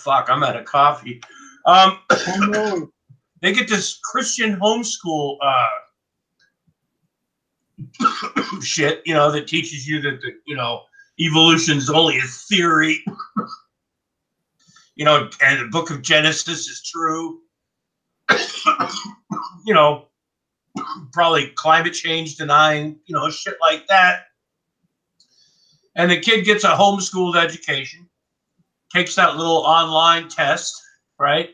fuck! I'm out of coffee. They get this Christian homeschool shit, you know, that teaches you that you know, evolution's only a theory. You know, and the book of Genesis is true. You know, probably climate change denying, you know, shit like that. And the kid gets a homeschooled education, takes that little online test, right?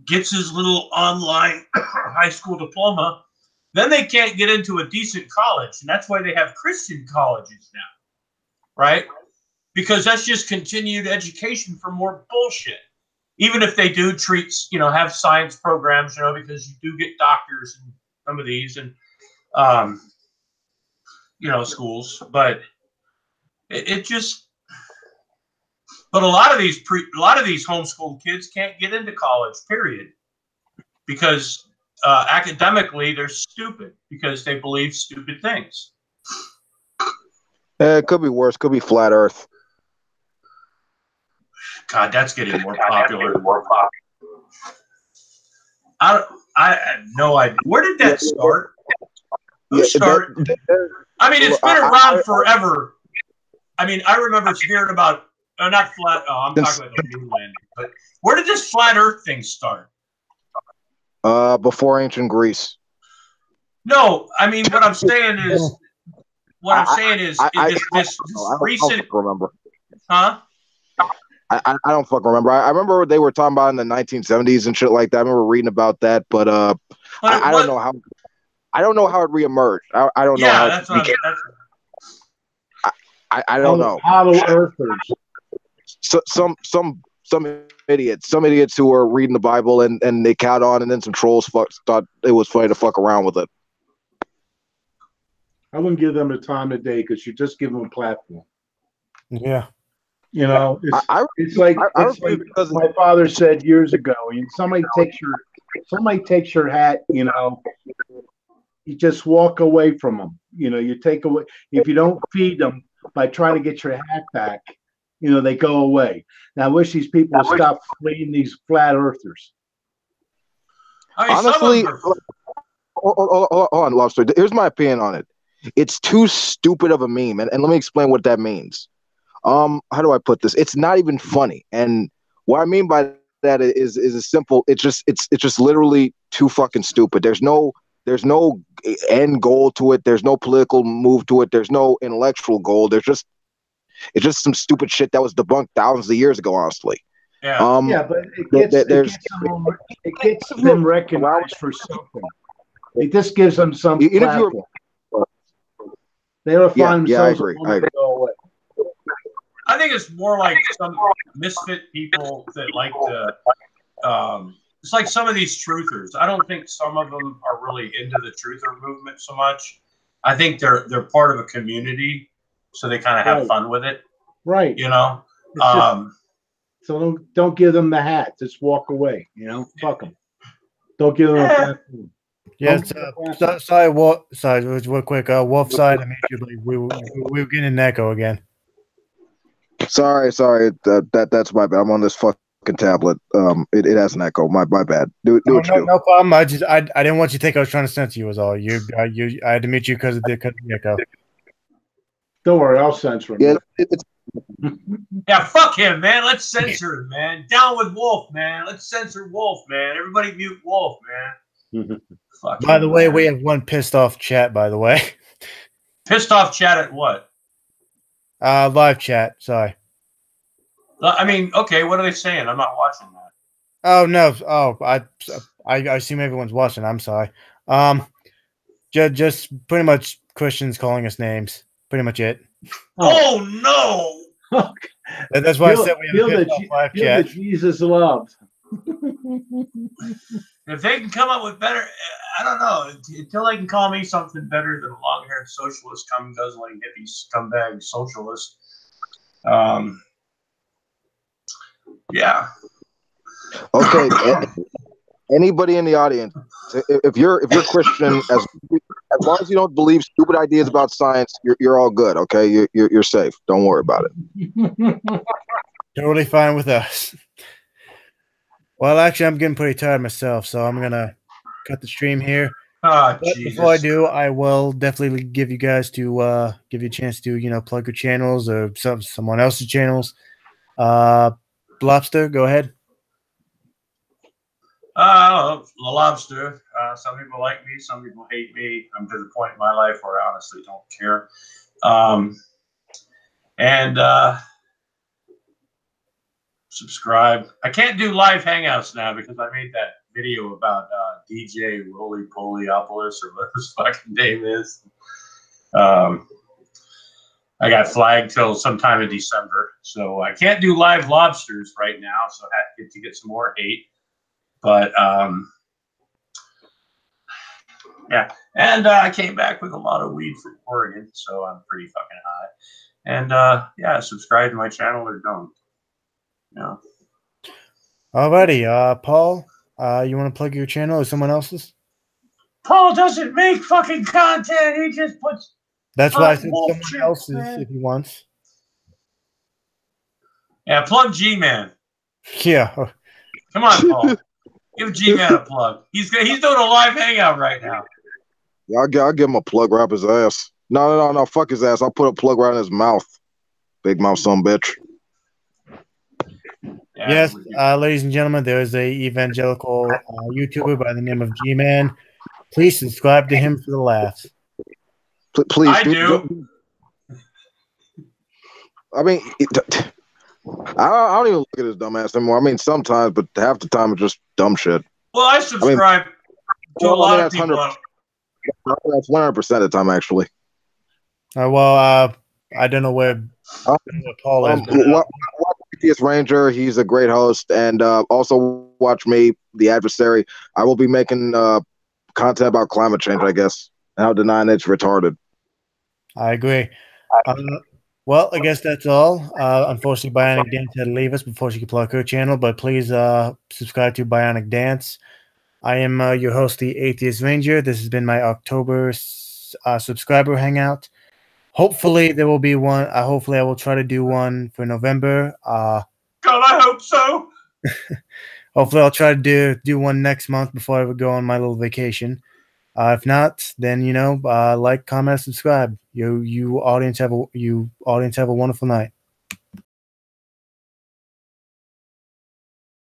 Gets his little online high school diploma. Then they can't get into a decent college. And that's why they have Christian colleges now, right? Because that's just continued education for more bullshit. Even if they do treat, you know, have science programs, you know, because you do get doctors in some of these and, you know, schools. But it just, but a lot of these homeschooled kids can't get into college, period. Because academically, they're stupid because they believe stupid things. It could be worse. Could be flat Earth. God, that's getting more popular. I have no idea. Where did that start? Who started? I mean, it's been around forever. I mean, I remember hearing about not flat. Oh, I'm talking about the moon landing. But where did this flat Earth thing start? Before ancient Greece. No, I mean what I'm saying is this recent. I don't remember. Huh? I don't fucking remember. I remember they were talking about in the 1970s and shit like that. I remember reading about that, but I don't know how. I don't know how it reemerged. I don't know how. Yeah, that's what I don't know. Hollow earthers. So, some idiots who were reading the Bible and they caught on, and then some trolls thought it was funny to fuck around with it. I wouldn't give them the time of day because you just give them a platform. Yeah. You know, it's like my father said years ago. Somebody takes your hat. You know, you just walk away from them. You know, you take away if you don't feed them by trying to get your hat back. You know, they go away. Now, I wish these people would stop fleeing these flat earthers. I mean, honestly, hold on, Lobster. Here's my opinion on it. It's too stupid of a meme, and let me explain what that means. How do I put this? It's not even funny, and what I mean by that is a simple. It's just literally too fucking stupid. There's no end goal to it. There's no political move to it. There's no intellectual goal. It's just some stupid shit that was debunked thousands of years ago. Honestly, yeah, but it gets them recognized for something. It just gives them some platform. They don't find themselves. I agree. I think it's more like some misfit people that like to. It's like some of these truthers. I don't think some of them are really into the truther movement so much. I think they're part of a community, so they kind of have fun with it. Right. You know. So don't give them the hat. Just walk away. You know. Fuck them. Don't give them a platform. Yeah, sorry, real quick. Wolf side, I mean, we were getting an echo again. Sorry. That's my bad. I'm on this fucking tablet. It has an echo. My bad. Do what you do. No problem. I didn't want you to think I was trying to censor you. Was all. I had to mute you because of the echo. Don't worry, I'll censor him. Yeah, yeah, fuck him, man. Let's censor him, man. Down with Wolf, man. Let's censor Wolf, man. Everybody mute Wolf, man. By the way, we have one pissed off chat, by the way. Pissed off chat at what? Live chat, sorry. I mean, okay, what are they saying? I'm not watching that. Oh no. Oh, I assume everyone's watching. I'm sorry. Just pretty much Christians calling us names. Pretty much it. Oh no. That's why I said we have a pissed off live chat. Jesus loved. If they can come up with better, I don't know. Until they can call me something better than a long-haired socialist, guzzling hippie scumbag socialist. Yeah. Okay. Anybody in the audience, if you're Christian, as long as you don't believe stupid ideas about science, you're all good. Okay, you're safe. Don't worry about it. Totally fine with us. Well, actually, I'm getting pretty tired myself, so I'm gonna cut the stream here. But before I do, I will definitely give you guys to give you a chance to plug your channels or someone else's channels. Lobster, go ahead. The Lobster. Some people like me, some people hate me. I'm to the point in my life where I honestly don't care. Subscribe. I can't do live hangouts now because I made that video about DJ Roly Polyopolis or whatever his fucking name is. I got flagged till sometime in December, so I can't do live lobsters right now. So I have to get some more hate. But yeah, and I came back with a lot of weed from Oregon, so I'm pretty fucking high. And yeah, subscribe to my channel or don't. Yeah. Alrighty, Paul, you want to plug your channel or someone else's? Paul doesn't make fucking content. He just puts. That's why I said someone else's if he wants. Yeah, plug G-Man. Yeah. Come on, Paul. Give G-Man a plug. He's doing a live hangout right now. Yeah, I'll give him a plug right up his ass. No. Fuck his ass. I'll put a plug right in his mouth. Big mouth son bitch. Yes, ladies and gentlemen, there is a evangelical YouTuber by the name of G-Man. Please subscribe to him for the laughs. Please, I do. I mean, I don't even look at his dumb ass anymore. I mean, sometimes, but half the time it's just dumb shit. Well, I subscribe to a lot of people. That's 100% of the time, actually. Well, I don't know where Paul is. Watch Atheist Ranger. He's a great host. And also watch me, The Adversary. I will be making content about climate change, I guess, and how denying it's retarded. I agree. Well, I guess that's all. Unfortunately, Bionic Dance had to leave us before she could plug her channel, but please subscribe to Bionic Dance. I am your host, the Atheist Ranger. This has been my October subscriber hangout. Hopefully, there will be one. Hopefully, I will try to do one for November. God, I hope so. Hopefully, I'll try to do one next month before I would go on my little vacation. If not, then like, comment, subscribe. You audience have a wonderful night.